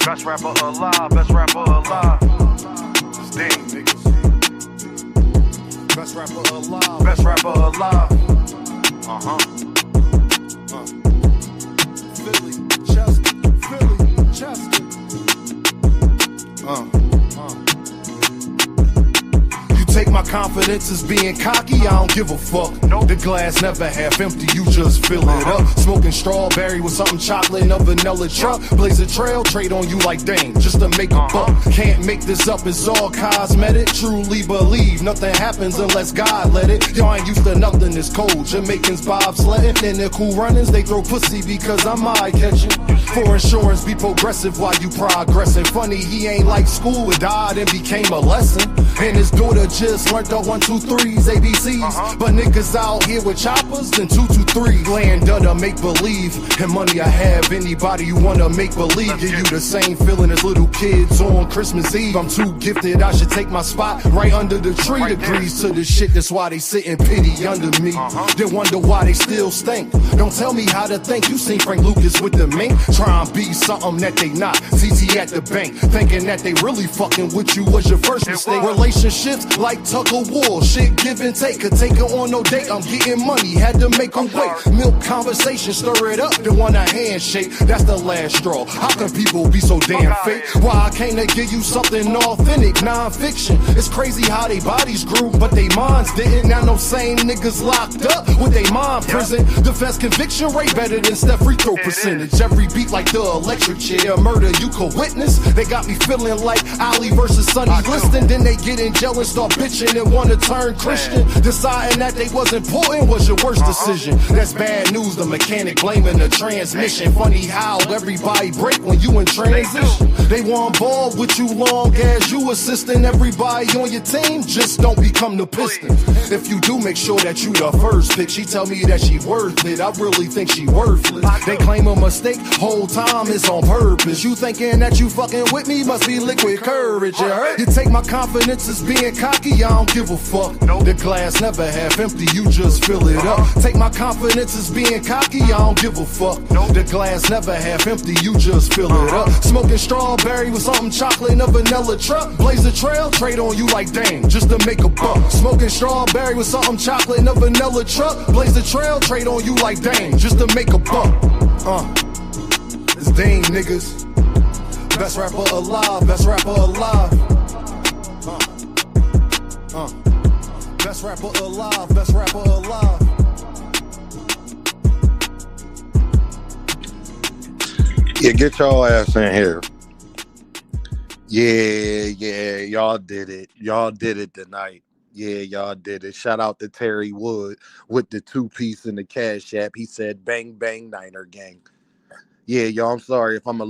Best rapper alive, best rapper alive. Sting, niggas. Best rapper alive, best rapper alive. Philly, Chester. Take my confidence as being cocky, I don't give a fuck. The glass never half empty, you just fill it up. Smoking strawberry with something chocolate and a vanilla truck. Blaze a trail, trade on you like dang, just to make a buck. Can't make this up, it's all cosmetic. Truly believe nothing happens unless God let it. Y'all ain't used to nothing, it's cold. Jamaicans bobsledding, and their cool runnings, they throw pussy because I'm eye-catching. For insurance, be progressive while you progressing. Funny, he ain't like school, it died and became a lesson. And his daughter just learned the 1, 2, 3s, ABCs. But niggas out here with choppers and 2, 2, 3. Land under make believe. And money I have, anybody you wanna make believe. Give you the same feeling as little kids on Christmas Eve. I'm too gifted, I should take my spot right under the tree. Degrees to the shit, that's why they sit in pity under me. Then wonder why they still stink. Don't tell me how to think, you seen Frank Lucas with the mink. Try and be something that they not. CT at the bank, thinking that they really fucking with you was your first mistake. Relationships like tug of war, shit give and take. Could take her on no date, I'm getting money, had to make her wait. Milk conversation, stir it up, then want a handshake. That's the last straw. How can people be so damn fake? Why I came to give you something authentic, non-fiction. It's crazy how they bodies grew, but they minds didn't. Now no same niggas locked up with they mind prison. Defense conviction rate better than Steph free throw percentage. Every beat like the electric chair, murder you could witness. They got me feeling like Ali versus Sonny Liston. Then they get in jail and start bitching and wanna turn Christian. Deciding that they was important was your worst decision. That's bad news, the mechanic blaming the transmission. Funny how everybody break when you in transition. They want ball with you long as you assisting everybody on your team. Just don't become the Pistons. If you do, make sure that you the first pick. She tell me that she worth it, I really think she worthless. They claim a mistake, whole time it's on purpose. You thinking that you fucking with me, must be liquid courage, you heard? You take my confidence as being cocky, I don't give a fuck. The glass never half empty, you just fill it up. Take my confidence as being cocky, I don't give a fuck. The glass never half empty, you just fill it up. Smoking strawberry with something chocolate and a vanilla truck. Blaze a trail, trade on you like dang, just to make a buck. Smoking strawberry with something chocolate and a vanilla truck. Blaze a trail, trade on you like dang, just to make a buck. It's Dame, niggas. Best rapper alive, best rapper alive. Best rapper alive, best rapper alive. Yeah, get y'all ass in here. Yeah, y'all did it. Y'all did it tonight. Yeah, y'all did it. Shout out to Terry Wood with the 2-piece in the Cash App. He said, bang, bang, Niner gang. Yeah, y'all, I'm sorry if I was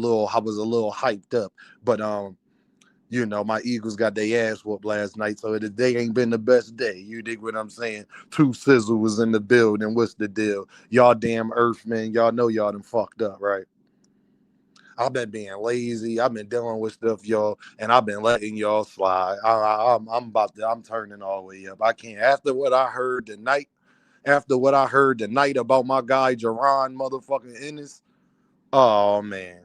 a little hyped up. But, you know, my Eagles got their ass whooped last night, so the day ain't been the best day. You dig what I'm saying? 2 Sizzle was in the building. What's the deal? Y'all damn Earthmen, y'all know y'all done fucked up, right? I've been being lazy. I've been dealing with stuff, y'all, and I've been letting y'all slide. I'm turning all the way up. I can't. After what I heard tonight about my guy Jaron motherfucking Ennis, oh man.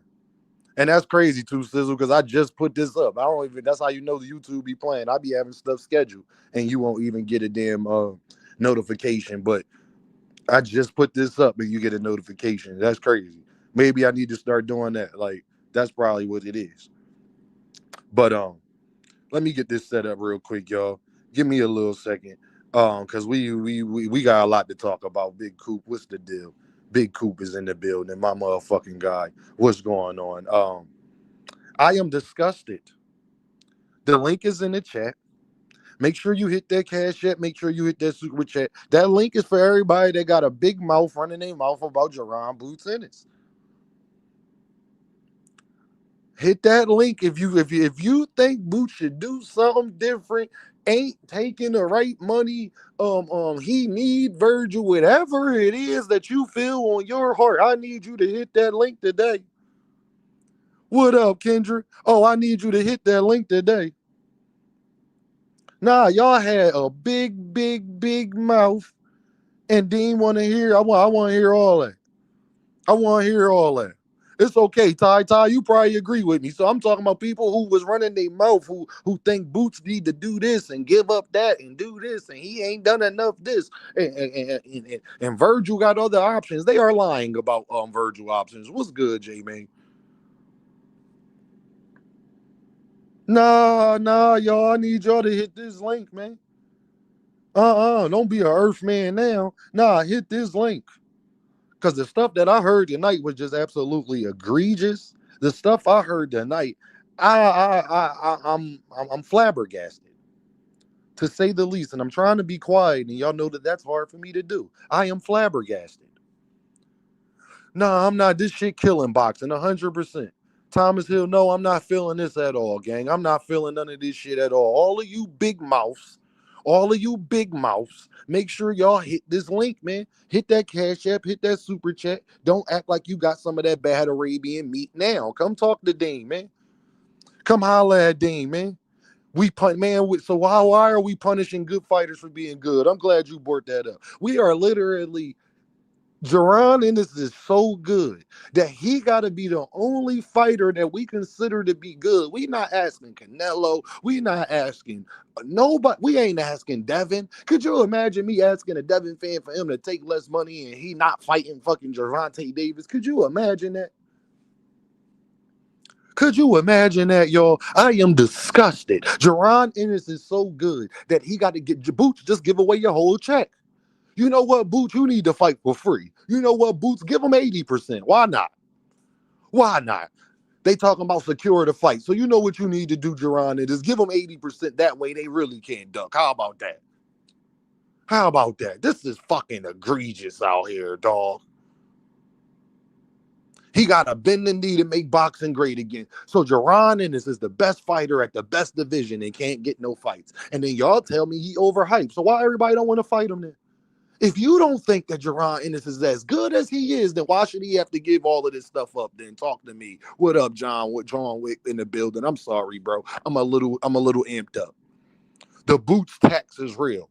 And that's crazy too, Sizzle, because I just put this up. That's how you know the YouTube be playing. I be having stuff scheduled and you won't even get a damn notification. But I just put this up and you get a notification. That's crazy. Maybe I need to start doing that. Like, that's probably what it is. But let me get this set up real quick, y'all. Give me a little second. Because we got a lot to talk about. Big Coop, what's the deal? Big Coop is in the building, my motherfucking guy. What's going on? I am disgusted. The link is in the chat. Make sure you hit that Cash App. Make sure you hit that Super Chat. That link is for everybody that got a big mouth running their mouth about Jaron Boots Ennis. Hit that link if you think Boots should do something different, ain't taking the right money, he need Virgil, whatever it is that you feel on your heart. I need you to hit that link today. What up, Kendrick? Oh, I need you to hit that link today. Nah, y'all had a big mouth and didn't want to hear. I want to hear all that. I want to hear all that. It's okay, Ty. You probably agree with me. So I'm talking about people who was running their mouth, who think Boots need to do this and give up that and do this, and he ain't done enough this. And Virgil got other options. They are lying about Virgil options. What's good, J man? Nah, y'all. I need y'all to hit this link, man. Don't be a Earth man now. Nah, hit this link. Because the stuff that I heard tonight was just absolutely egregious. The stuff I heard tonight, I'm flabbergasted, to say the least. And I'm trying to be quiet, and y'all know that that's hard for me to do. I am flabbergasted. Nah, I'm not. This shit killing boxing 100%. Thomas Hill, no, I'm not feeling this at all, gang. I'm not feeling none of this shit at all. All of you big mouths, make sure y'all hit this link, man. Hit that Cash App, hit that super chat. Don't act like you got some of that bad Arabian meat now. Come talk to Dean, man. Come holla at Dean, man. So why are we punishing good fighters for being good? I'm glad you brought that up. We are literally jaronennis is so good that he got to be the only fighter that we consider to be good. We not asking Canelo. We not asking nobody. We ain't asking Devin. Could you imagine me asking a Devin fan for him to take less money and he not fighting fucking Gervonta Davis? Could you imagine that? Could you imagine that, y'all? I am disgusted. Jaronennis is so good that he got to get Boots. Just give away your whole check. You know what, Boots? You need to fight for free. You know what, Boots? Give them 80%. Why not? Why not? They talking about secure the fight. So you know what you need to do, Jerron, is give them 80%. That way they really can't duck. How about that? How about that? This is fucking egregious out here, dog. He got to bend the knee to make boxing great again. So Jaronennis is the best fighter at the best division and can't get no fights. And then y'all tell me he overhyped. So why everybody don't want to fight him then? If you don't think that Jaronennis is as good as he is, then why should he have to give all of this stuff up? Then talk to me. What up, John? What John Wick in the building? I'm sorry, bro. I'm a little amped up. The Boots tax is real.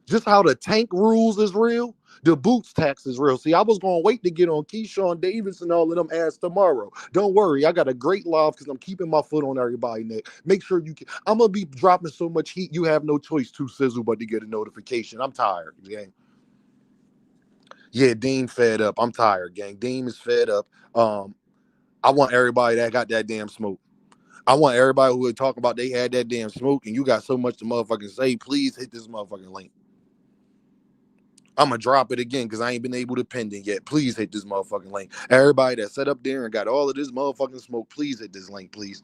Just how the tank rules is real, the Boots tax is real. See, I was going to wait to get on Keyshawn Davis and all of them ass tomorrow. Don't worry. I got a great live because I'm keeping my foot on everybody, Nick. Make sure you can. I'm going to be dropping so much heat, you have no choice to sizzle but to get a notification. I'm tired, gang. Yeah, Dean fed up. I'm tired, gang. Dean is fed up. I want everybody that got that damn smoke. I want everybody who would talk about they had that damn smoke and you got so much to motherfucking say, please hit this motherfucking link. I'm going to drop it again because I ain't been able to pin it yet. Please hit this motherfucking link. Everybody that set up there and got all of this motherfucking smoke, please hit this link, please.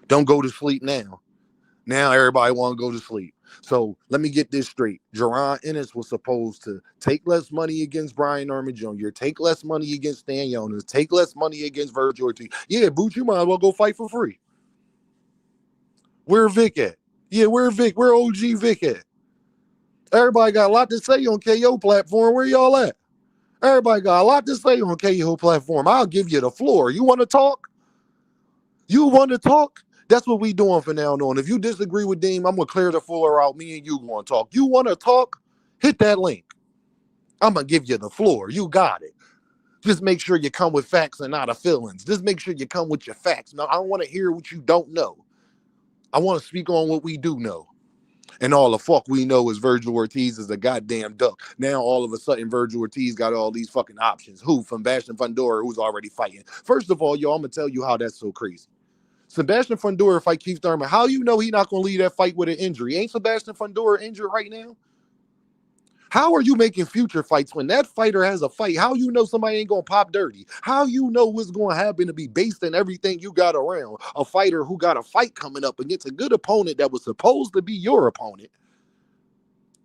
Don't go to sleep now. Now everybody want to go to sleep. So let me get this straight. Jaronennis was supposed to take less money against Brian Norman Jr., take less money against Stan Jonas, take less money against Virgil Ortiz. Yeah, Boots, you might as well go fight for free. Where Vic at? Yeah, where Vic? Where OG Vic at? Everybody got a lot to say on KO platform. Where y'all at? Everybody got a lot to say on KO platform. I'll give you the floor. You want to talk? You want to talk? That's what we doing from now on. If you disagree with Dean, I'm going to clear the floor out. Me and you going to talk. You want to talk? Hit that link. I'm going to give you the floor. You got it. Just make sure you come with facts and not a feelings. Just make sure you come with your facts. Now, I don't want to hear what you don't know. I want to speak on what we do know. And all the fuck we know is Virgil Ortiz is a goddamn duck. Now all of a sudden Virgil Ortiz got all these fucking options. Who? From Sebastian Fundora, who's already fighting. First of all, y'all, I'm going to tell you how that's so crazy. Sebastian Fundora fight Keith Thurman. How you know he not going to leave that fight with an injury? Ain't Sebastian Fundora injured right now? How are you making future fights when that fighter has a fight? How you know somebody ain't going to pop dirty? How you know what's going to happen to be based on everything you got around a fighter who got a fight coming up against a good opponent that was supposed to be your opponent?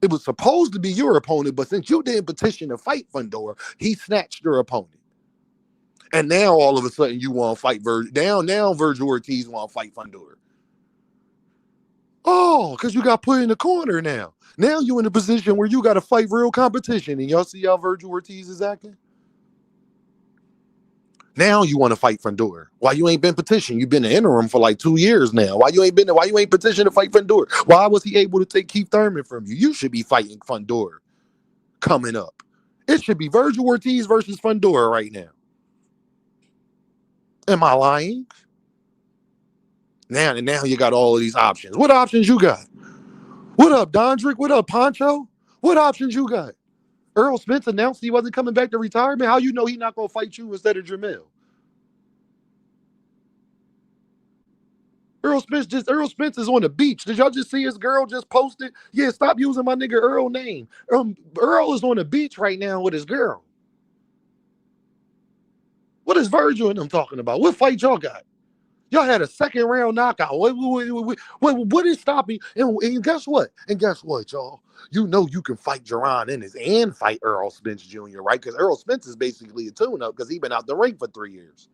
It was supposed to be your opponent, but since you didn't petition to fight Fundora, he snatched your opponent. And now all of a sudden you want to fight Virgil. Now Virgil Ortiz want to fight Fundora. Oh, because you got put in the corner now. Now you in a position where you got to fight real competition. And y'all see how Virgil Ortiz is acting? Now you want to fight Fundora. Why you ain't been petitioned? You've been in the interim for like 2 years now. Why you ain't petitioned to fight Fundora? Why was he able to take Keith Thurman from you? You should be fighting Fundora coming up. It should be Virgil Ortiz versus Fundora right now. Am I lying? Now you got all of these options. What options you got? What up, Dondrick? What up, Poncho? What options you got? Earl Spence announced he wasn't coming back to retirement. How you know he not gonna fight you instead of Jamel? Earl Spence is on the beach. Did y'all just see his girl just posted? Yeah, stop using my nigga Earl name. Earl is on the beach right now with his girl. What is Virgil and them talking about? What fight y'all got? Y'all had a second round knockout. What is stopping? And guess what? And guess what, y'all? You know you can fight jaronennis and fight Earl Spence Jr., right? Because Earl Spence is basically a tune-up because he's been out the ring for 3 years.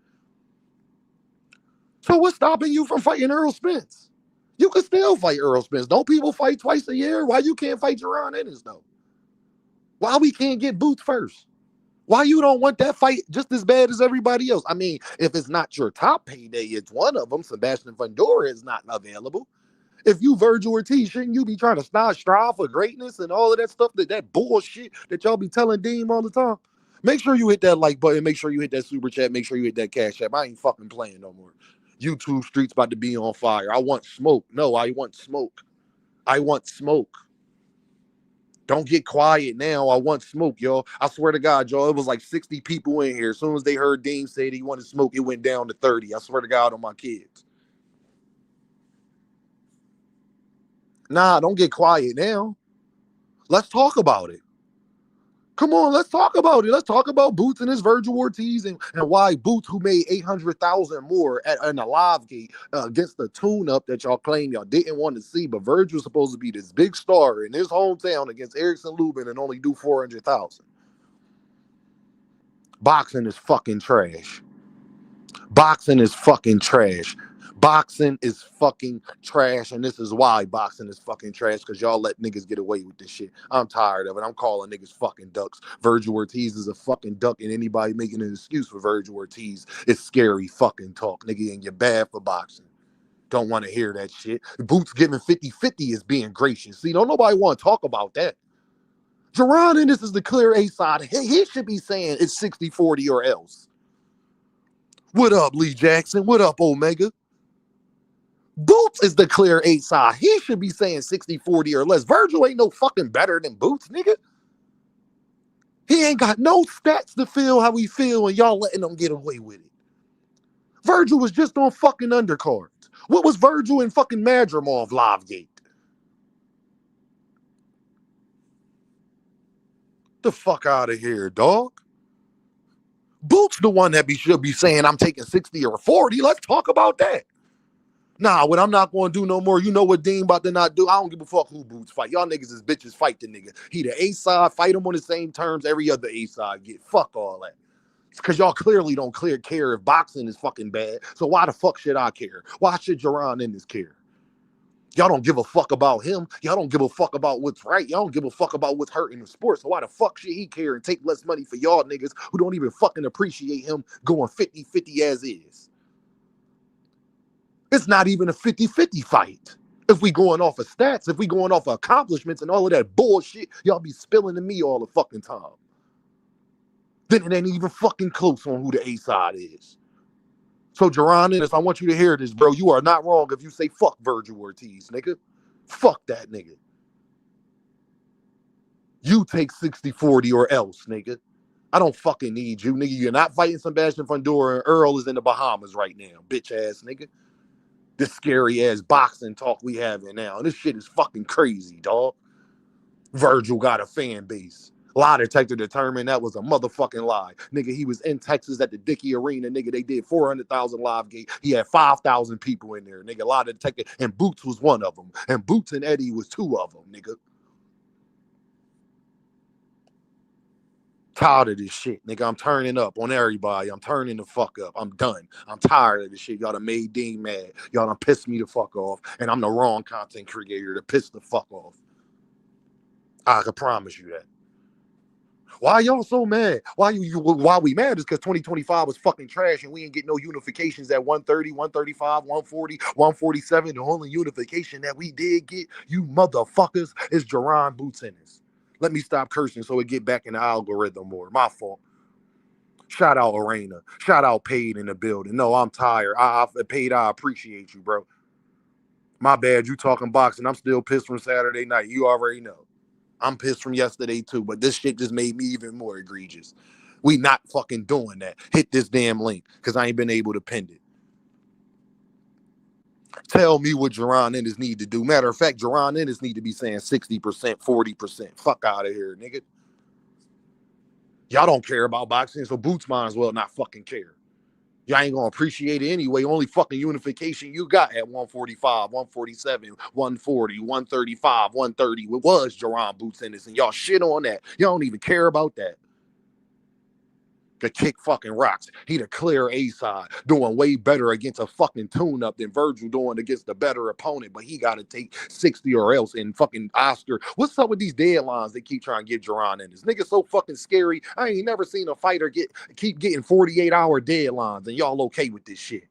So what's stopping you from fighting Earl Spence? You can still fight Earl Spence. Don't people fight twice a year? Why you can't fight jaronennis, though? Why we can't get Boots first? Why you don't want that fight just as bad as everybody else? I mean, if it's not your top payday, it's one of them. Sebastian Fundora is not available. If you Virgil Ortiz, shouldn't you be trying to strive for greatness and all of that stuff, that bullshit that y'all be telling Deem all the time? Make sure you hit that like button. Make sure you hit that super chat. Make sure you hit that cash app. I ain't fucking playing no more. YouTube streets about to be on fire. I want smoke. No, I want smoke. I want smoke. Don't get quiet now. I want smoke, y'all. I swear to God, y'all, it was like 60 people in here. As soon as they heard Dean say that he wanted smoke, it went down to 30. I swear to God on my kids. Nah, don't get quiet now. Let's talk about it. Come on, let's talk about it. Let's talk about Boots and his Virgil Ortiz and why Boots, who made 800,000 more in a live gate against the tune-up that y'all claim y'all didn't want to see, but Virgil's supposed to be this big star in his hometown against Erickson Lubin and only do 400,000. Boxing is fucking trash. Boxing is fucking trash. Boxing is fucking trash, and this is why boxing is fucking trash, because y'all let niggas get away with this shit. I'm tired of it. I'm calling niggas fucking ducks. Virgil Ortiz is a fucking duck, and anybody making an excuse for Virgil Ortiz is scary fucking talk, nigga, and you're bad for boxing. Don't want to hear that shit. Boots giving 50-50 is being gracious. See, don't nobody want to talk about that. Jaronennis is the clear A side. He should be saying it's 60-40 or else. What up, Lee Jackson? What up, Omega? Boots is the clear 8 side. He should be saying 60-40 or less. Virgil ain't no fucking better than Boots, nigga. He ain't got no stats to feel how we feel, and y'all letting him get away with it. Virgil was just on fucking undercards. What was Virgil and fucking Madrimov live gate? The fuck out of here, dog. Boots the one that should be saying I'm taking 60 or 40. Let's talk about that. Nah, what I'm not going to do no more. You know what Dean about to not do? I don't give a fuck who Boots fight. Y'all niggas is bitches. Fight the nigga. He the A side. Fight him on the same terms every other A side get. Fuck all that. It's because y'all clearly don't care if boxing is fucking bad. So why the fuck should I care? Why should jaronennis care? Y'all don't give a fuck about him. Y'all don't give a fuck about what's right. Y'all don't give a fuck about what's hurting the sport. So why the fuck should he care and take less money for y'all niggas who don't even fucking appreciate him going 50-50 as is? It's not even a 50-50 fight. If we going off of stats, if we going off of accomplishments and all of that bullshit, y'all be spilling to me all the fucking time. Then it ain't even fucking close on who the A side is. So, Jaronennis, I want you to hear this, bro. You are not wrong if you say fuck Virgil Ortiz, nigga. Fuck that nigga. You take 60-40 or else, nigga. I don't fucking need you, nigga. You're not fighting Sebastian Fundora, and Earl is in the Bahamas right now, bitch ass nigga. This scary ass boxing talk we having now. This shit is fucking crazy, dog. Virgil got a fan base. Lie detector determined that was a motherfucking lie. Nigga, he was in Texas at the Dickey Arena. Nigga, they did 400,000 live gate. He had 5,000 people in there. Nigga, lie detector. And Boots was one of them. And Boots and Eddie was two of them, nigga. Tired of this shit, nigga. I'm turning up on everybody. I'm turning the fuck up. I'm done. I'm tired of this shit. Y'all done made Dean mad. Y'all done pissed me the fuck off. And I'm the wrong content creator to piss the fuck off. I can promise you that. Why y'all so mad? Why we mad is because 2025 was fucking trash and we ain't get no unifications at 130, 135, 140, 147. The only unification that we did get, you motherfuckers, is Jaron Boots in this. Let me stop cursing so it get back in the algorithm more. My fault. Shout out Arena. Shout out Paid in the building. No, I'm tired. I Paid, I appreciate you, bro. My bad, you talking boxing. I'm still pissed from Saturday night. You already know. I'm pissed from yesterday too, but this shit just made me even more egregious. We not fucking doing that. Hit this damn link because I ain't been able to pin it. Tell me what jaronennis need to do. Matter of fact, jaronennis need to be saying 60%, 40%. Fuck out of here, nigga. Y'all don't care about boxing, so Boots might as well not fucking care. Y'all ain't gonna appreciate it anyway. Only fucking unification you got at 145, 147, 140, 135, 130. It was Jaron Boots Ennis, and y'all shit on that. Y'all don't even care about that. The kick fucking rocks. He the clear A side, doing way better against a fucking tune-up than Virgil doing against the better opponent, but he gotta take 60 or else in fucking Oscar. What's up with these deadlines they keep trying to get jaronennis? Nigga so fucking scary. I ain't never seen a fighter keep getting 48-hour deadlines, and y'all okay with this shit.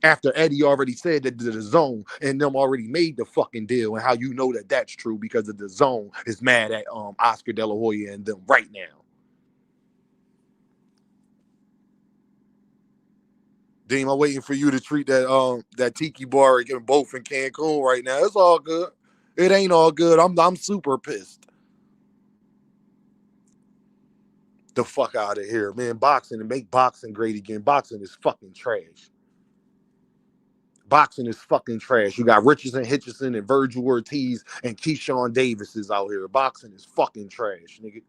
After Eddie already said that the zone and them already made the fucking deal, and how you know that that's true because the zone is mad at Oscar De La Hoya and them right now. Deem, I'm waiting for you to treat that tiki bar again, both in Cancun right now. It's all good. It ain't all good. I'm super pissed. The fuck out of here, man. Boxing and make boxing great again. Boxing is fucking trash. Boxing is fucking trash. You got Richardson, Hitchison, and Virgil Ortiz and Keyshawn Davis is out here. Boxing is fucking trash, nigga.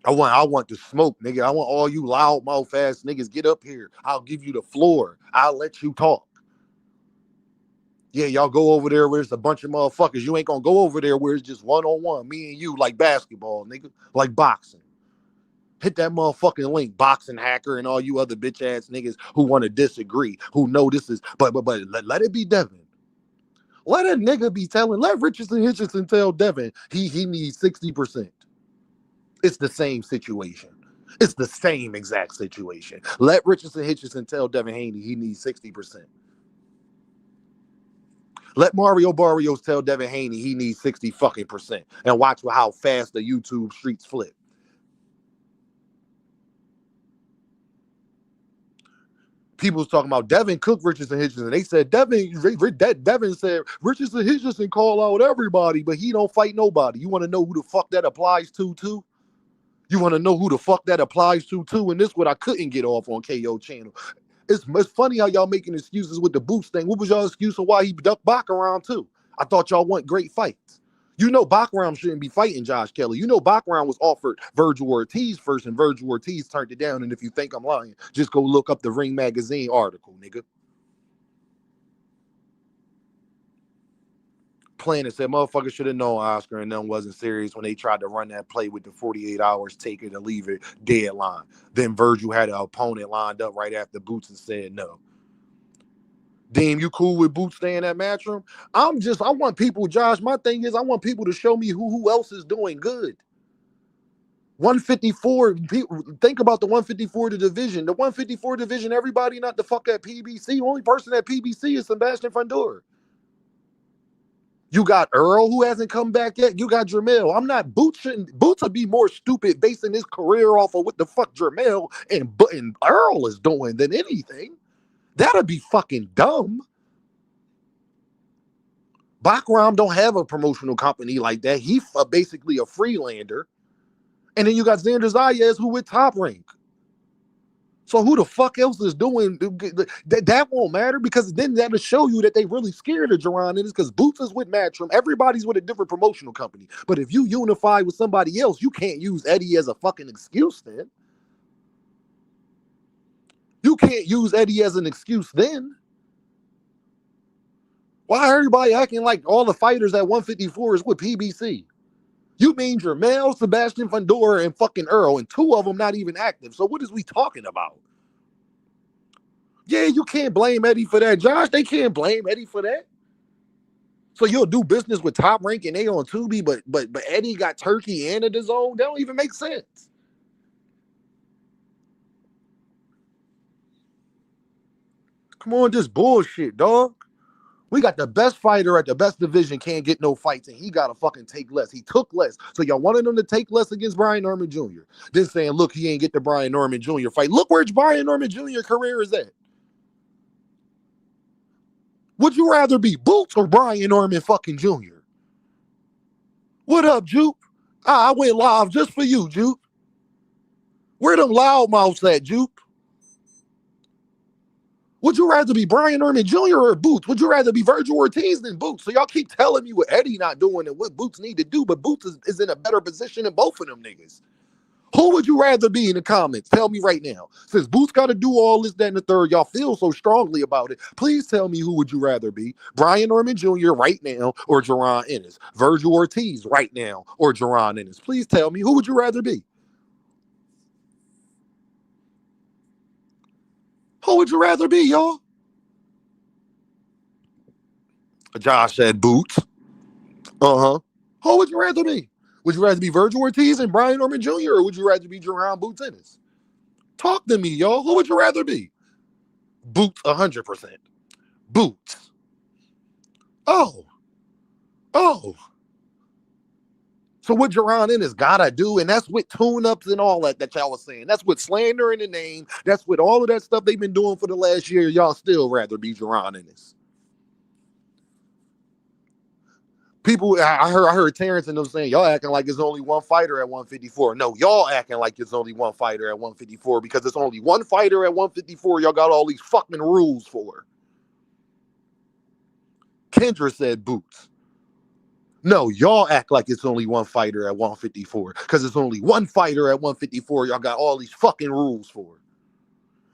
I want the smoke, nigga. I want all you loudmouth ass niggas get up here. I'll give you the floor. I'll let you talk. Yeah, y'all go over there where it's a bunch of motherfuckers. You ain't gonna go over there where it's just one-on-one, me and you, like basketball, nigga, like boxing. Hit that motherfucking link, boxing hacker, and all you other bitch ass niggas who want to disagree, who know this is, but let it be Devin. Let a nigga be telling, let Richardson tell Devin he needs 60%. It's the same situation. It's the same exact situation. Let Hitchison tell Devin Haney he needs 60%. Let Mario Barrios tell Devin Haney he needs 60 fucking percent, and watch how fast the YouTube streets flip. People was talking about Devin Cook, Richardson, Hitchison. They said Devin said Richardson, Hitchison call out everybody, but he don't fight nobody. You want to know who the fuck that applies to too? You want to know who the fuck that applies to too? And this what I couldn't get off on KO channel. It's funny how y'all making excuses with the Boots thing. What was y'all excuse for why he ducked Baccarat too? I thought y'all want great fights. You know Baccarat shouldn't be fighting Josh Kelly. You know Baccarat was offered Virgil Ortiz first, and Virgil Ortiz turned it down. And if you think I'm lying, just go look up the Ring Magazine article, nigga. Planet said motherfuckers should have known Oscar and them wasn't serious when they tried to run that play with the 48 hours, take it or leave it deadline. Then Virgil had an opponent lined up right after Boots and said no. Damn, you cool with Boots staying at Matchroom? I want people, Josh, my thing is I want people to show me who else is doing good. 154, think about the 154 division. The 154 division, everybody not the fuck at PBC. The only person at PBC is Sebastian Fundora. You got Earl, who hasn't come back yet. You got Jermell. I'm not Boots would be more stupid basing his career off of what the fuck Jermell and Earl is doing than anything. That'd be fucking dumb. Baccarat don't have a promotional company like that. He's basically a freelander. And then you got Xander Zayas, who with Top Rank. So who the fuck else is doing that? Won't matter, because then that'll show you that they really scared of jaronennis, because Boots is with Matchroom. Everybody's with a different promotional company. But if you unify with somebody else, you can't use Eddie as a fucking excuse then. You can't use Eddie as an excuse then. Why everybody acting like all the fighters at 154 is with PBC? You mean Jermell, Sebastian Fundora, and fucking Earl, and two of them not even active. So what is we talking about? Yeah, you can't blame Eddie for that. Josh, they can't blame Eddie for that. So you'll do business with Top Rank and they on Tubi, but Eddie got Turkey and a DAZN? That don't even make sense. Come on, just bullshit, dog. We got the best fighter at the best division, can't get no fights, and he got to fucking take less. He took less. So y'all wanted him to take less against Brian Norman Jr. Then saying, look, he ain't get the Brian Norman Jr. fight. Look where Brian Norman Jr. career is at. Would you rather be Boots or Brian Norman fucking Jr.? What up, Jupe? I went live just for you, Jupe. Where them loudmouths at, Jupe? Would you rather be Brian Norman Jr. or Boots? Would you rather be Virgil Ortiz than Boots? So y'all keep telling me what Eddie not doing and what Boots need to do, but Boots is in a better position than both of them niggas. Who would you rather be in the comments? Tell me right now. Since Boots got to do all this, that, and the third, y'all feel so strongly about it. Please tell me who would you rather be? Brian Norman Jr. right now or Jaronennis? Virgil Ortiz right now or Jaronennis? Please tell me who would you rather be? Who would you rather be, y'all? Josh said Boots. Who would you rather be? Would you rather be Virgil Ortiz and Brian Norman Jr. or would you rather be Jaron Boots Ennis? Talk to me, y'all. Who would you rather be? Boots 100%. Boots. Oh. So what Jaron Ennis gotta do, and that's with tune-ups and all that y'all was saying. That's with slandering the name. That's with all of that stuff they've been doing for the last year. Y'all still rather be Jaron Ennis. People, I heard Terrence and them saying, y'all acting like there's only one fighter at 154. No, y'all acting like there's only one fighter at 154 because there's only one fighter at 154. Y'all got all these fucking rules for. Kendra said Boots. No, y'all act like it's only one fighter at 154 because it's only one fighter at 154. Y'all got all these fucking rules for.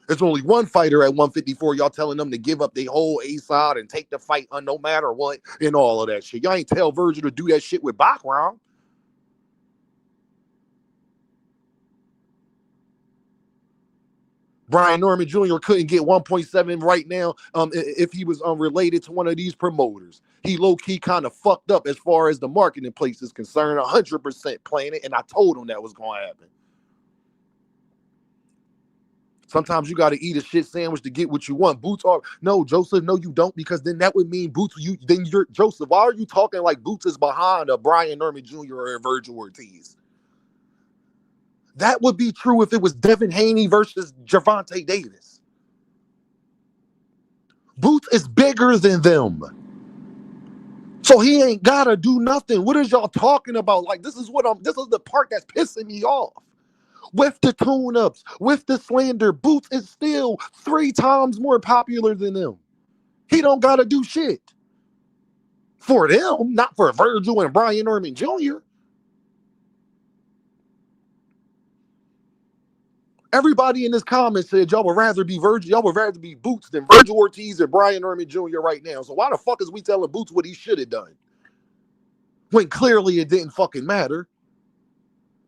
There's only one fighter at 154. Y'all telling them to give up their whole A-side and take the fight on no matter what and all of that shit. Y'all ain't tell Virgil to do that shit with background. Brian Norman Jr. couldn't get 1.7 right now if he was related to one of these promoters. He low-key kind of fucked up as far as the marketing place is concerned, 100% playing it, and I told him that was going to happen. Sometimes you got to eat a shit sandwich to get what you want. Boots are no, Joseph. No, you don't, because then that would mean Boots. Then you're Joseph. Why are you talking like Boots is behind a Brian Norman Jr. or a Virgil Ortiz? That would be true if it was Devin Haney versus Gervonta Davis. Boots is bigger than them, so he ain't gotta do nothing. What is y'all talking about? Like this is the part that's pissing me off. With the tune-ups, with the slander, Boots is still 3 times more popular than them. He don't got to do shit. For them, not for Virgil and Brian Norman Jr. Everybody in this comment said y'all would rather be Boots than Virgil Ortiz and Brian Norman Jr. right now. So why the fuck is we telling Boots what he should have done? When clearly it didn't fucking matter.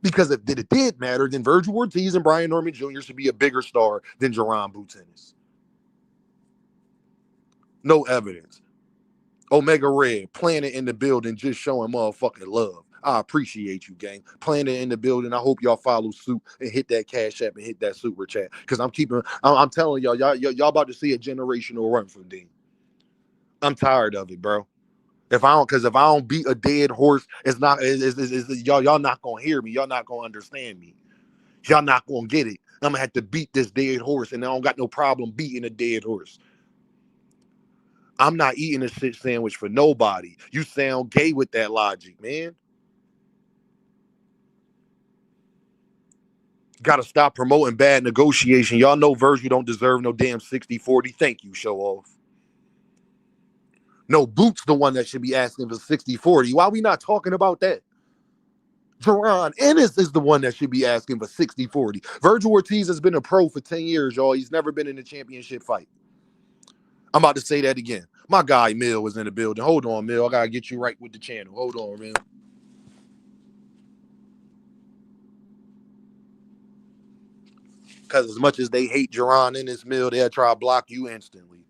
Because if it did matter, then Virgil Ortiz and Brian Norman Jr. should be a bigger star than Jaron Boots Ennis. No evidence. Omega Red, Planet in the building, just showing motherfucking love. I appreciate you, gang. Planet in the building. I hope y'all follow suit and hit that Cash App and hit that super chat. Because I'm telling y'all about to see a generational run from Dean. I'm tired of it, bro. If I don't beat a dead horse, y'all not gonna hear me. Y'all not gonna understand me. Y'all not gonna get it. I'm gonna have to beat this dead horse, and I don't got no problem beating a dead horse. I'm not eating a shit sandwich for nobody. You sound gay with that logic, man. Gotta stop promoting bad negotiation. Y'all know Virgil don't deserve no damn 60-40. Thank you, show off. No, Boots the one that should be asking for 60-40. Why are we not talking about that? Jaron Ennis is the one that should be asking for 60-40. Virgil Ortiz has been a pro for 10 years, y'all. He's never been in a championship fight. I'm about to say that again. My guy, Mill, was in the building. Hold on, Mill. I got to get you right with the channel. Hold on, man. Because as much as they hate Jaron Ennis, Mill, they'll try to block you instantly.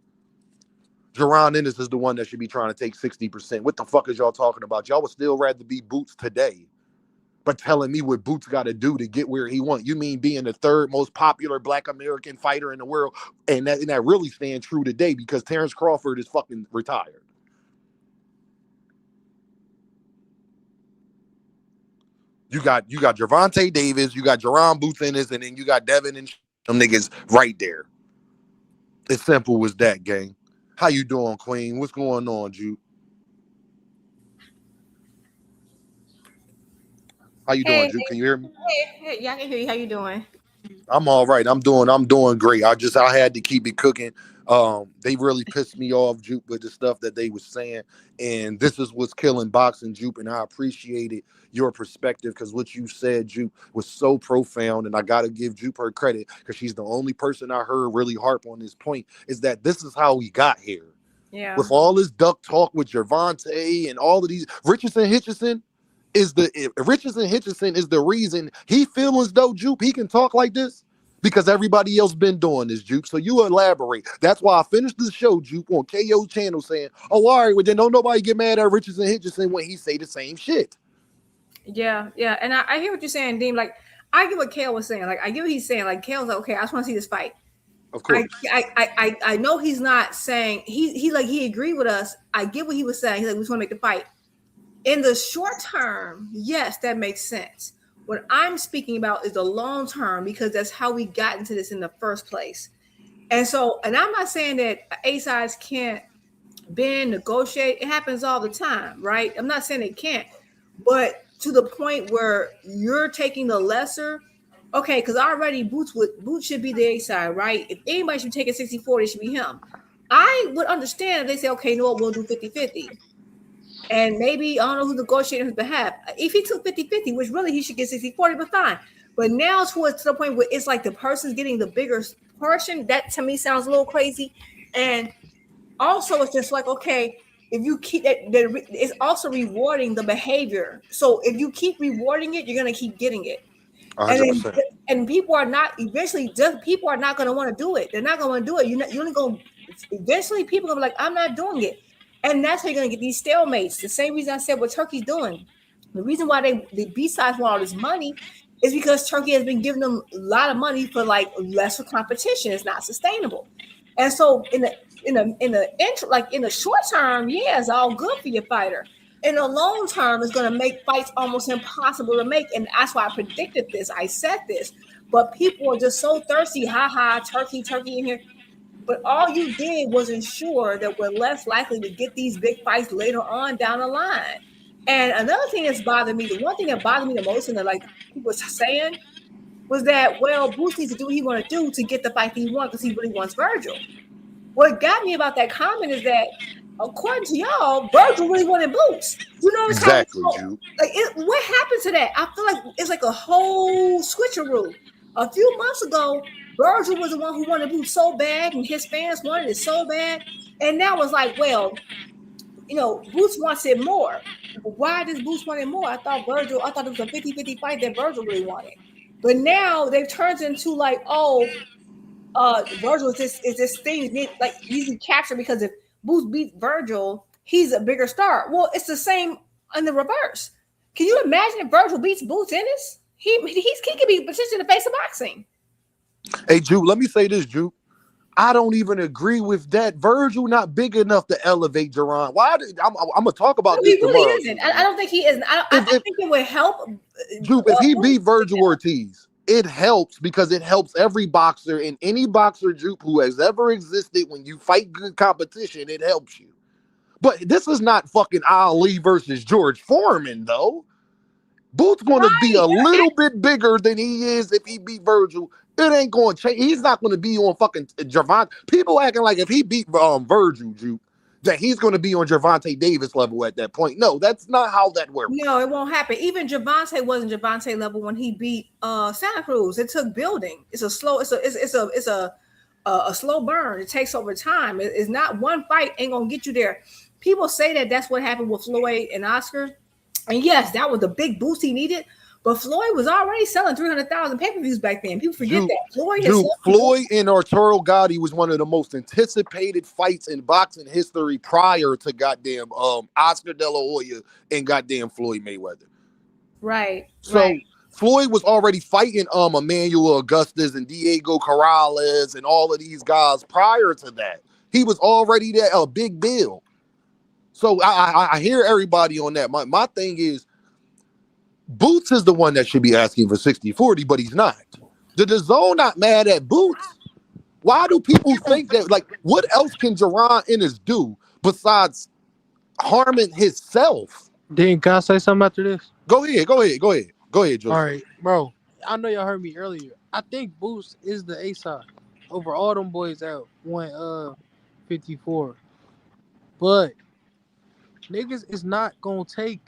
Jaron Ennis is the one that should be trying to take 60%. What the fuck is y'all talking about? Y'all would still rather be Boots today. but telling me what Boots got to do to get where he want. You mean being the third most popular Black American fighter in the world, and that really stands true today because Terrence Crawford is fucking retired. You got Gervonta Davis, you got Jaron Boots Ennis, and then you got Devin and them niggas right there. It's simple as that, gang. How you doing, Queen? What's going on, Jude? How you doing, Hey, Jude? Can you hear me? hey, yeah, I can hear you. How you doing? I'm all right. I'm doing great. I had to keep it cooking. They really pissed me off, Jupe, with the stuff that they was saying, and this is what's killing boxing, Jupe. And I appreciated your perspective because what you said, Jupe, was so profound, and I gotta give Jupe her credit because she's the only person I heard really harp on this point. Is that this is how we got here Yeah. with all this duck talk with Gervonta and all of these Richardson Hitchison is the reason he feels as though Jupe he can talk like this because everybody else been doing this, Jupe. So you elaborate. That's why I finished the show, Jupe, on KO channel saying, "Oh, all right, well then don't nobody get mad at Richardson Hitchison when he say the same shit." Yeah, yeah. And I hear what you're saying, Dean. Like, I get what Kale was saying. Like, I get what he's saying. Like, Kale's like, okay, I just want to see this fight. Of course. I know he's not saying he agreed with us. I get what he was saying. He's like, we just want to make the fight. In the short term, yes, that makes sense. What I'm speaking about is the long term because that's how we got into this in the first place. And so, and I'm not saying that A sides can't bend, negotiate. It happens all the time, right? I'm not saying it can't, but to the point where you're taking the lesser, okay, because already Boots should be the A side, right? If anybody should take a 60-40, it should be him. I would understand if they say, okay, no, we'll do 50-50. And maybe, I don't know who's negotiating on his behalf. If he took 50-50, which really he should get 60-40, but fine. But now it's to the point where it's like the person's getting the bigger portion. That to me sounds a little crazy. And also it's just like, okay, if you keep that, it's also rewarding the behavior. So if you keep rewarding it, you're going to keep getting it. 100%. And people are not going to want to do it. They're not going to do it. You're only going eventually people are going to be like, I'm not doing it. And that's how you're going to get these stalemates. The same reason I said what Turkey's doing. The reason why the B-sides want all this money is because Turkey has been giving them a lot of money for like lesser competition. It's not sustainable. And so in the short term, yeah, it's all good for your fighter. In the long term, it's going to make fights almost impossible to make. And that's why I predicted this. I said this. But people are just so thirsty. Turkey in here. But all you did was ensure that we're less likely to get these big fights later on down the line. And another thing that's bothered me, the one thing that bothered me the most, and that like people were saying, was that, well, Boots needs to do what he want to do to get the fight he wants because he really wants Virgil. What got me about that comment is that, according to y'all, Virgil really wanted Boots. You know what I'm saying? Exactly, Jude. What happened to that? I feel like it's like a whole switcheroo. A few months ago, Virgil was the one who wanted Boots so bad, and his fans wanted it so bad. And now it's like, well, Boots wants it more. Why does Boots want it more? I thought it was a 50-50 fight that Virgil really wanted. But now they've turned into like, Virgil is this thing like easy capture because if Boots beats Virgil, he's a bigger star. Well, it's the same in the reverse. Can you imagine if Virgil beats Boots Ennis? He could be potentially the face of boxing. Hey, Jude, let me say this, Jude. I don't even agree with that. Virgil not big enough to elevate Jaron. I'm gonna talk about this tomorrow. He really isn't. I don't think he is. I think it would help. Jude, if he beat Virgil Ortiz, it helps because it helps every boxer and any boxer, Jude, who has ever existed. When you fight good competition, it helps you. But this is not fucking Ali versus George Foreman, though. Boots gonna be a little bit bigger than he is if he beat Virgil. It ain't going to change. He's not going to be on fucking Gervonta. People acting like if he beat Virgil, Juke, that he's going to be on Gervonta Davis level at that point. No, that's not how that works. No, it won't happen. Even Gervonta wasn't Gervonta level when he beat Santa Cruz. It took building. It's a slow burn. It takes over time. It's not one fight ain't gonna get you there. People say that's what happened with Floyd and Oscar, and yes, that was the big boost he needed. But Floyd was already selling 300,000 pay-per-views back then. People forget that. Floyd and Arturo Gatti was one of the most anticipated fights in boxing history prior to goddamn Oscar De La Hoya and goddamn Floyd Mayweather. Right. So Floyd was already fighting Emmanuel Augustus and Diego Corrales and all of these guys prior to that. He was already there, a big deal. So I hear everybody on that. My thing is, Boots is the one that should be asking for 60-40, but he's not. The zone not mad at Boots. Why do people think that? Like, what else can Jaronennis do besides harming himself? Then can I say something after this? Go ahead, Joseph. All right, bro. I know y'all heard me earlier. I think Boost is the A side over all them boys at 154. But niggas is not gonna take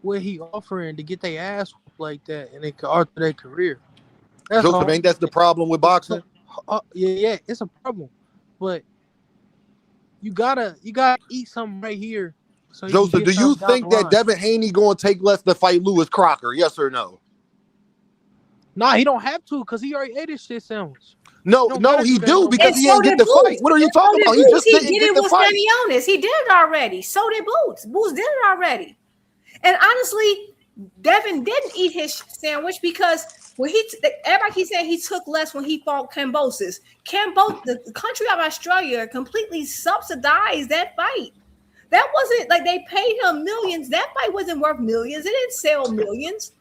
what he offering to get their ass whooped like that, and it could alter their career. That's Joseph, all. ain't that's the problem with boxing? Yeah, it's a problem. But you gotta eat something right here. So Joseph, do you think that Devin Haney going to take less to fight Lewis Crocker? Yes or no? Nah, he don't have to because he already ate his shit sandwich. No, he do because he ain't get the fight. What are you talking about? He just didn't get the fight. Jaronennis. He did it already. So did Boots. Boots did it already. And honestly, Devin didn't eat his sandwich because when everybody keeps saying he took less when he fought Cambosis. The country of Australia completely subsidized that fight. That wasn't like they paid him millions. That fight wasn't worth millions. It didn't sell millions.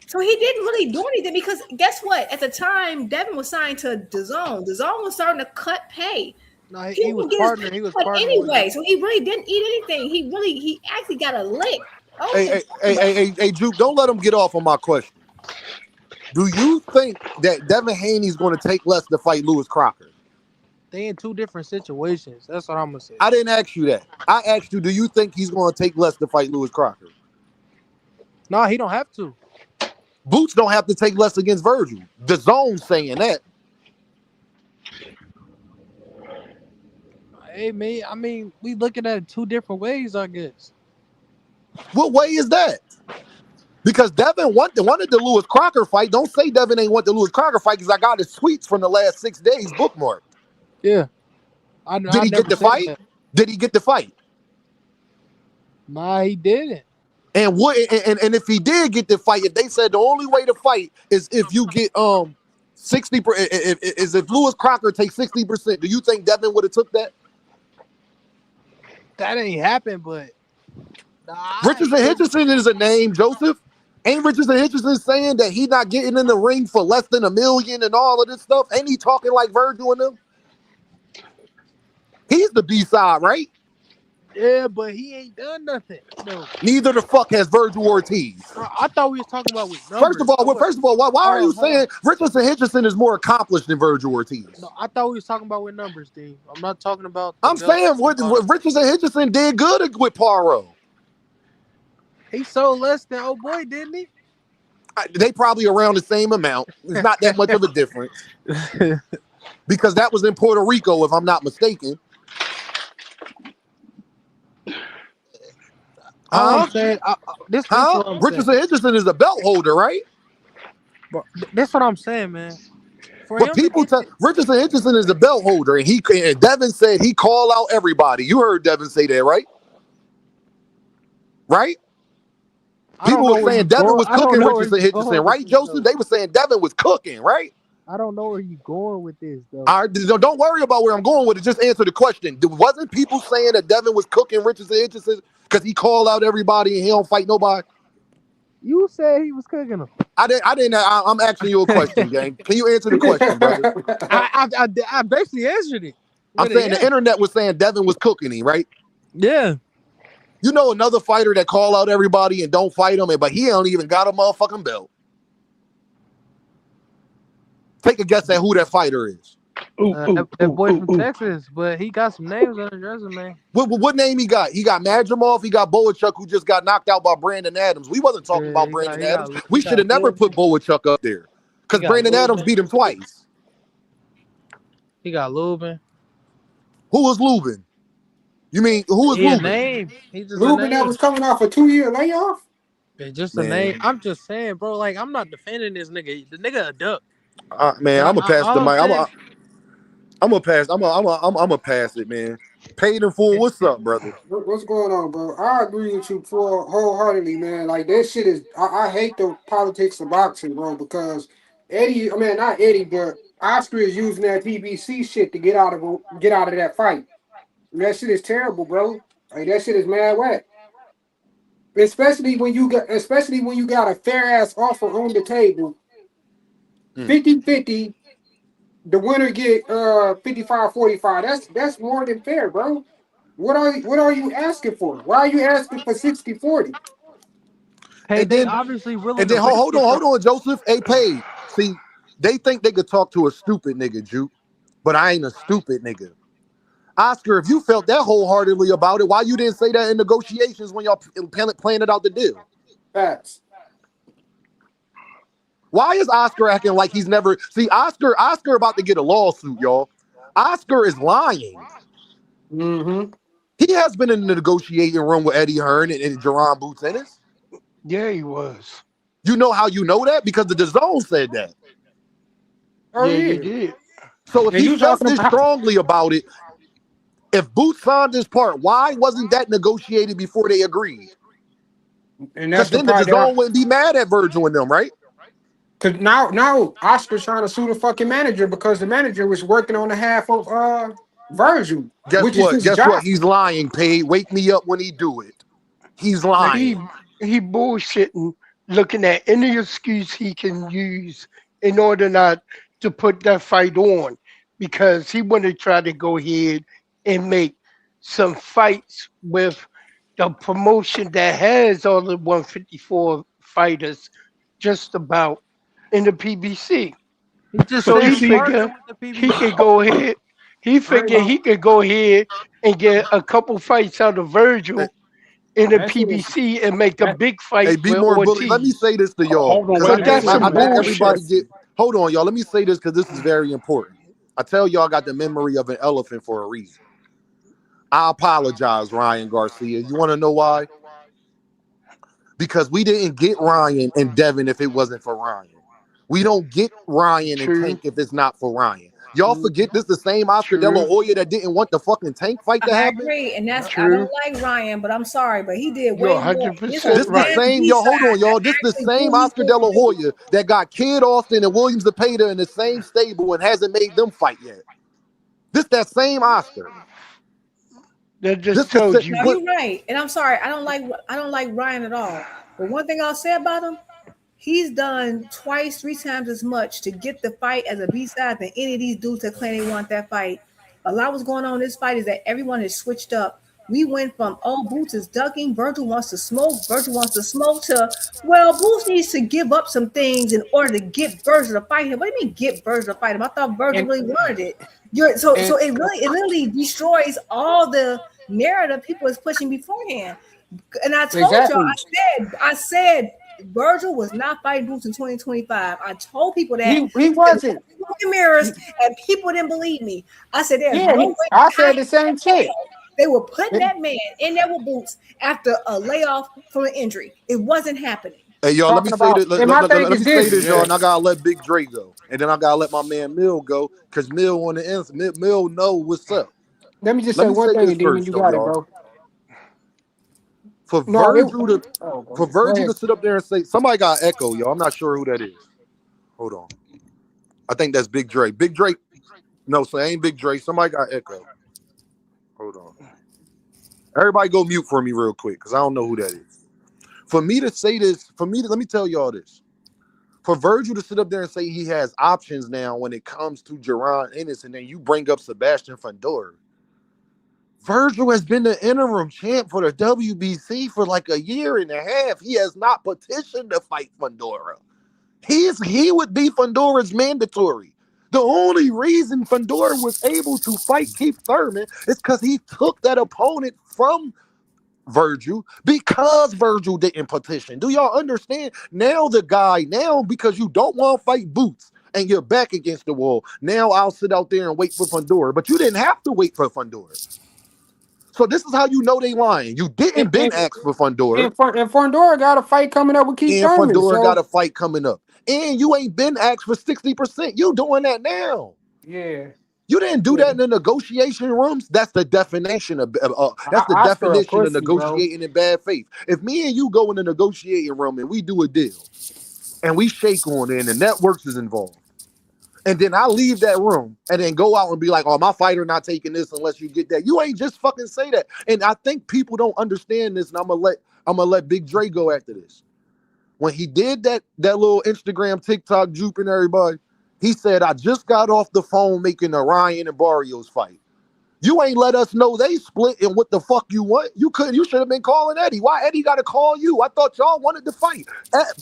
So he didn't really do anything because guess what? At the time, Devin was signed to DAZN. DAZN was starting to cut pay. No, he was partner. He was partner anyway. So he really didn't eat anything. He actually got a lick. Hey, Juke, don't let him get off on my question. Do you think that Devin Haney's going to take less to fight Lewis Crocker? They in two different situations. That's what I'm gonna say. I didn't ask you that. I asked you, do you think he's going to take less to fight Lewis Crocker? No, he don't have to. Boots don't have to take less against Virgil. DAZN saying that. Hey, man, I mean, we looking at it two different ways, I guess. What way is that? Because Devin wanted the Lewis Crocker fight. Don't say Devin ain't want the Lewis Crocker fight because I got his tweets from the last 6 days bookmarked. Yeah. Did he get the fight? That. Did he get the fight? Nah, he didn't. And if he did get the fight, if they said the only way to fight is if you get 60%, is if Lewis Crocker takes 60%, do you think Devin would have took that? That ain't happened, but Richardson Hitchison is a name, Joseph. Ain't Richardson Hitchison saying that he not getting in the ring for less than $1 million and all of this stuff? Ain't he talking like Virgil and them? He's the B-side, right? Yeah, but he ain't done nothing. No. Neither the fuck has Virgil Ortiz. I thought we was talking about with numbers. First of all, why are you saying Richardson Hitchison is more accomplished than Virgil Ortiz? No, I thought we was talking about with numbers, D. I'm not talking about. I'm saying what Richardson Hitchison did good with Poirot. He sold less than old boy, didn't he? They probably around the same amount. It's not that much of a difference. Because that was in Puerto Rico, if I'm not mistaken. Richardson Hitchison is a belt holder, right? Bro, that's what I'm saying, man. But people tell Richardson Hitchison is a belt holder, and Devin said he call out everybody. You heard Devin say that, right? Right? People were saying Devin was cooking Richardson Hitchison, right, Joseph? They were saying Devin was cooking, right? I don't know where you're going with this, though. All right, don't worry about where I'm going with it. Just answer the question. Wasn't people saying that Devin was cooking Richardson Hitchison because he called out everybody and he don't fight nobody? You said he was cooking them. I didn't. I'm asking you a question, gang. Can you answer the question, brother? I basically answered it. I'm saying the internet was saying Devin was cooking him, right? Yeah. You know another fighter that call out everybody and don't fight him, but he don't even got a motherfucking belt. Take a guess at who that fighter is. That boy from Texas, but he got some names on his resume. What name he got? He got Madrimov. He got Boachuk, who just got knocked out by Brandon Adams. We wasn't talking about Brandon Adams. We should have never put Boachuk up there because Brandon Adams beat him twice. He got Lubin. Who was Lubin? You mean who was Lubin? Name. Lubin that was coming off a 2-year layoff. It's just a name. I'm just saying, bro. Like I'm not defending this nigga. The nigga a duck. Man, I'm gonna pass the mic. I'm gonna pass. I'm gonna pass it, man. Paid in full. What's up, brother? What's going on, bro? I agree with you wholeheartedly, man. Like that shit is. I hate the politics of boxing, bro, because Eddie. I mean, not Eddie, but Oscar is using that PBC shit to get out of that fight. And that shit is terrible, bro. Like that shit is mad whack. Especially when you got a fair ass offer on the table. 50-50. The winner get 55-45. That's more than fair, bro. What are you asking for? Why are you asking for 60-40? Hey, And they then obviously willing and to then hold on, Joseph. Hey, Paid. See, they think they could talk to a stupid nigga, Juke, but I ain't a stupid nigga. Oscar, if you felt that wholeheartedly about it, why you didn't say that in negotiations when y'all planning out the deal? Facts. Why is Oscar acting like he's never see Oscar about to get a lawsuit, y'all? Oscar is lying. Mm-hmm. He has been in the negotiating room with Eddie Hearn and Jaron Boots Ennis. Yeah, he was. You know how you know that? Because the DAZN said that. Oh Yeah, yeah. they did. So if And he you felt talking this about strongly about it, if Boots signed this part, why wasn't that negotiated before they agreed? and Because that's the then the part that DAZN wouldn't be mad at Virgil and them, right? because now Oscar's trying to sue the fucking manager because the manager was working on the half of Virgil, Guess which is what? his Guess what? job. He's lying, Paid. Wake me up when he do it. He's He lying. he bullshitting, looking at any excuse he can use in order not to put that fight on, because he want to try to go ahead and make some fights with the promotion that has all the 154 fighters just about in the PBC. He just So said he he figure partnered with the he could PBC. go ahead. He I ain't figured gonna, he could go ahead and get a couple fights out of Hey, Virgil in the that shit is PBC and make a that big hey, fight be with more bully. Let me Ortiz. say this to y'all Hold on, because wait a But minute, that's wait a some I minute. think bullshit. everybody get. Hold on, y'all. Let me say this because this is very important. I tell y'all, I got the memory of an elephant for a reason. I apologize, Ryan Garcia. You want to know why? Because we didn't get Ryan and Devin if it wasn't for Ryan. We don't get Ryan and True, Tank if it's not for Ryan. Y'all forget this the same Oscar De La true, Hoya that didn't want the fucking Tank fight to I happen? agree, and that's I true. don't like Ryan, but I'm sorry, but he did You're way more. This was 100% This the the right. man same, B y'all. Hold side on, to y'all. This the actually do same what he's Oscar De supposed La to do. Hoya that got Kid Austin and Williams Zepeda in the same stable and hasn't made them fight yet. This that same Oscar. That This just the tells No, you. what? you're right, and I'm sorry. I don't like Ryan at all. But one thing I'll say about him, he's done twice, 3 times as much to get the fight as a B side than any of these dudes that claim they want that fight. A lot what's going on in this fight is that everyone has switched up. We went from Boots is ducking, Virgil wants to smoke to Boots needs to give up some things in order to get Virgil to fight him. What do you mean get Virgil to fight him? I thought Virgil and really wanted it. So and it literally destroys all the narrative people is pushing beforehand. And I told y'all, exactly. I said Virgil was not fighting Boots in 2025. I told people that He wasn't. smoke and mirrors, and people didn't believe me. I said, there's Yeah, no way I how said the same in shit. hell they were putting that man in there with Boots after a layoff from an injury. It wasn't happening. Hey, y'all. Let me Talking say about, this. and my thing Let is me say this. this, y'all. And I Yeah. gotta let Big Dre go, and then I gotta let my man Mill go because Mill on the instant. Mill know what's up. Let me just Let say me one say thing, this and then when first, you though, got it, y'all. bro. For No, it. Virgil to Oh, for go Virgil ahead. to sit up there and say somebody got echo, y'all. I'm not sure who that is. Hold on. I think that's Big Dre. Big Dre. No, so it ain't Big Dre. Somebody got echo. Hold on. Everybody go mute for me real quick because I don't know who that is. For me to say this, let me tell y'all this. For Virgil to sit up there and say he has options now when it comes to Jaronennis, and then you bring up Sebastian Fundora. Virgil has been the interim champ for the WBC for like a year and a half. He has not petitioned to fight Fundora. He would be Fundora's mandatory. The only reason Fundora was able to fight Keith Thurman is because he took that opponent from Virgil because Virgil didn't petition. Do y'all understand? Now because you don't want to fight Boots and you're back against the wall, now I'll sit out there and wait for Fundora. But you didn't have to wait for Fundora. So this is how you know they lying. You And didn't been and, asked for Fundora, and Fondora got a fight coming up with Keith and Thurman. Fundora got So a fight coming up. And you ain't been asked for 60%. You doing that now. yeah, You didn't do that in the negotiation rooms. That's the definition of Oscar a pussy, bro. negotiating in bad faith. If me and you go in the negotiating room and we do a deal and we shake on it and the networks is involved, and then I leave that room and then go out and be like, "Oh, my fighter not taking this unless you get that." You ain't just fucking say that. And I think people don't understand this. And I'm gonna let Big Dre go after this. When he did that little Instagram TikTok juping everybody, he said, "I just got off the phone making the Ryan and Barrios fight. You ain't let us know they split and what the fuck you want. You should have been calling Eddie. Why Eddie got to call you? I thought y'all wanted to fight."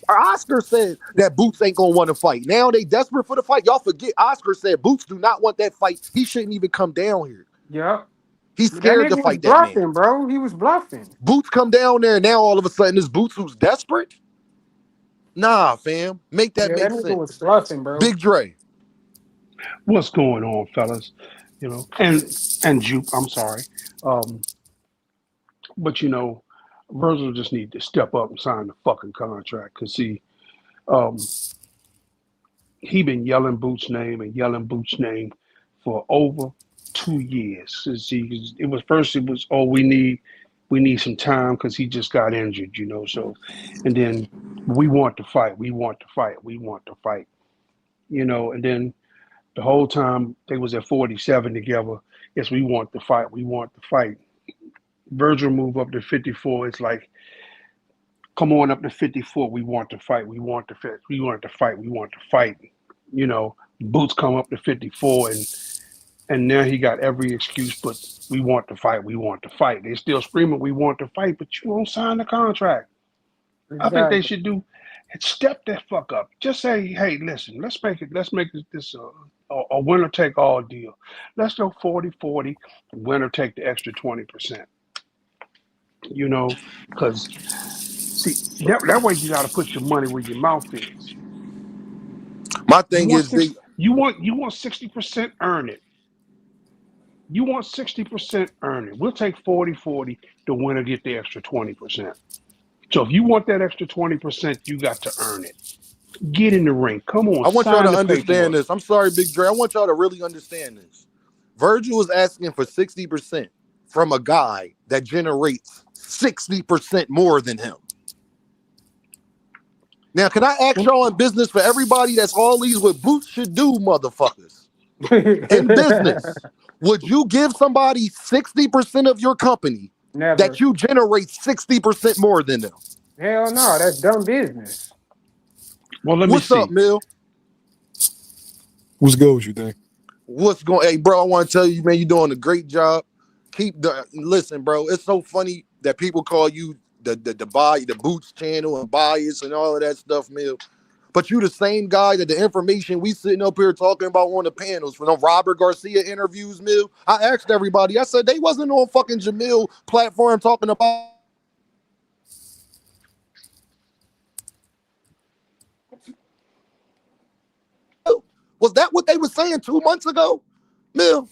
Oscar said that Boots ain't gonna want to fight. Now they desperate for the fight. Y'all forget Oscar said Boots do not want that fight. He shouldn't even come down here. Yep. He's That scared to nigga was fight that man. bluffing, bro. He was bluffing. Boots come down there and now all of a sudden this Boots who's desperate. Nah, fam, make that make That nigga was sense. bluffing, bro. Big Dre. What's going on, fellas? You know, and Jupe, I'm sorry. Um, but you know, Virgil just need to step up and sign the fucking contract. Cause see, um, he been yelling Boots' name and yelling Boots' name for over 2 years. See, it was oh we need some time because he just got injured, you know. So, and then we want to fight, we want to fight, we want to fight, you know. And then the whole time they was at 47 together. Yes, we want to fight, we want to fight. Virgil move up to 54. It's like, come on up to 54. We want to fight. We want to fight. We want to fight. We want to fight. You know, Boots come up to 54, and now he got every excuse. But we want to fight. We want to fight. They still screaming, "We want to fight," but you won't sign the contract. I think they should step that fuck up. Just say, "Hey, listen, let's make this a winner take all deal. Let's go 40-40. Winner take the extra 20%." You know, because see that way you got to put your money where your mouth is. My thing is, you want 60%, earn it. You want 60%, earn it. We'll take 40-40. The winner get the extra 20%. So if you want that extra 20%, you got to earn it. Get in the ring. Come on. I want y'all to understand paperwork. this. I'm sorry, Big Dre. I want y'all to really understand this. Virgil is asking for 60% from a guy that generates 60% more than him. Now, can I ask y'all in business, for everybody that's all these what Boots should do, motherfuckers? In business, would you give somebody 60% of your company Never. that you generate 60% more than them? Hell no, that's dumb business. Well, let me see. What's up, Mill? What's good with you, think? What's going? Hey, bro, I want to tell you, man, you're doing a great job. Listen, bro. It's so funny that people call you the Boots channel and bias and all of that stuff, Mill. But you the same guy that the information we sitting up here talking about on the panels from the Robert Garcia interviews, Mill. I asked everybody. I said they wasn't on fucking Jamil platform talking about. Was that what they were saying 2 months ago, Mill?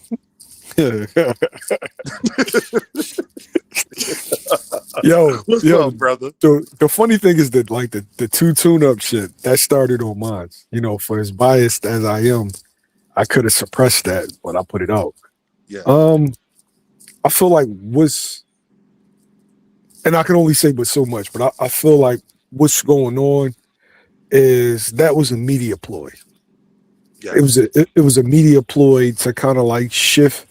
What's up, brother? The funny thing is that like the two tune-up shit that started on mine. You know, for as biased as I am, I could have suppressed that, but I put it out. Yeah. I feel like and I can only say but so much, but I feel like what's going on is that was a media ploy. Yeah. It was a media ploy to kind of like shift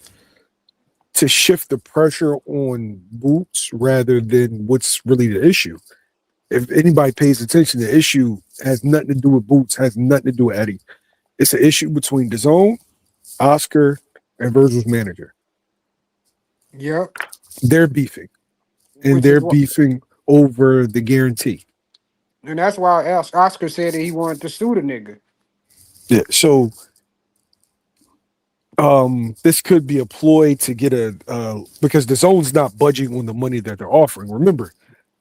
the pressure on Boots rather than what's really the issue. If anybody pays attention, the issue has nothing to do with Boots, has nothing to do with Eddie. It's an issue between DAZN, Oscar, and Virgil's manager. Yep. They're beefing. And they're beefing over the guarantee. And that's why Oscar said that he wanted to sue the nigga. Yeah, so this could be a ploy to get because the zone's not budging on the money that they're offering. Remember,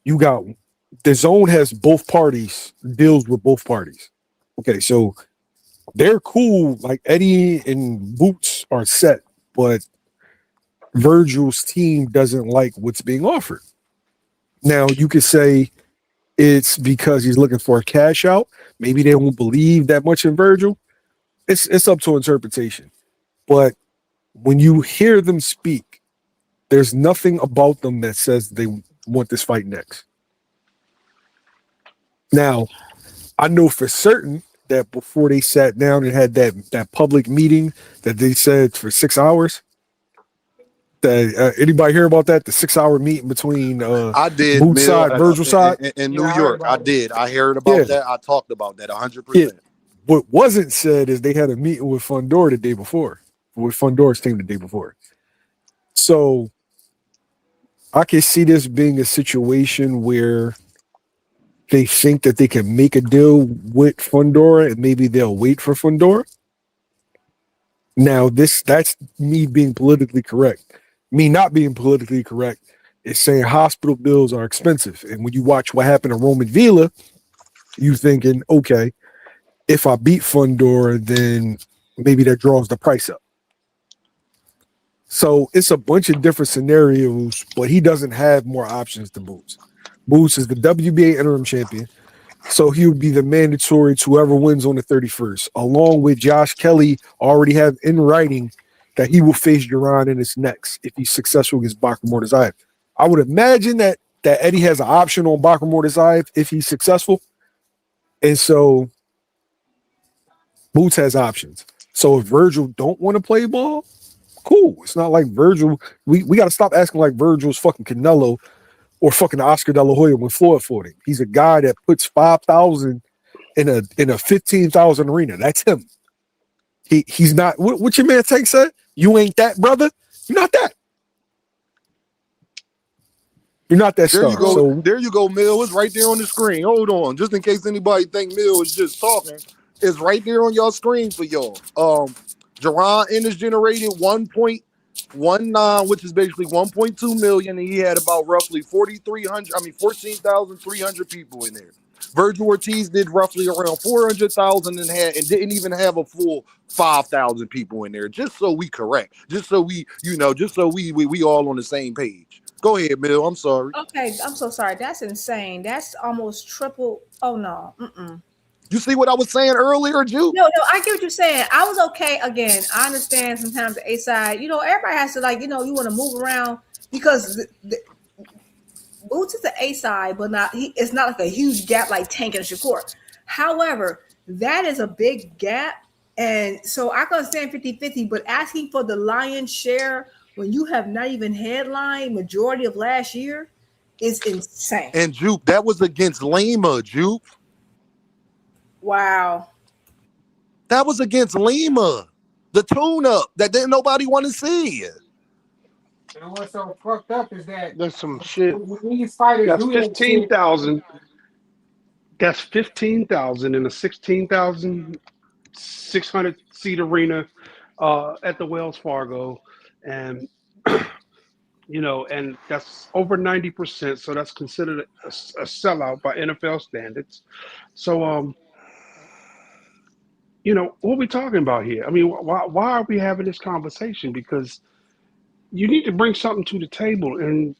the zone has both parties, deals with both parties. Okay, so they're cool, like Eddie and Boots are set, but Virgil's team doesn't like what's being offered. Now, you could say it's because he's looking for a cash out. Maybe they won't believe that much in Virgil. It's up to interpretation. But when you hear them speak, there's nothing about them that says they want this fight next. Now, I know for certain that before they sat down and had that public meeting that they said for 6 hours, that anybody hear about that? The 6-hour meeting between I did, Boots Mill, side, Virgil side. in Yeah, New I heard York. I about it. did. I heard about that. I talked about that 100%. What wasn't said is they had a meeting with Fundora the day before, with Fundora's team the day before. So I can see this being a situation where they think that they can make a deal with Fundora and maybe they'll wait for Fundora. Now, that's me being politically correct. Me not being politically correct is saying hospital bills are expensive. And when you watch what happened to Roman Villa, you thinking, okay, if I beat Fundora, then maybe that draws the price up. So it's a bunch of different scenarios, but he doesn't have more options than Boots. Boots is the WBA interim champion, so he would be the mandatory to whoever wins on the 31st, along with Josh Kelly already have in writing that he will face Jaronennis next if he's successful against Bakr Mortazaev. I would imagine that Eddie has an option on Bakr Mortazaev if he's successful, and so Boots has options. So if Virgil don't want to play ball, cool. It's not like Virgil. We got to stop acting like Virgil's fucking Canelo or fucking Oscar De La Hoya when Floyd fought him. He's a guy that puts 5,000 in a 15,000 arena. That's him. He's not. What your man Tank said? You ain't that, brother. You're not that. You're not that There star. you go. So There you go, Mill. It's right there on the screen. Hold on, just in case anybody think Mill is just talking. It's right there on your screen for y'all. Jaronennis generated 1.19, which is basically 1.2 million, and he had about roughly 14,300 people in there. Virgil Ortiz did roughly around 400,000 and didn't even have a full 5,000 people in there. Just so we correct, just so we all on the same page. Go ahead, Mill. I'm sorry. Okay, I'm so sorry. That's insane. That's almost triple. Oh no. You see what I was saying earlier, Juke? No, I get what you're saying. I was okay. Again, I understand sometimes the A side, everybody has to you want to move around because the Boots is the A side, but it's not like a huge gap like Tank and Shakur. However, that is a big gap. And so I can understand 50-50, but asking for the lion's share when you have not even headlined majority of last year is insane. And Juke, that was against Lima, Juke. Wow. That was against Lima. The tune-up that didn't nobody want to see. And what's so fucked up is that That's some shit. when these fighters That's do that shit, 15,000. That's 15,000 in a 16,600 seat arena at the Wells Fargo, and and that's over 90%. So that's considered a sellout by NFL standards. So what are we talking about here? I mean, why are we having this conversation? Because you need to bring something to the table, and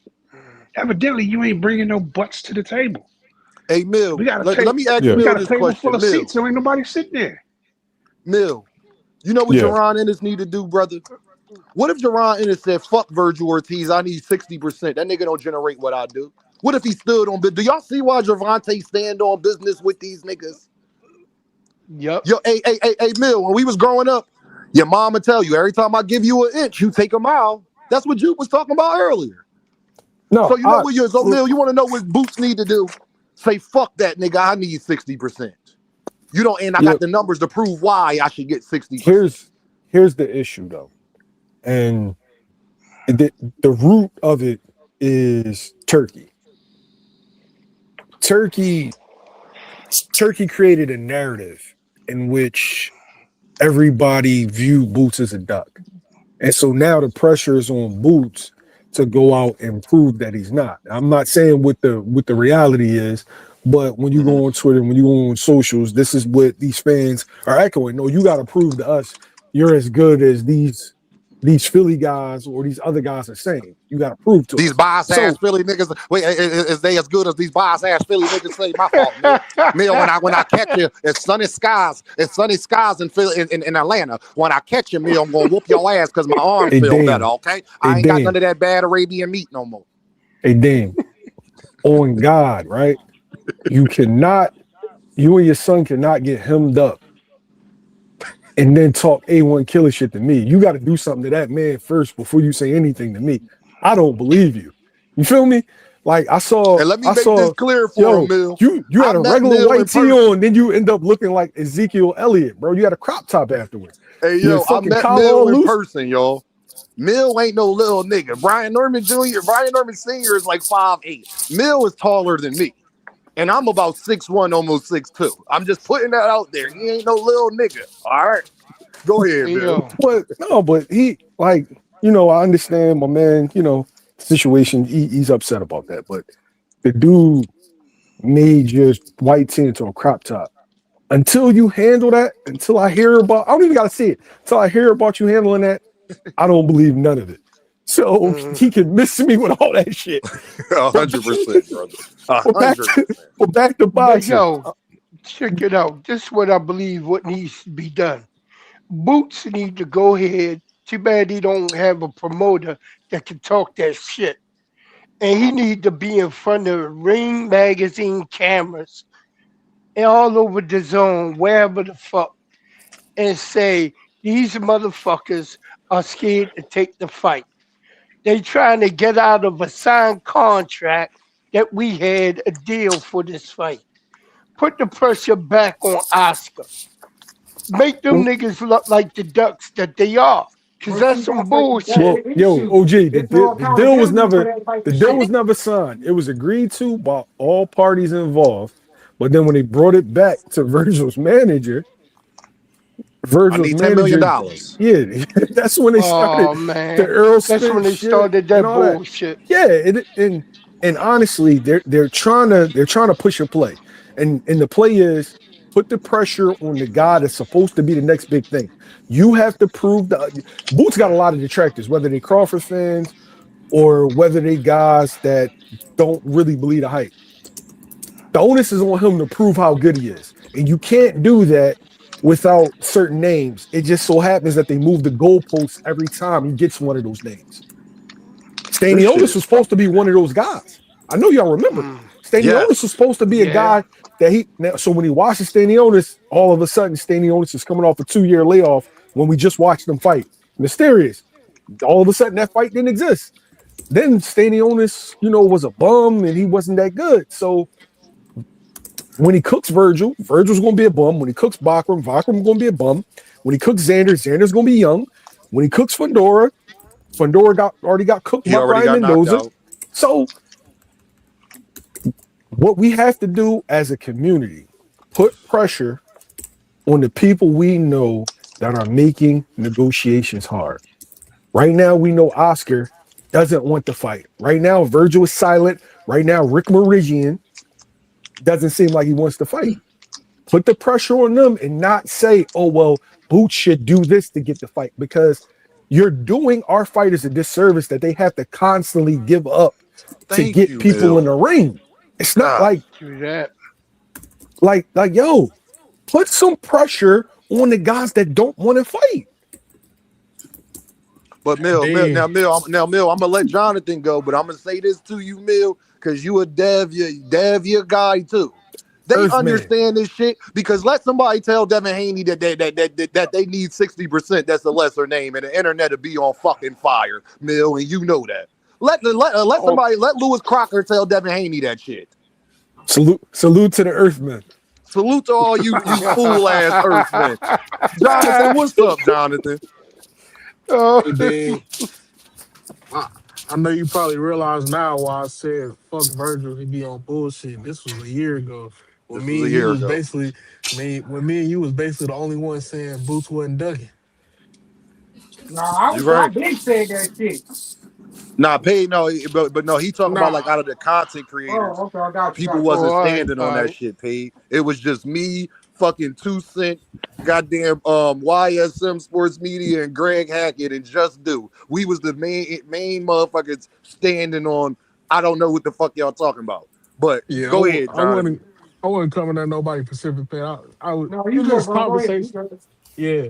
evidently you ain't bringing no butts to the table. Hey, Mill, Let me ask we Mill got a this table question. full of Mill, seats, so ain't nobody sitting there. Mill, you know what Jaronennis need to do, brother? What if Jaronennis said, fuck Virgil Ortiz, I need 60%. That nigga don't generate what I do. What if he stood on business? Do y'all see why Gervonta stand on business with these niggas? Yep. Yo, hey, Mill, when we was growing up, your mama tell you, every time I give you an inch, you take a mile. That's what Juke was talking about earlier. no, So you know what Mill, you want to know what Boots need to do? Say, fuck that nigga, I need 60%. You don't, and I got the numbers to prove why I should get 60%. Here's the issue though. And the root of it is Turkey. Turkey created a narrative in which everybody viewed Boots as a duck. And so now the pressure is on Boots to go out and prove that he's not. I'm not saying what the reality is, but when you go on Twitter, when you go on socials, this is what these fans are echoing. No, you got to prove to us you're as good as these these Philly guys or these other guys are saying. You got to prove to These us. bias So ass Philly niggas. Wait, is they as good as these bias ass Philly niggas say? My fault, Mill. Mill, when I catch you, it's sunny skies. It's sunny skies in Philly, in Atlanta. When I catch you, Mill, I'm gonna whoop your ass because my arms hey feel better. damn, Okay, hey I ain't got none damn, of that bad Arabian meat no more. hey damn. On God, right? You cannot. You and your son cannot get hemmed up and then talk A1 killer shit to me. You got to do something to that man first before you say anything to me. I don't believe you. You feel me? Like And let me make this clear for him, yo, Mill. you I had a met regular Mill white in tee person. on, then you end up looking like Ezekiel Elliott, bro. You had a crop top afterwards. Hey, Your yo, I fucking met collar Mill all in loose. person, y'all. Mill ain't no little nigga. Brian Norman Jr., Brian Norman Sr. is like 5'8". Mill is taller than me. And I'm about 6'1", almost 6'2". I'm just putting that out there. He ain't no little nigga. All right. Go ahead, Hey, Mill. yo, But no, but he like, I understand my man, situation. He's upset about that. But the dude made your white tee into a crop top. Until you handle that, until I hear about, I don't even gotta see it. Until I hear about you handling that, I don't believe none of it. So he can miss me with all that shit. But 100%, brother. but back to 100%. but back to but boxing. yo, check it out. This is what I believe what needs to be done. Boots need to go ahead. Too bad he don't have a promoter that can talk that shit. And he need to be in front of Ring magazine cameras and all over the zone, wherever the fuck, and say these motherfuckers are scared to take the fight. They trying to get out of a signed contract that we had a deal for this fight. Put the pressure back on Oscar. Make them niggas look like the ducks that they are. Cause But that's see, some that's Well, bullshit. the yo, issue. OG, There's no the deal was accountability for never that type the of deal was shit. never signed. It was agreed to by all parties involved. But then when they brought it back to I Virgil's need $10 million. manager, yeah, that's when they started Oh the man. Earl That's when Spence they shit started and that all that. bullshit. Yeah, and honestly, they're trying to push a play, and the play is put the pressure on the guy that's supposed to be the next big thing. You have to prove Boots got a lot of detractors, whether they Crawford fans or whether they guys that don't really believe the hype. The onus is on him to prove how good he is. And you can't do that without certain names. It just so happens that they move the goalposts every time he gets one of those names. This shit Stanionis is was supposed to fucking be one of crazy. those guys. I know y'all remember. Mm, Stanionis was Yes. supposed to be a yeah. guy that so when he watches Stanionis, all of a sudden Stanionis is coming off a 2-year layoff when we just watched them fight. Mysterious. All of a sudden that fight didn't exist. Then Stanionis, was a bum and he wasn't that good. So when he cooks Virgil, Virgil's going to be a bum. When he cooks Bakram going to be a bum. When he cooks Xander's going to be young. When he cooks Fundora already got cooked He by already Brian got knocked Mendoza. out. So what we have to do as a community, put pressure on the people we know that are making negotiations hard. Right now, we know Oscar doesn't want to fight. Right now, Virgil is silent. Right now, Rick Meridian doesn't seem like he wants to fight. Put the pressure on them and not say, oh, well, Boots should do this to get the fight, because you're doing our fighters a disservice that they have to constantly give up to Thank get you, people in Mill. the ring. It's not God. Do that. yo, put some pressure on the guys that don't want to fight. But Damn. Mill, I'm gonna let Jonathan go, but I'm gonna say this to you, Mill, because you a Dev, your guy too. They Earthman. understand this shit because let somebody tell Devin Haney that they need 60%. That's a lesser name, and the internet will be on fucking fire, Mill, and you know that. Oh, Let Lewis Crocker tell Devin Haney that shit. Salute to the Earthman. Salute to all you fool ass Earthmen. Jonathan, what's up, Jonathan? oh, Hey, Dave. I, I know you probably realize now why I said fuck Virgil. He be on bullshit. This was a year ago. When This was me a and you year was ago. basically when me and you was basically the only one saying Boots wasn't ducking. Nah, You I right. been saying that shit. Nah, pay no, but no, he talking about like Nah, out of the content creators. Oh, okay, I got you, People got you. oh, wasn't all right, standing all on that right. shit, paid. It was just me, fucking 2 Cent, goddamn YSM Sports Media, and Greg Hackett and Just Do. We was the main motherfuckers standing on. I don't know what the fuck y'all talking about. But Yeah, go ahead, Jonathan. I wasn't coming at nobody Pacific fan. No, It you was good, just bro. Go ahead. You conversation. good. Yeah,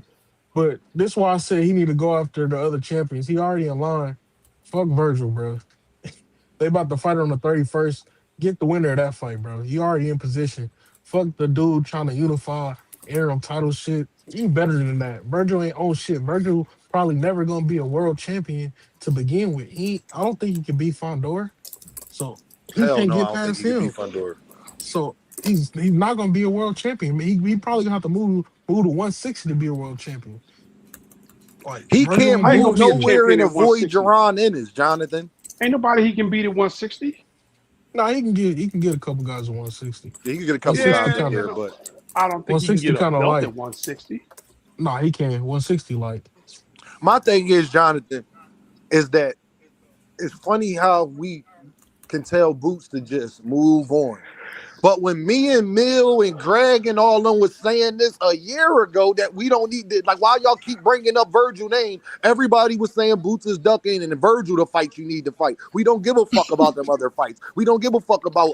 but this is why I said he need to go after the other champions. He already in line. Fuck Virgil, bro. They about to fight on the 31st. Get the winner of that fight, bro. He already in position. Fuck the dude trying to unify interim title shit. You better than that. Virgil ain't own shit. Virgil probably never gonna be a world champion to begin with. I don't think he can beat Fondor. So he Hell can't no, I get don't think past he could him. beat Fundora. So he's not gonna be a world champion. He probably gonna have to move to 160 to be a world champion. Like He Virgil can't ain't How you move gonna be a bullshitting. nowhere champion and at avoid 160? jaronennis, Jonathan. Ain't nobody he can beat at 160. Nah, he can get a couple guys at 160. He can get a couple 160 guys Yeah, in kind of there, but I don't think he can 160 get a kind of belt light. at 160. Nah, he can. 160 light. my thing is, Jonathan, is that it's funny how we can tell Boots to just move on. But when me and Mill and Greg and all them was saying this a year ago, that we don't need to, like, while y'all keep bringing up Virgil name, everybody was saying Boots is ducking and Virgil the fight you need to fight. We don't give a fuck about them other fights. We don't give a fuck about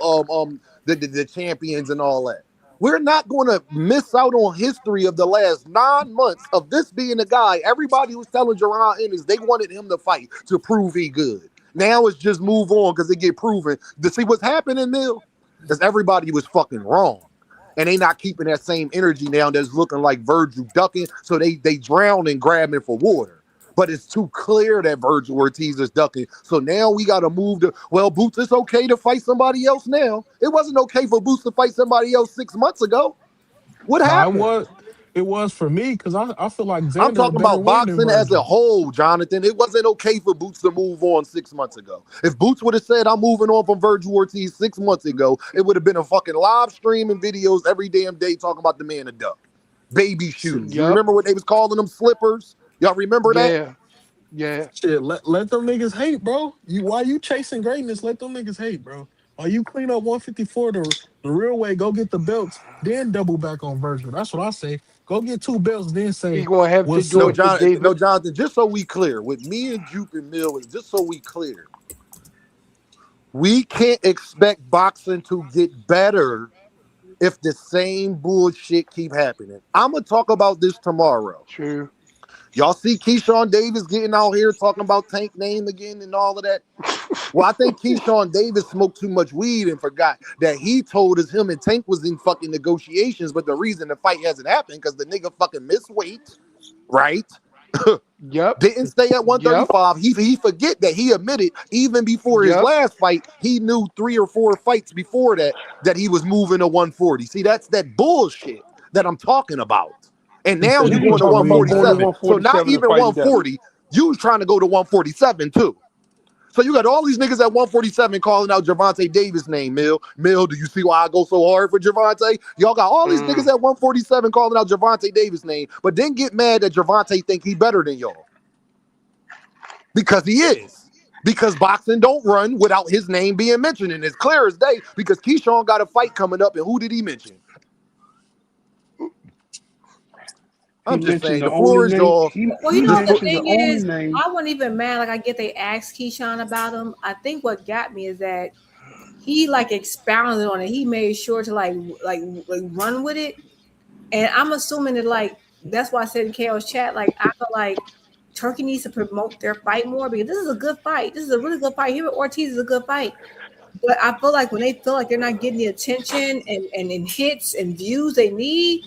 the champions and all that. We're not going to miss out on history of the last 9 months of this being the guy. Everybody was telling Jaron Ennis they wanted him to fight to prove he good. Now it's just move on because it get proven. To see what's happening, Mill, is everybody was fucking wrong. And they not keeping that same energy now that's looking like Virgil ducking. So they drown and grabbing for water. But it's too clear that Virgil Ortiz is ducking. So now we got to move to, well, Boots, it's okay to fight somebody else now. It wasn't okay for Boots to fight somebody else 6 months ago. What Nah, happened? it was for me because I feel like I'm Xander a talking better about win than boxing as a Virgil. whole, Jonathan. It wasn't okay for Boots to move on 6 months ago. If Boots would have said, I'm moving on from Virgil Ortiz 6 months ago, it would have been a fucking live stream and videos every damn day talking about the man a duck. Baby shoes. You Yep. remember what they was calling them, slippers? Y'all remember that? Yeah. Yeah. Shit, let them niggas hate, bro. Why you chasing greatness? Let them niggas hate, bro. While you clean up 154 the real way, go get the belts, then double back on Virgil. That's what I say. Go get 2 belts, then He say gonna have to what's do No, up. it to John, David. no, Jonathan, just so we clear, with me and Jupe and Mill, just so we clear, we can't expect boxing to get better if the same bullshit keep happening. I'm gonna talk about this tomorrow. True. Y'all see Keyshawn Davis getting out here talking about Tank name again and all of that? Well, I think Keyshawn Davis smoked too much weed and forgot that he told us him and Tank was in fucking negotiations, but the reason the fight hasn't happened because the nigga fucking missed weight, right? Yep. Didn't stay at Yep. 135. He forget that he admitted even before his Yep. last fight, he knew 3 or 4 fights before that he was moving to 140. See, that's that bullshit that I'm talking about. And He now said you He he was going to moving talking about going to 147. weed. So not 147 and even fighting Devin. 140. You was trying to go to 147 too. So you got all these niggas at 147 calling out Gervonta Davis' name, Mill. Mill, do you see why I go so hard for Gervonta? Y'all got all these niggas at 147 calling out Gervonta Davis' name, but then get mad that Gervonta think he better than y'all. Because he is. Because boxing don't run without his name being mentioned. And it's clear as day because Keyshawn got a fight coming up, and who did he mention? He I'm just mentioned saying, the the only floor is name. yours. Well, He you know what the mentioned the thing only is, name. I wasn't even mad. Like I get they asked Keyshawn about him. I think what got me is that he like expounded on it. He made sure to like run with it. And I'm assuming that like that's why I said in KO's chat, like I feel like Turkey needs to promote their fight more because this is a good fight. This is a really good fight. Him and Ortiz is a good fight. But I feel like when they feel like they're not getting the attention and hits and views they need,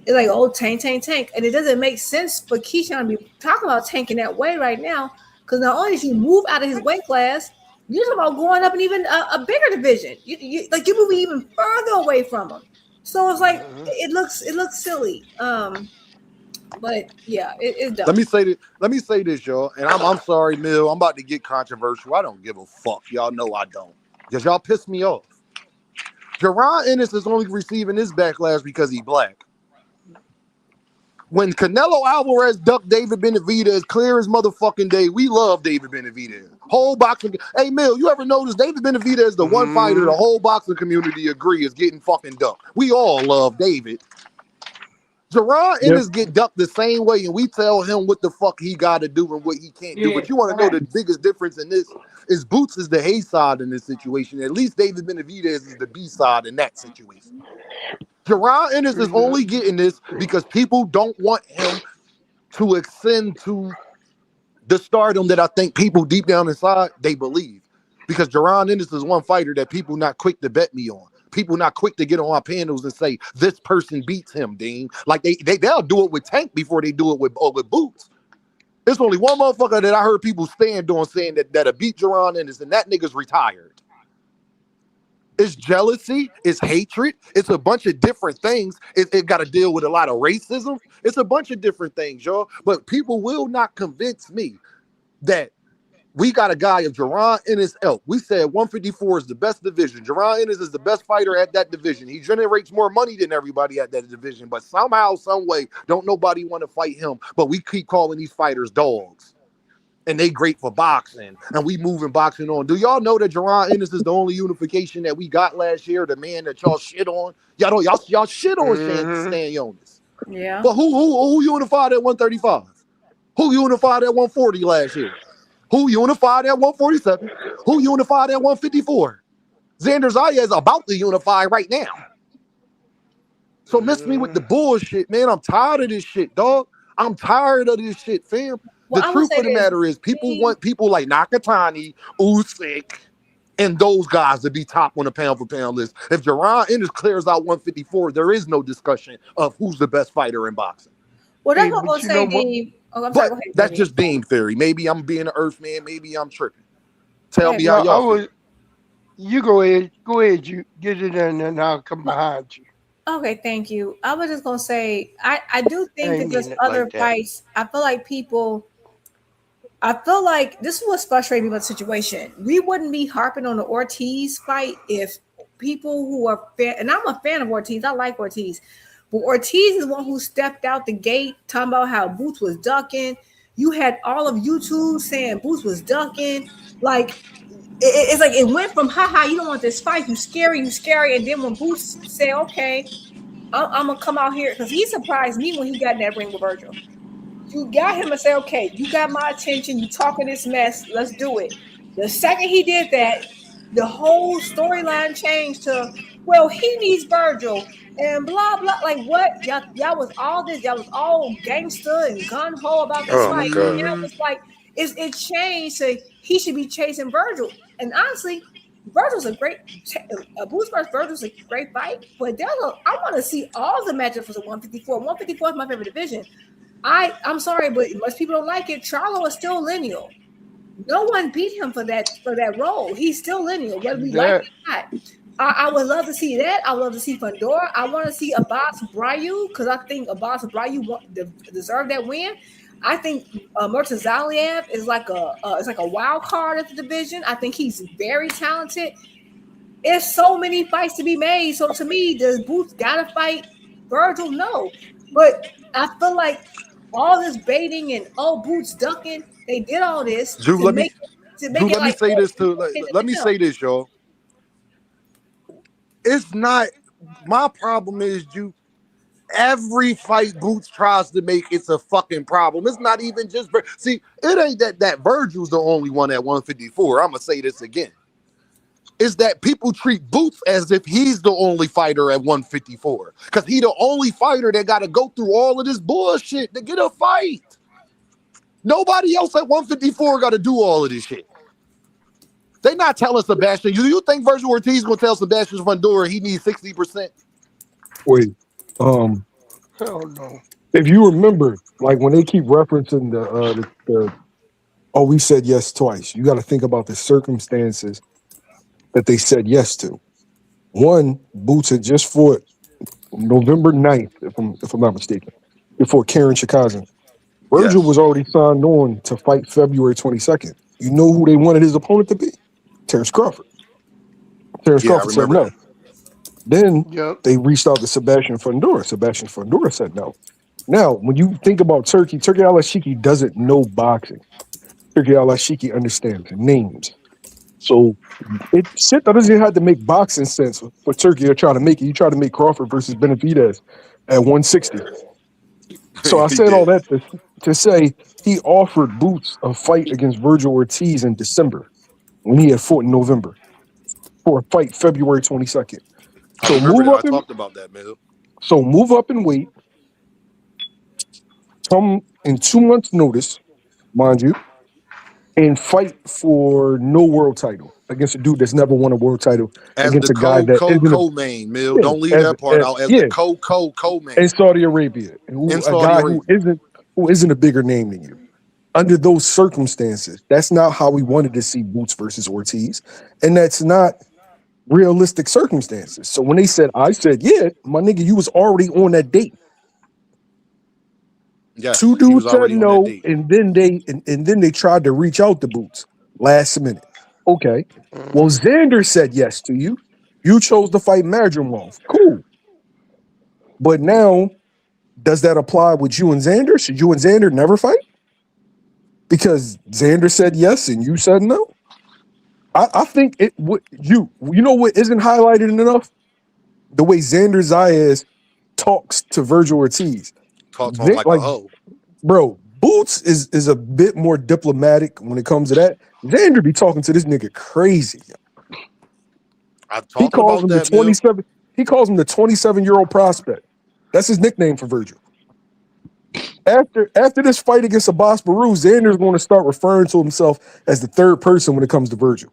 it's like, oh, tank. And it doesn't make sense for Keyshawn to be talking about tanking that way right now. Because not only did you move out of his weight class, you're talking about going up in even a bigger division. You're moving even further away from him. So it's like it looks silly. But yeah, it's dumb. Let me say this, y'all. And I'm sorry, Mill. I'm about to get controversial. I don't give a fuck. Y'all know I don't. Because y'all piss me off. Jaron Ennis is only receiving this backlash because he black. When Canelo Alvarez ducked David Benavidez as clear as motherfucking day, we love David Benavidez. Whole boxing. Hey, Mill, you ever notice David Benavidez is the one fighter the whole boxing community agree is getting fucking ducked? We all love David. Jaron Yep. Ennis get ducked the same way, and we tell him what the fuck he got to do and what he can't do. Yeah, But you want to know the facts. biggest difference in this is Boots is the A side in this situation. At least David Benavidez is the B side in that situation. Jaron Ennis is only getting this because people don't want him to ascend to the stardom that I think people deep down inside they believe. Because Jaron Ennis is one fighter that people not quick to bet me on. People not quick to get on our panels and say this person beats him, Dean. Like they'll do it with Tank before they do it with Boots. There's only one motherfucker that I heard people stand on saying that a beat Jaron Ennis, and that nigga's retired. It's jealousy, it's hatred, it's a bunch of different things. It got to deal with a lot of racism. It's a bunch of different things, y'all. But people will not convince me that we got a guy of Jaron Ennis elk. We said 154 is the best division. Jaron Ennis is the best fighter at that division. He generates more money than everybody at that division. But somehow, some way, don't nobody want to fight him. But we keep calling these fighters dogs. And they great for boxing. And we moving boxing on. Do y'all know that Jaron Ennis is the only unification that we got last year? The man that y'all shit on? Y'all shit on Stan Jonas. Yeah. But who unified at 135? Who unified at 140 last year? Who unified at 147? Who unified at 154? Xander Zaya is about to unify right now. So miss me with the bullshit, man. I'm tired of this shit, dog. I'm tired of this shit, fam. Well, the truth of the matter is people want people like Nakatani, Usyk, and those guys to be top on the pound for pound list. If Jaron Ennis clears out 154, there is no discussion of who's the best fighter in boxing. Well, that's what I'm going to say, Dean. Oh, I'm sorry, go ahead, that's just Dean theory. Maybe I'm being an earth man. Maybe I'm tripping. Tell me how y'all feel. You go ahead. Go ahead. You get it in and I'll come behind you. Okay, thank you. I was just going to say, I do think that there's other fights. I feel like this is what's frustrating me about the situation. We wouldn't be harping on the Ortiz fight if people who are and I'm a fan of Ortiz. I like Ortiz. But Ortiz is the one who stepped out the gate talking about how Boots was ducking. You had all of YouTube saying Boots was ducking. Like, it's like it went from, haha, you don't want this fight. You scary. And then when Boots said, okay, I'm going to come out here. Because he surprised me when he got in that ring with Virgil. You got him to say, okay, you got my attention. You talking this mess. Let's do it. The second he did that, the whole storyline changed to, well, he needs Virgil. And blah blah, like what? Y'all was all this. Y'all was all gangster and gun ho about this fight. And now it's like it changed. So he should be chasing Virgil. And honestly, Virgil's a great. Boots versus Virgil's a great fight. But I want to see all the matchups for the 154. 154 is my favorite division. I'm sorry, but most people don't like it. Charlo is still lineal. No one beat him for that role. He's still lineal, whether we like it or not. I would love to see that. I would love to see Fundora. I want to see Abbas Bryu because I think Abbas Bryu deserve that win. I think Murtazaliev is like a wild card at the division. I think he's very talented. There's so many fights to be made. So to me, does Boots gotta fight Virgil? No, but I feel like all this baiting and Boots ducking. They did all this Drew, let me say this, y'all. It's not my problem is every fight Boots tries to make, it's a fucking problem. It's not even just see, it ain't that Virgil's the only one at 154. I'm gonna say this again. It's that people treat Boots as if he's the only fighter at 154. Because he the only fighter that gotta go through all of this bullshit to get a fight. Nobody else at 154 gotta do all of this shit. They not telling Sebastian. You think Virgil Ortiz gonna tell Sebastian Fundora he needs 60%? Wait, hell no. If you remember, like when they keep referencing the we said yes twice. You got to think about the circumstances that they said yes to. One, Boots had just fought November 9th, if I'm not mistaken, before Karen Chikazin. Virgil was already signed on to fight February 22nd. You know who they wanted his opponent to be? Terrence Crawford. Terrence Crawford said no. Then they reached out to Sebastian Fundora. Sebastian Fundora said no. Now, when you think about Turkey Al-Ashiki doesn't know boxing. Turkey Al-Ashiki understands names. So shit that doesn't have to make boxing sense for Turkey to try to make it. You try to make Crawford versus Benavidez at 160. So I He said all did. that to say he offered Boots a fight against Virgil Ortiz in December when he had fought in November for a fight February 22nd. I So remember move that. up I and talked about that, man. wait. Come in 2 months' notice, mind you, and fight for no world title against a dude that's never won a world title As against the a guy that isn't a co-main, Mill. yeah, Don't leave that part out. As the yeah co-main in Saudi Arabia, in a Saudi guy Arabia. who isn't a bigger name than you. Under those circumstances, that's not how we wanted to see Boots versus Ortiz, and that's not realistic circumstances. So when they said, I said, yeah, my nigga, you was already on that date. Two Yes, he was dudes said already on that no, date. and then they tried to reach out to Boots last minute. Okay. Well, Mhm. Xander said yes to you. You chose to fight Madrimov. Cool. But now, does that apply with you and Xander? Should you and Xander never fight? Because Xander said yes and you said no? I think it would you know what isn't highlighted enough? The way Xander Zayas talks to Virgil Ortiz. Talk to him like a Like, hoe. bro, Boots is a bit more diplomatic when it comes to that. Xander be talking to this nigga crazy. I He talked calls about him the that, Mill. 27. He calls him the 27-year-old prospect. That's his nickname for Virgil. After this fight against Abbas Baru, Xander's going to start referring to himself as the third person when it comes to Virgil.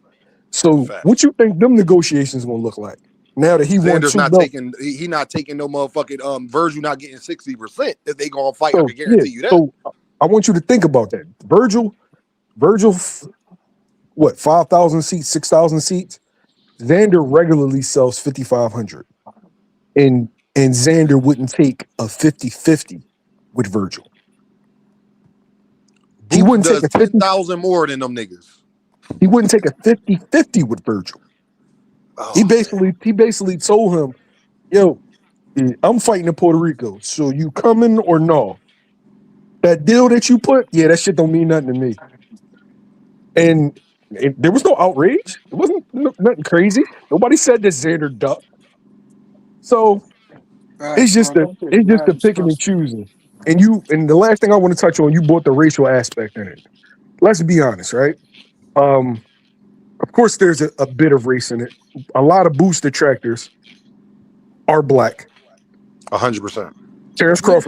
So, what Facts. you think them negotiations going to look like now that he won Xander's two not belts? taking. He not taking no motherfucking. Virgil not getting 60%. If they gonna fight, I So, can yeah. guarantee you that. So, I want you to think about that. Virgil, what 5,000 seats, 6,000 seats? Xander regularly sells 5,500, and Xander wouldn't take a 50-50 with Virgil. He Boots wouldn't take does a 50. 10,000 more than them niggas. He wouldn't take a 50-50 with Virgil. He Oh man, basically told him, "Yo, I'm fighting in Puerto Rico, so you coming or no? That deal that you put, yeah, that shit don't mean nothing to me." And there was no outrage. It wasn't nothing crazy. Nobody said that Xander ducked. So Facts, bro. That shit is it's just mad the picking and disgusting. choosing. And the last thing I want to touch on, you brought the racial aspect in it. Let's be honest, right? Um, of course, there's a bit of race in it. A lot of boost detractors are black. 100%. Yeah.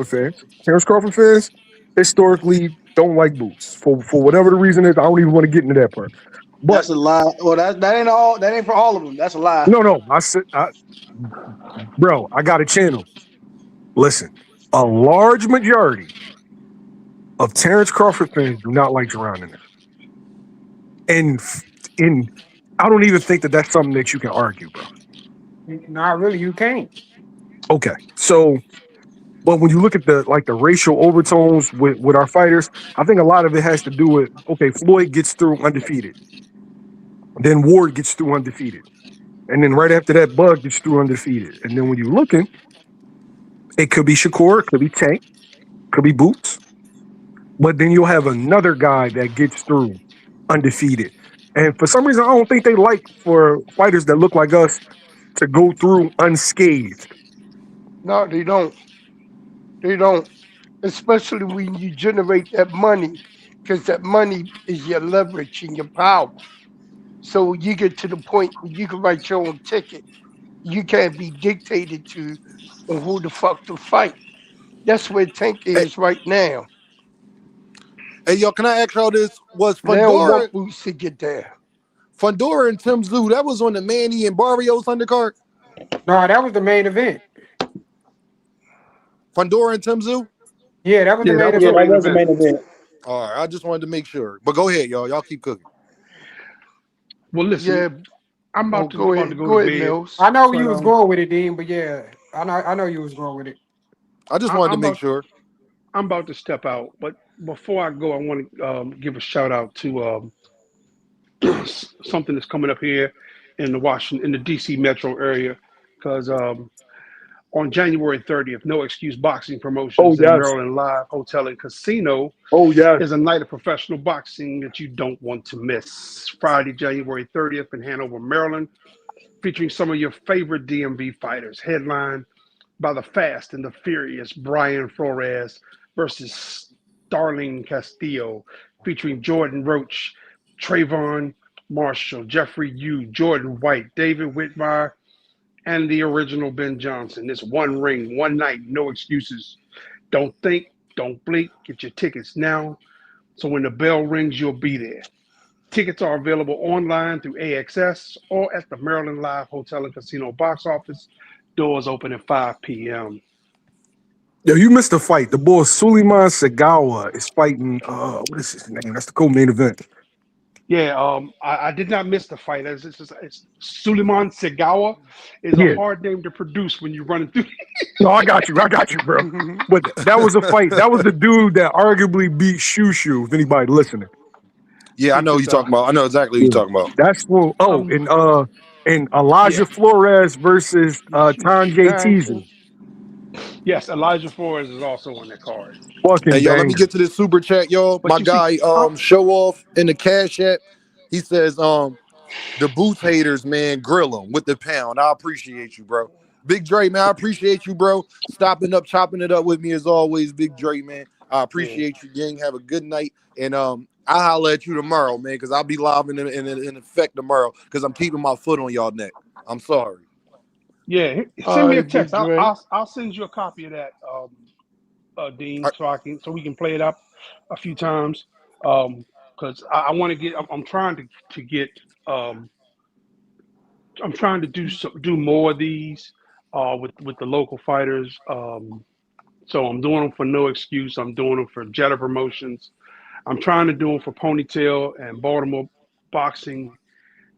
Terrence Crawford fans historically don't like boots for whatever the reason is. I don't even want to get into that part. But That's a lie. Well, that ain't all. That ain't for all of them. That's a lie. no, I said, bro, I got a channel. Listen, a large majority of Terrence Crawford fans do not like jaronennis, and in I don't even think that that's something that you can argue, bro. Not really. You can't. Okay, so but when you look at the racial overtones with our fighters, I think a lot of it has to do with okay, Floyd gets through undefeated, then Ward gets through undefeated, and then right after that, Bug gets through undefeated, and then when you're looking, it could be Shakur, it could be Tank, could be Boots, but then you'll have another guy that gets through undefeated, and for some reason, I don't think they like for fighters that look like us to go through unscathed. No, they don't. They don't. Especially when you generate that money, because that money is your leverage and your power. So you get to the point where you can write your own ticket. You can't be dictated to on who the fuck to fight. That's where Tank Hey, is right now. hey, yo, can I ask y'all this? Was They don't Fundora, want Boots to get there. Fundora and Tim Zoo, that was on the Manny and Barrios undercard? No, that was the main event. Fundora and Tim Zoo? Yeah, that was the Yeah, that main was Yeah, the that event. main was the event. main event. All right, I just wanted to make sure. But go ahead, y'all. Y'all keep cooking. Well, listen, Yeah. I'm Oh, about to go to Go ahead, bed, Mills. I know but you was going with it, Dean, but yeah, I know you was going with it. I just I, wanted to I'm make about sure. I'm about to step out. But before I go, I want to give a shout out to something that's coming up here in the DC metro area, because on January 30th, No Excuse Boxing Oh Promotions and yes, Maryland Live Hotel and Casino oh yes. is a night of professional boxing that you don't want to miss. Friday, January 30th in Hanover, Maryland, featuring some of your favorite DMV fighters, headlined by the fast and the furious Brian Flores versus Starling Castillo, featuring Jordan Roach, Trayvon Marshall, Jeffrey Yu, Jordan White, David Whitmire, and the original Ben Johnson. This one ring, one night, no excuses. Don't think, don't blink. Get your tickets now. So when the bell rings, you'll be there. Tickets are available online through AXS or at the Maryland Live Hotel and Casino box office. Doors open at 5 p.m. Yo, you missed a fight. The boy Suleiman Sagawa is fighting. What is his name? That's the co-main event. Yeah, I did not miss the fight. It's Suleiman Segawa is a Yeah. hard name to produce when you're running through. No, I got you, bro. But that was a fight. That was the dude that arguably beat Shushu. If anybody listening, Yeah, I know what you're talking about. I know exactly what you're talking about. that's for. And Elijah Flores versus Tanjay Teason. Yes, Elijah Flores is also on that card. Fucking Hey, y'all, let me banger. get to this super chat, y'all. But My you see, guy, Show Off in the Cash App. He says, the boots haters, man, grill them with the pound. I appreciate you, bro. Big Dre, man, I appreciate you, bro. Stopping up, chopping it up with me as always, Big Dre, man. I appreciate you, gang. Have a good night. And I'll holler at you tomorrow, man, because I'll be live in effect tomorrow because I'm keeping my foot on y'all neck. I'm sorry. Yeah, send me a text. I'll send you a copy of that, Dean, so we can play it up a few times. Because I want to get. I'm trying to get. I'm trying to do more of these with the local fighters. So I'm doing them for No Excuse. I'm doing them for Jetta Promotions. I'm trying to do them for Ponytail and Baltimore Boxing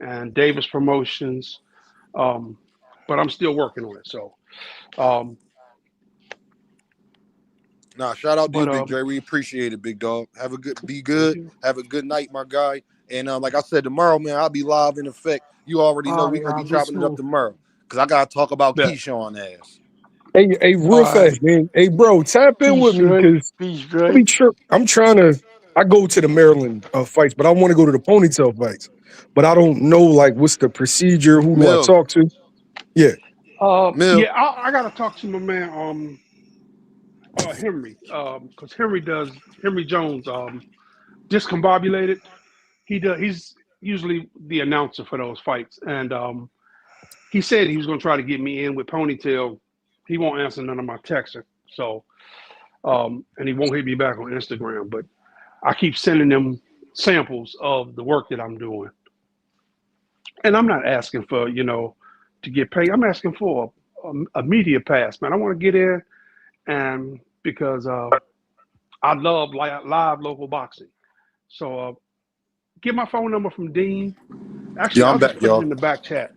and Davis Promotions. But I'm still working on it. So, shout out to you, Big Dre. We appreciate it, big dog. Be good. Have a good night, my guy. And like I said, tomorrow, man, I'll be live in effect. You already know we're gonna be chopping it up tomorrow because I gotta talk about Keyshawn ass. Hey, real fast, man. Hey, bro, tap in with me because I'm trying to. I go to the Maryland fights, but I want to go to the Ponytail fights. But I don't know like what's the procedure. Who do I talk to? Yeah. I gotta talk to my man, Henry, because Henry Jones, discombobulated. He's usually the announcer for those fights, and he said he was gonna try to get me in with Ponytail. He won't answer none of my texts, so and he won't hit me back on Instagram. But I keep sending them samples of the work that I'm doing, and I'm not asking for to get paid. I'm asking for a media pass, man. I want to get in, and because I love live local boxing. So get my phone number from Dean. Actually, I'll just put it in the back chat.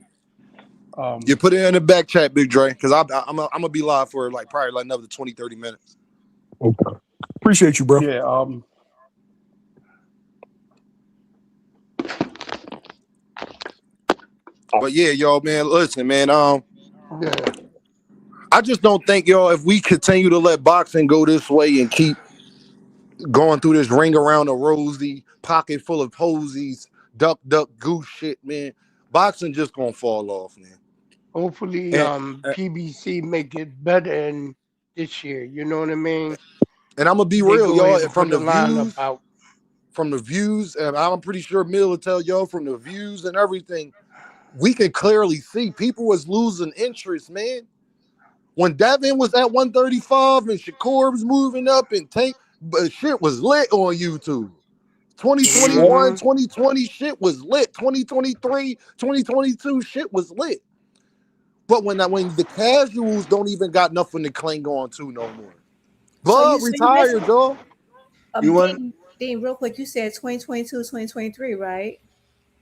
You put it in the back chat, Big Dre, because I'm gonna be live for probably another 20-30 minutes. Okay. Appreciate you, bro. Yeah. But yeah, y'all, man, listen, man. I just don't think, y'all, if we continue to let boxing go this way and keep going through this ring around the rosy, pocket full of posies, duck, goose shit, man, boxing just gonna fall off, man. Hopefully, PBC make it better in this year. You know what I mean? And I'm gonna be real, y'all. From the views, and I'm pretty sure Mill will tell y'all from the views and everything, we can clearly see people was losing interest, man. When Devin was at 135 and Shakur was moving up and Tank, but shit was lit on YouTube. 2021, 2020 shit was lit. 2023, 2022 shit was lit. But when the casuals don't even got nothing to cling on to no more. Bud retired, though. Dean, real quick, you said 2022, 2023, right?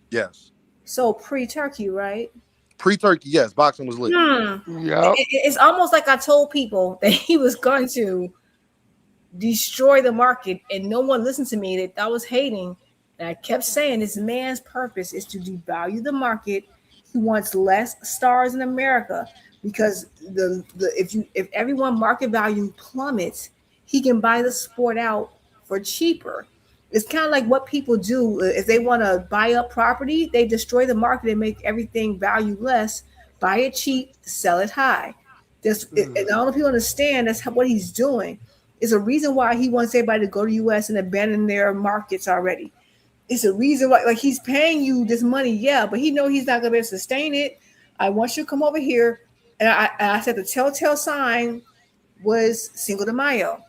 Yes. So pre-Turkey, right? Pre-Turkey, yes. Boxing was lit. Yeah. It's almost like I told people that he was going to destroy the market, and no one listened to me. They thought I was hating. And I kept saying this man's purpose is to devalue the market. He wants less stars in America because if everyone market value plummets, he can buy the sport out for cheaper. It's kind of like what people do if they want to buy up property, they destroy the market and make everything value less, buy it cheap, sell it high. And all the people understand that's what he's doing. It's a reason why he wants everybody to go to the U.S. and abandon their markets already. It's a reason why, like, he's paying you this money, yeah, but he know he's not gonna be able to sustain it. I want you to come over here, and I said the telltale sign was Cinco de Mayo.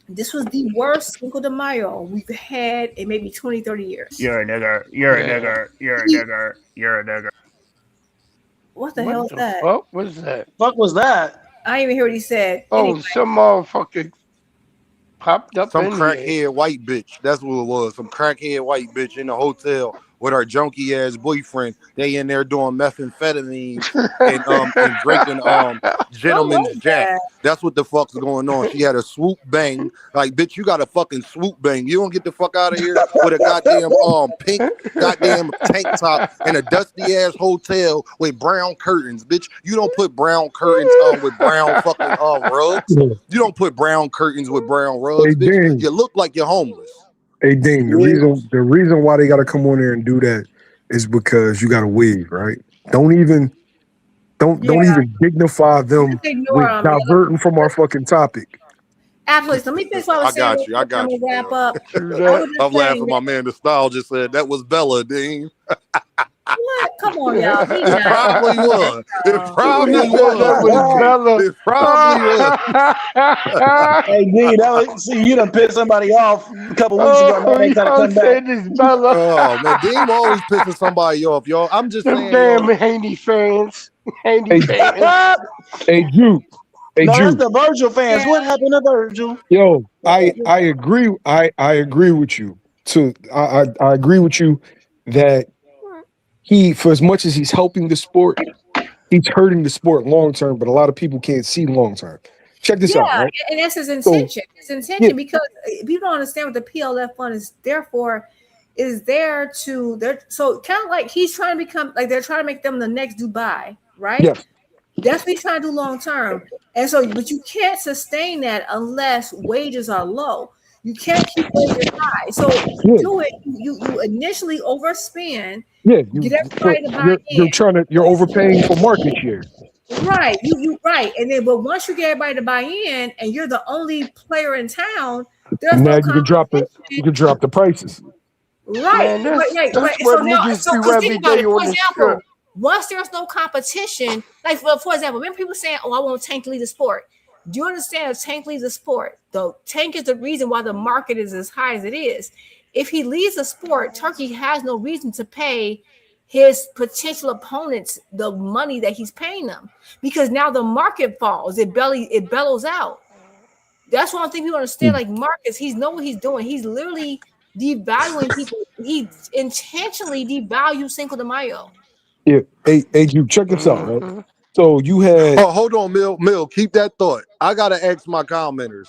This was the worst Cinco de Mayo we've had in maybe 20, 30 years. You're a nigger. You're a Yeah. nigger. You're a nigger. You're a nigger. What the hell is that? What was that? Fuck was that? I didn't even hear what he said. Oh, Anyway, some motherfucker popped up Some in crackhead here. white bitch. That's what it was. Some crackhead white bitch in the hotel with her junky ass boyfriend. They in there doing methamphetamine and drinking Gentleman's Jack. that? That's what the fuck's going on. She had a swoop bang. Like, bitch, you got a fucking swoop bang. You don't get the fuck out of here with a goddamn pink goddamn tank top in a dusty ass hotel with brown curtains. Bitch, you don't put brown curtains with brown fucking rugs. You don't put brown curtains with brown rugs, Hey, bitch. Dame. You look like you're homeless. Hey, Dame, the reason why they got to come on there and do that is because you got to wave, right? Don't even dignify them Just ignore with 'em. diverting from our fucking topic. Absolutely. So let me finish what I was I got saying. you. I got you. Wrap up. True I that. was just I'm laughing. saying My man, the style just said that was Bella, Dean. what? Come on, y'all. Be It nice. probably was. It probably That was was. Bella. It probably was. Hey, D, see, you done pissed somebody off a couple weeks ago. Now Oh, they gotta y'all come back. said this Bella. Oh man, Dean always pissing somebody off, y'all. I'm just Them saying, damn yo. Haney fans. Haney Hey, fans. Hey, Juke. Hey, No, that's Juke. the Virgil fans. Yeah. What happened to Virgil? Yo, I agree. I agree with you. I agree with you that he, for as much as he's helping the sport, he's hurting the sport long term. But a lot of people can't see long term. Check this out, Yeah, right? and that's his So, intention. His intention, yeah, because people don't understand what the PLF fund is there for. Is there to there, so kind of like he's trying to become like they're trying to make them the next Dubai, right? yes, That's what he's trying to do long term. And so, but you can't sustain that unless wages are low. You can't keep wages high. So to yeah, do it, you initially overspend, yeah. get everybody to buy in. You're overpaying for market share. Right, you right, and then but once you get everybody to buy in, and you're the only player in town, there's Now no you can drop the prices. right, Man, right. that's So what now, niggas so do because every think about day it. on For the example, strip. once there's no competition, like for example, when people saying, "Oh, I want Tank to lead the sport," do you understand? If Tank leads the sport, the Tank is the reason why the market is as high as it is. If he leads the sport, Turkey has no reason to pay his potential opponents the money that he's paying them, because now the market falls, it bellows out. That's one thing people understand. Like Marcus, he's know what he's doing. He's literally devaluing people. He intentionally devalued Cinco de Mayo. Yeah, hey, you check this out, right? Mhm. So you had Oh, hold on, Mill. Keep that thought. I gotta ask my commenters.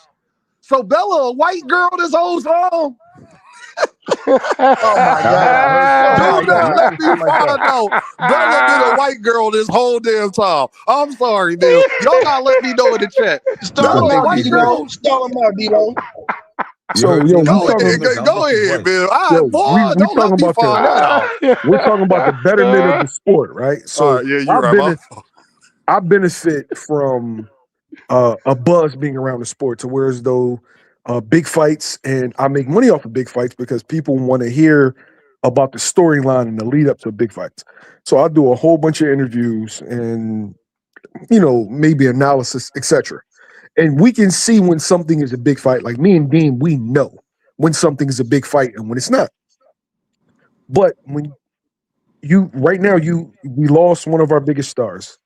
So Bella, a white girl this whole song? Oh my God. Oh my Do not God. let me find out Bella been a white girl this whole damn time. I'm sorry, Mill. Y'all gotta let me know in the chat. Stall Bella, him a out, white D-Lo. girl? Stall him out, D-Lo. so yo, Go ahead, Mill. we Don't let talking me about find that out. we're talking about the betterment of the sport, right? All So right, yeah, you're right. I benefit from a buzz being around the sport to where as though big fights, and I make money off of big fights because people want to hear about the storyline and the lead up to big fights. So I do a whole bunch of interviews and maybe analysis, etc. And we can see when something is a big fight. Like me and Dean, we know when something is a big fight and when it's not. But when we lost one of our biggest stars.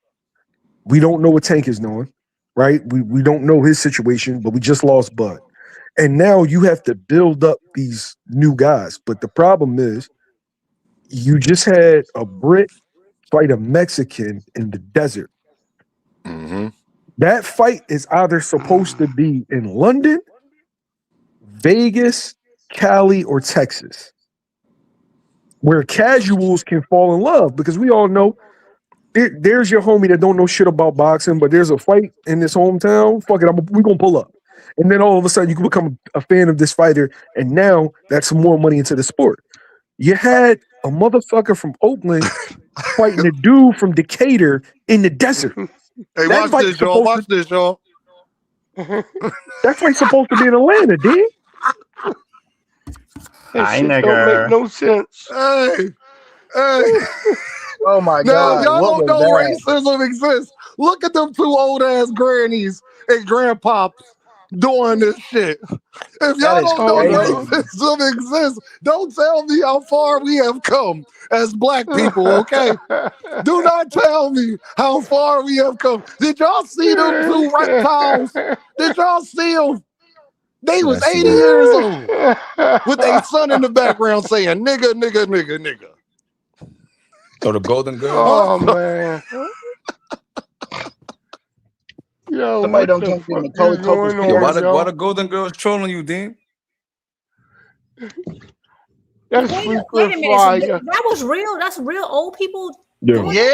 We don't know what Tank is doing, right? We don't know his situation, but we just lost Bud. And now you have to build up these new guys. But the problem is you just had a Brit fight a Mexican in the desert. Mm-hmm. That fight is either supposed to be in London, Vegas, Cali, or Texas, where casuals can fall in love, because we all know there's your homie that don't know shit about boxing, but there's a fight in this hometown. Fuck it, we're gonna pull up, and then all of a sudden you can become a fan of this fighter, and now that's some more money into the sport. You had a motherfucker from Oakland fighting a dude from Decatur in the desert. Hey, That watch this, y'all. Watch this, y'all. That fight's supposed to be in Atlanta, dude. That Hi, shit don't make nigga. no sense. Hey, hey. Oh my Now, if God, y'all what don't was know that? racism exists, look at them two old ass grannies and grandpops doing this shit. If That y'all is don't know Oh crazy. no. racism exists, don't tell me how far we have come as black people, okay? Do not tell me how far we have come. Did y'all see them two reptiles? Did y'all see them? They was That's 80 it. years old with their son in the background saying nigga, nigga, nigga, nigga. So the Golden Girls. Oh man. Yo, Somebody what don't the come get fuck Macaulay is Culkin's going Yo, why on, parents. the y'all? Golden Girls trolling you, Dean? That's Wait, frequent wait a minute. So fire. that was real. That's real old people Yo, doing that.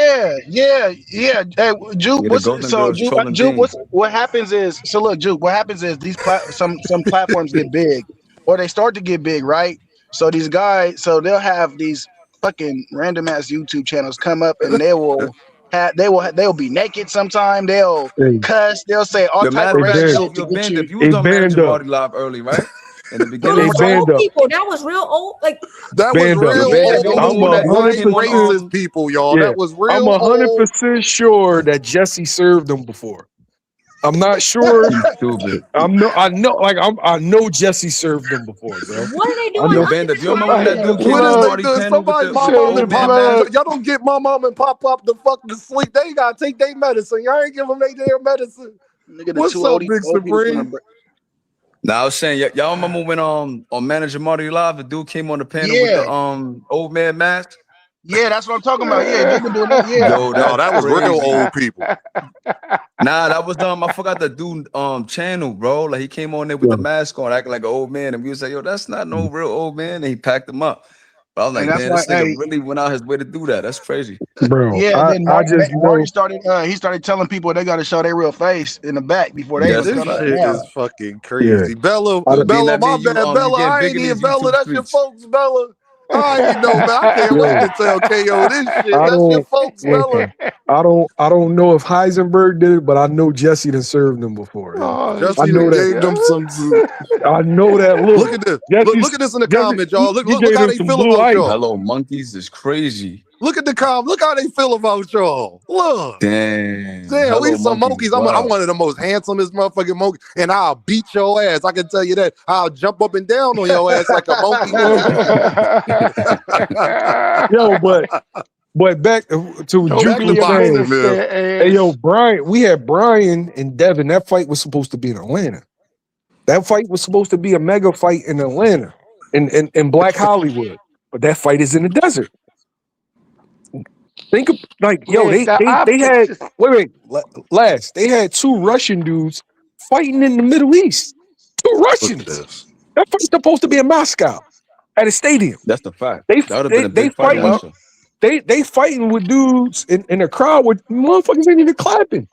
Yeah. Hey, Juke, Yeah, the what's Golden so Girls Juke? trolling Juke, Dean. what happens is so look, Juke. What happens is these some platforms get big, or they start to get big, right? So these guys, so they'll have these fucking random ass YouTube channels come up, and they'll be naked sometime. They'll hey, cuss. They'll say all Yo, type matter of of hey, fact, ratchet band, shit to yo, get Band, you. if you was hey, on band Manager up, Marty Live early, right? In the But beginning it hey, of was the old band up, people. That was real old. Like That was band up. yo, real Band, if you old remember I'm when that dude white came on racist people, y'all. yeah, That was I'm real old. 100% sure that Jesse served them before. I'm not sure. you stupid. I know Jesse served them before, bro. what are they I doing Yo, know. under Band, if the you remember when Say that the dude microscope? came on the What is blood. they Marty doing? panel with Somebody, the my with the Say mom the and old man pop, mask? blood. y'all don't get my mom and pop to fuck to sleep. They gotta take their medicine. Y'all ain't give them their damn medicine. Nigga, the What's two up, Big old people Supreme? from the Now I was saying, y'all remember when on Manager Marty Live, the dude came on the panel with yeah, the old man mask? yeah. That's what I'm talking about. Yeah, they've been doing that. Yeah. Yo, No, that's that was real crazy. old people. Nah, that was I forgot the dude channel, bro. Like he came on there with Yeah, the mask on, acting like an old man, and we was like, yo, that's not no real old man. And he packed him up. But I was And like, that's damn, why, this nigga hey, really went out his way to do that. That's crazy. bro. yeah. And then I just Marty know. started. He started telling people they got to show their real face in the back before they even That's a This come out fact. the shit is house. fucking Yeah, crazy. Bella, I, Yo, don't- Dean, Bella, that my mean bad, you Bella. getting I big ain't in even these Bella. YouTube That's your streets. folks, Bella. I ain't know, man. I can't wait yo, to tell KO this shit. I That's your don't folks, Bella. listen. I don't know if Heisenberg did it, but I know Jesse done served them before. Yo. Oh I Justin know shit. that. gave them some. I know that Look look. at this. Look Jesse's at this in the Jesse. comments, y'all. Look, He look gave how them they some feel blue about ice. y'all. Hello Monkeys is crazy. Look at the comments. Look how they feel about y'all. Look. Damn. Damn, we Hello some Monkeys is monkeys. I'm wild. one of the most handsomest motherfucking monkeys, and I'll beat your ass. I can tell you that. I'll jump up and down on your ass like a monkey would. Yo, but back to what Don't Juke Back to be was a boxing, saying. man. minister, Hey, yo, ass. Brian, we had Brian and Devin. That fight was supposed to be in Atlanta. That fight was supposed to be a mega fight in Atlanta, in Black Hollywood. But that fight is in the desert. Think of like, yo, Man, the they optics had is last. They had two Russian dudes fighting in the Middle East. Two Look at Russians. this. That fight's supposed to be in Moscow at a stadium. That's the fact. They That would have been they a they big fight in fighting yup. Russia. they fighting with dudes in a crowd where motherfuckers ain't even clapping.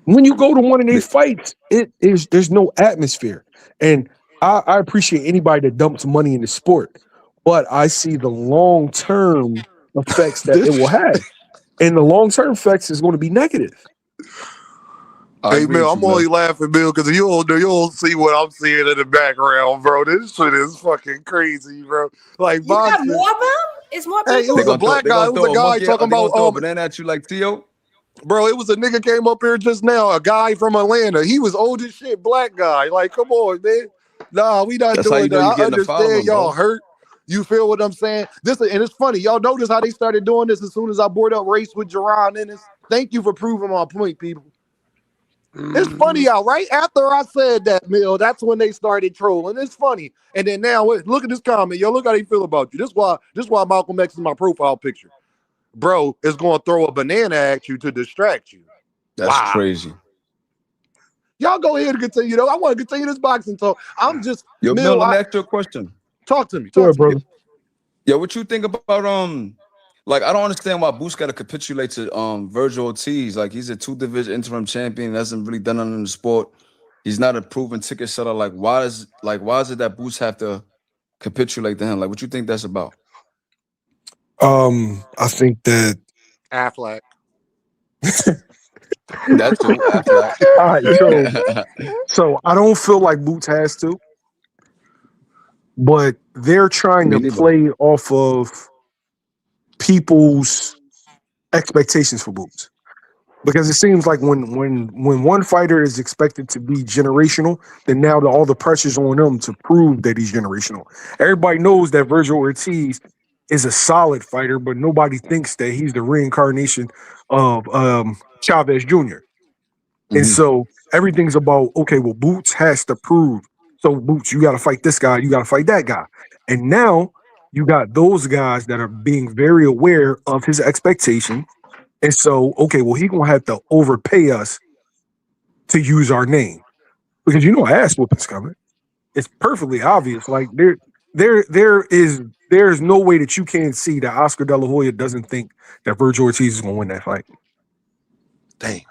When you go to one of these fights, there's no atmosphere. And I appreciate anybody that dumps money in the sport, but I see the long term effects that it will This. have. And the long term effects is going to be negative. I Hey, agree Mill, with you, I'm only man. laughing, Mill, because you don't see what I'm seeing in the background, bro. This shit is fucking crazy, bro. Like You got boxing. more of them? It's more Hey, it people. was a black They guy. gonna It was a throw a guy monkey talking they about gonna throw a banana at you like Theo. bro. It was a nigga came up here just now. A guy from Atlanta. He was old as shit, black guy. Like, come on, man. Nah, we not That's how doing you that. know you I getting a understand following, y'all bro. hurt. You feel what I'm saying? And it's funny. Y'all notice how they started doing this as soon as I brought up race with jaronennis. Thank you for proving my point, people. It's funny Mhm. how right after I said that, Mill, that's when they started trolling. It's funny. And then now look at this comment. Yo, look how they feel about you. This why Malcolm X is my profile picture. Bro is going to throw a banana at you to distract you. That's Wow. crazy. Y'all go ahead and continue though. I want to continue this boxing talk. I'm just Yo, Mill, Mill, let me ask you a question. talk to me. Go Talk ahead, to me. brother. Yo, what you think about like I don't understand why Boots got to capitulate to Virgil Ortiz. Like he's a 2 division interim champion, hasn't really done nothing in the sport. He's not a proven ticket seller. Like why is it that Boots have to capitulate to him? Like what you think that's about? I think that Affleck. That too. After All right, that. so I don't feel like Boots has to, but they're trying Me to neither. play off of people's expectations for Boots. Because it seems like when one fighter is expected to be generational, then now all the pressure's on them to prove that he's generational. Everybody knows that Virgil Ortiz is a solid fighter, but nobody thinks that he's the reincarnation of Chavez Jr. And Mhm. so everything's about, okay, well, Boots has to prove. So Boots, you got to fight this guy, you got to fight that guy. And now you got those guys that are being very aware of his expectation. And so, okay, well, he gonna have to overpay us to use our name because you know ass whooping's coming. It's perfectly obvious. Like there is no way that you can't see that Oscar De La Hoya doesn't think that Virgil Ortiz is gonna win that fight. Damn.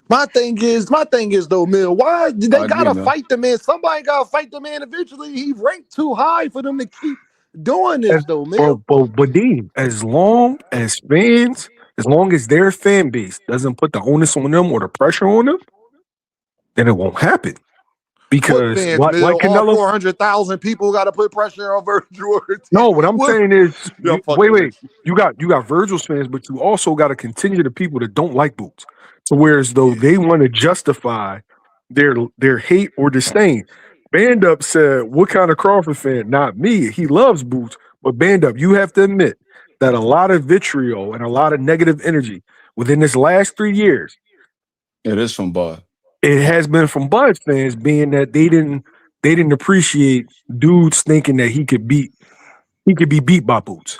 My thing is though, Mill, why did I they agree, gotta man. fight the man? Somebody gotta fight the man eventually. He ranked too high for them to keep doing this though, Mill. But Dean, as long as their fan base doesn't put the onus on them or the pressure on them, then it won't happen. What Because fans, like Mill? All Canelo, 400,000 people gotta put pressure on Virgil Ortiz. no, what I'm What? saying is, Yeah, I'm wait, fucking with you. you got Virgil's fans, but you also got to continue the people that don't like Boots. So whereas though Yeah. they want to justify their hate or disdain, Band Up said, "What kind of Crawford fan? Not me. He loves Boots, but Band Up, you have to admit that a lot of vitriol and a lot of negative energy within this last 3 years, It is from Bar. it has been from Bud fans, being that they didn't appreciate dudes thinking that he could be beat by Boots."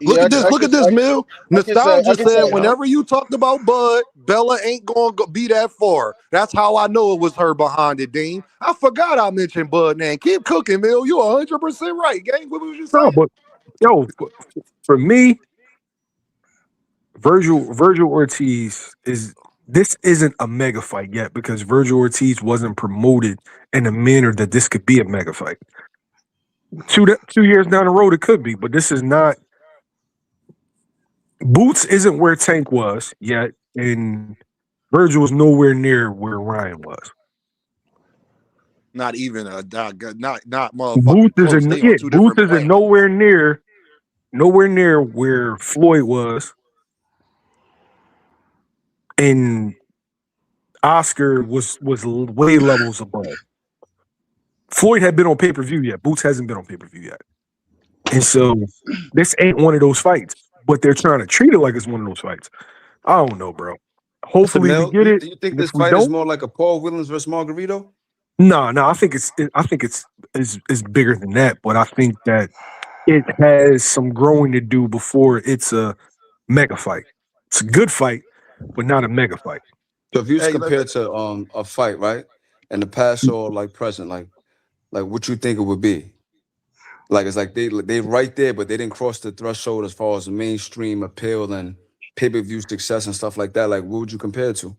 Look Yeah, at this. Look at this, Mill. I can say, Nostalgia said, Yeah. whenever you talked about Bud, Bella ain't going to be that far. That's how I know it was her behind it, Dean. I forgot I mentioned Bud name. Keep cooking, Mill. You 100% right, gang. What was you No, saying? but yo, for me, Virgil Ortiz this isn't a mega fight yet because Virgil Ortiz wasn't promoted in a manner that this could be a mega fight. 2 years down the road, it could be, but this is not. Boots isn't where Tank was yet, and Virgil is nowhere near where Ryan was. Not even not Boots motherfucking close. isn't They on two different Boots isn't planets. nowhere near where Floyd was, and Oscar was way levels above. Floyd had been on pay-per-view yet. Boots hasn't been on pay-per-view yet. And so this ain't one of those fights, but they're trying to treat it like it's one of those fights. I don't know, bro. Hopefully we Mel, get it. do you think And this if we fight is don't, more like a Paul Williams versus Margarito? no, I think it's bigger than that, but I think that it has some growing to do before it's a mega fight. It's a good fight, but not a mega fight. So if you was Hey, compared to a fight, right, in the past or like present, like what you think it would be? Like it's like they right there, but they didn't cross the threshold as far as mainstream appeal and pay-per-view success and stuff like that. Like what would you compare it to?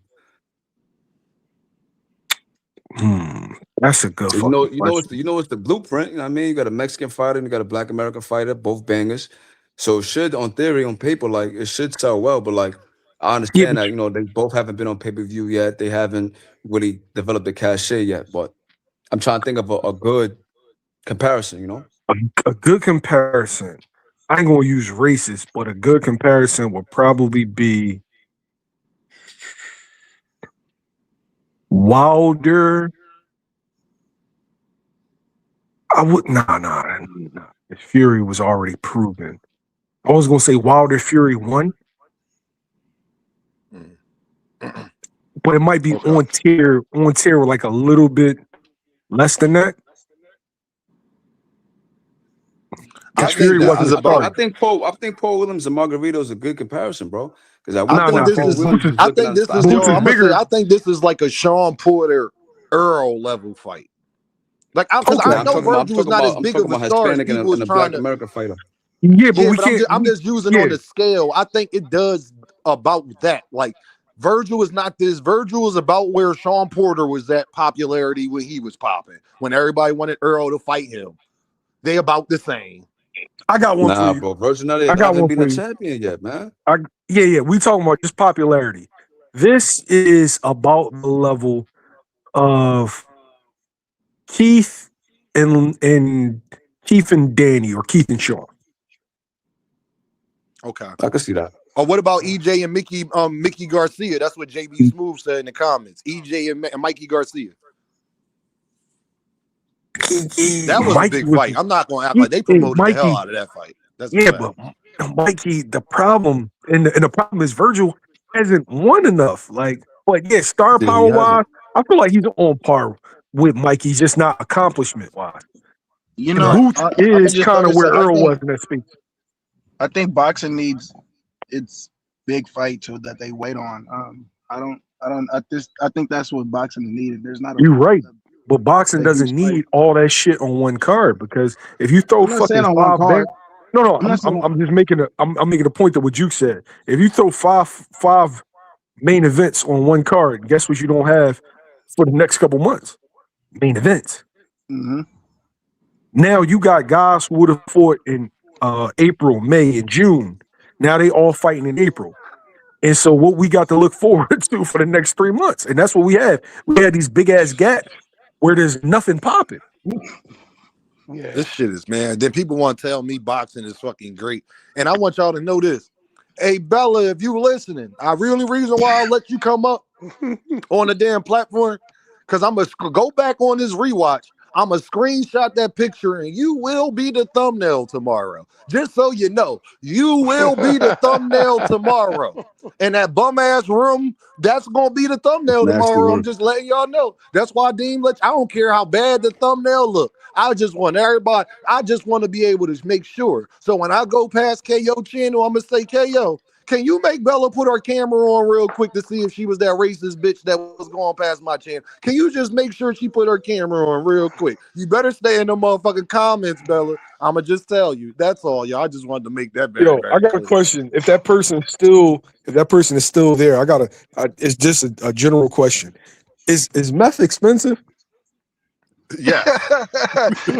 That's a good You fucking know, question. it's the blueprint. You know what I mean? You got a Mexican fighter and you got a Black American fighter, both bangers. So it should, on theory, on paper, like it should sell well. But like I Yeah, understand but that they both haven't been on pay-per-view yet. They haven't really developed the cachet yet. But I'm trying to think of a good comparison. a good comparison. I ain't gonna use racist, but a good comparison would probably be Wilder. I would nah. Fury was already proven. I was gonna say Wilder Fury 1, but it might be Okay. on tier with like a little bit less than that. I Because think Fury this wasn't is about. I think Paul Williams and Margarito is a good comparison, bro. Because at I one nah. think point this Paul is. Williams was I looking think this is Boots yo. is I'm gonna say. bigger. I think this is like a Sean Porter Earl level fight. Like, because Okay. I know Virgil was not as I'm big talking of a about star as Hispanic people was and a trying Black to. American fighter. Yeah, but Yeah, we but can't. I'm just using on the scale. I think it does about that. Like Virgil is not this. Virgil is about where Sean Porter was at popularity when he was popping. When everybody wanted Earl to fight him, they about the same. I got one for Nah, you. bro. Virgil I got hasn't one been for a you. champion yet, man. Yeah. We talking about just popularity. This is about the level of Keith and Keith and Danny, or Keith and Sean. Okay. I can see that. Or what about EJ and Mickey Garcia? That's what JB Smooth said in the comments. EJ and Mikey Garcia. That was a Mikey big was fight. I'm not gonna act like they promoted the hell Mikey. out of that fight. That's a Yeah, fact. but Mikey, the problem and the problem is Virgil hasn't won enough. Like yeah, star Yeah, he power wise, hasn't. I feel like he's on par with Mikey, just not accomplishment wise. You And know, Boots I is just kind of started to say, where Earl was in that speech. I think boxing needs its big fight to that they wait on. I think that's what boxing needed. There's not You're right. But boxing a huge doesn't fight. need all that shit on one card, because if you throw I'm not saying fucking on one five card. bang, no, I'm not saying I'm just making I'm making a point that what you said. If you throw five main events on one card, guess what you don't have for the next couple months? Main events. Mhm. Now you got guys who would have fought in April, May, and June. Now they all fighting in April. And so what we got to look forward to for the next 3 months, and that's what we have. We had these big ass gaps where there's nothing popping. Yeah. This shit is, man. Then people want to tell me boxing is fucking great. And I want y'all to know this. Hey, Bella, if you listening, I really reason why I let you come up on the damn platform, because I'm going to go back on this rewatch. I'm going to screenshot that picture, and you will be the thumbnail tomorrow. Just so you know, you will be the thumbnail tomorrow. And that bum-ass room, that's going to be the thumbnail Nasty tomorrow. I'm work. just letting y'all know. That's why Dean I don't care how bad the thumbnail look. I just want everybody, I just want to be able to make sure. So when I go past KO channel, I'm going to say, KO, can you make Bella put her camera on real quick to see if she was that racist bitch that was going past my channel? Can you just make sure she put her camera on real quick? You better stay in the motherfucking comments, Bella. I'ma just tell you. That's all, y'all. I just wanted to make that very, Yo, I very got a clear. question. If that person is still there, it's just a general question. Is meth expensive? Yes.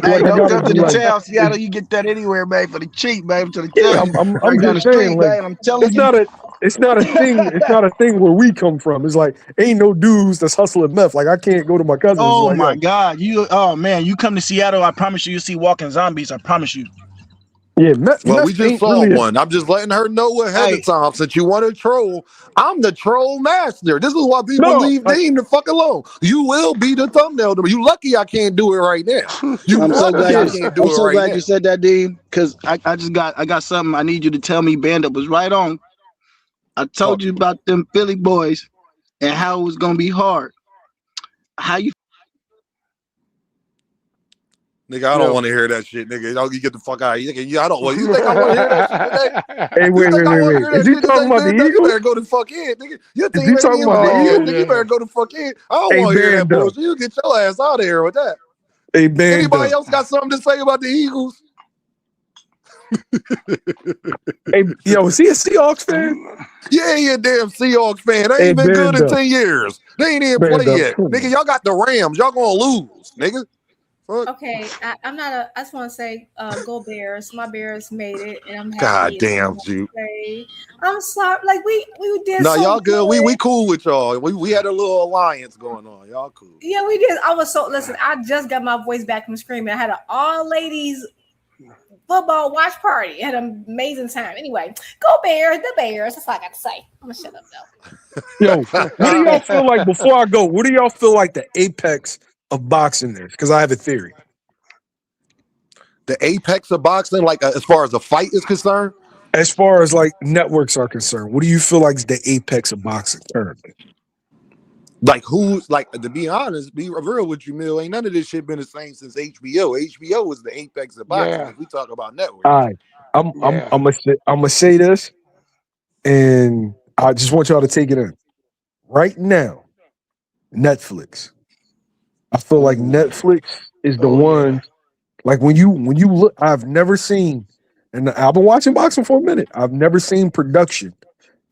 Hey, Like, I don't gotta jump to be the like, town, Seattle. You get that anywhere, man, for the cheap, man. I'm trying to tell yeah, you, I'm right down the just saying, street, like, man. I'm telling it's you. not a thing. It's not a thing where we come from. It's like ain't no dudes that's hustling meth. Like I can't go to my cousins. Oh Like, my yo, God, oh man, you come to Seattle, I promise you, you'll see walking zombies. I promise you. yeah, Well, we meth just ain't saw really. one. I'm just letting her know ahead Hey, of time. Since you want to troll, I'm the troll master. This is why people No, leave Dean the fuck alone. You will be the thumbnail. You lucky I can't do it right now. You I'm so lucky glad I you. can't do I'm it so right glad now. you said that, Dean. Because I got something I need you to tell me. Band Up was right on. I told Talk you to me. about them Philly boys and how it was gonna be hard. How you? Nigga, I don't yo, want to hear that shit, nigga. You get the fuck out of here. I don't want. You think I want to hear that shit today? hey, You wait, think wait, I wait, want to wait. hear Is that he shit talking today, about the man? You Eagles? better go to fuck in, nigga. Your Is team he ain't talking even about the win yet, Oh Eagles? nigga. You better yeah. go to fuck in. I don't Hey, want to hear that band up. bullshit. You get your ass out of here with that. Hey, band Anybody up. else got something to say about the Eagles? Hey, yo, is he a Seahawks fan? Yeah, you damn Seahawks fan. They Hey, ain't been good band in up, 10 years. They ain't even play band up. yet. Nigga, y'all got the Rams. Y'all gonna lose, nigga. Fuck. Okay, I'm not a. I just want to say, go Bears. My Bears made it, and I'm God happy. damn, Juke. I'm sorry. Like we did No, so y'all good. We good. cool with y'all. We had a little alliance going on. Y'all cool. Yeah, we did. I was so listen. I just got my voice back from screaming. I had an all ladies football watch party. I had an amazing time. Anyway, go Bears. The Bears. That's all I got to say. I'm gonna shut up though. Yo, what do y'all feel like before I go? What do y'all feel like the apex of boxing is? Because I have a theory. The apex of boxing, like as far as a fight is concerned, As far as like networks are concerned, what do you feel like is the apex of boxing currently? like who's like to be honest, be real with you, Mill. Ain't none of this shit been the same since HBO. HBO was the apex of boxing. Yeah. If we talk about All networks, right, I'm Yeah. gonna say this, and I just want y'all to take it in right now. Netflix. I feel like Ooh. Netflix is the Oh yeah. one. Like when you look, I've never seen, and I've been watching boxing for a minute. I've never seen production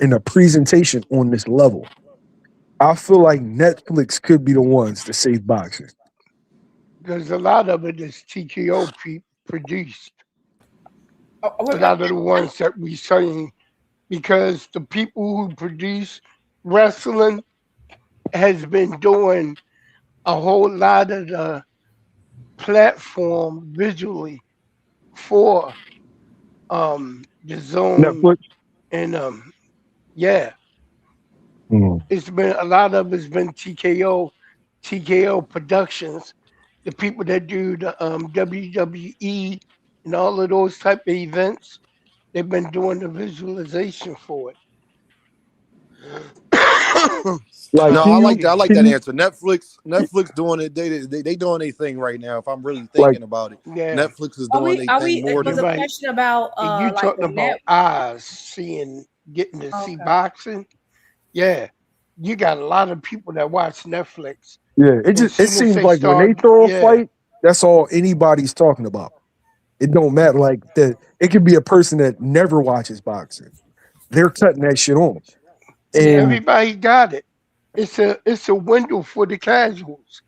and a presentation on this level. I feel like Netflix could be the ones to save boxing. There's a lot of it that's TKO produced. Oh, A lot of the ones that we seen, because the people who produce Wrestling has been doing a whole lot of the platform visually for the zone Netflix. and yeah, Mm. it's been a lot of it's been TKO Productions, the people that do the WWE and all of those type of events. They've been doing the visualization for it. Like, No, can you I like can that you answer. Netflix doing it. They doing their thing right now. If I'm really like thinking about it, Yeah, Netflix is doing their Are thing we more was you're than a right. question about And you like talking the about net? eyes getting to see Okay. boxing. Yeah, you got a lot of people that watch Netflix. yeah. It And just it soon as seems they like when they start, throw a yeah, fight, that's all anybody's talking about. It don't matter. Like that, it could be a person that never watches boxing. They're cutting that shit on, yeah, and everybody got it. It's a window for the casuals.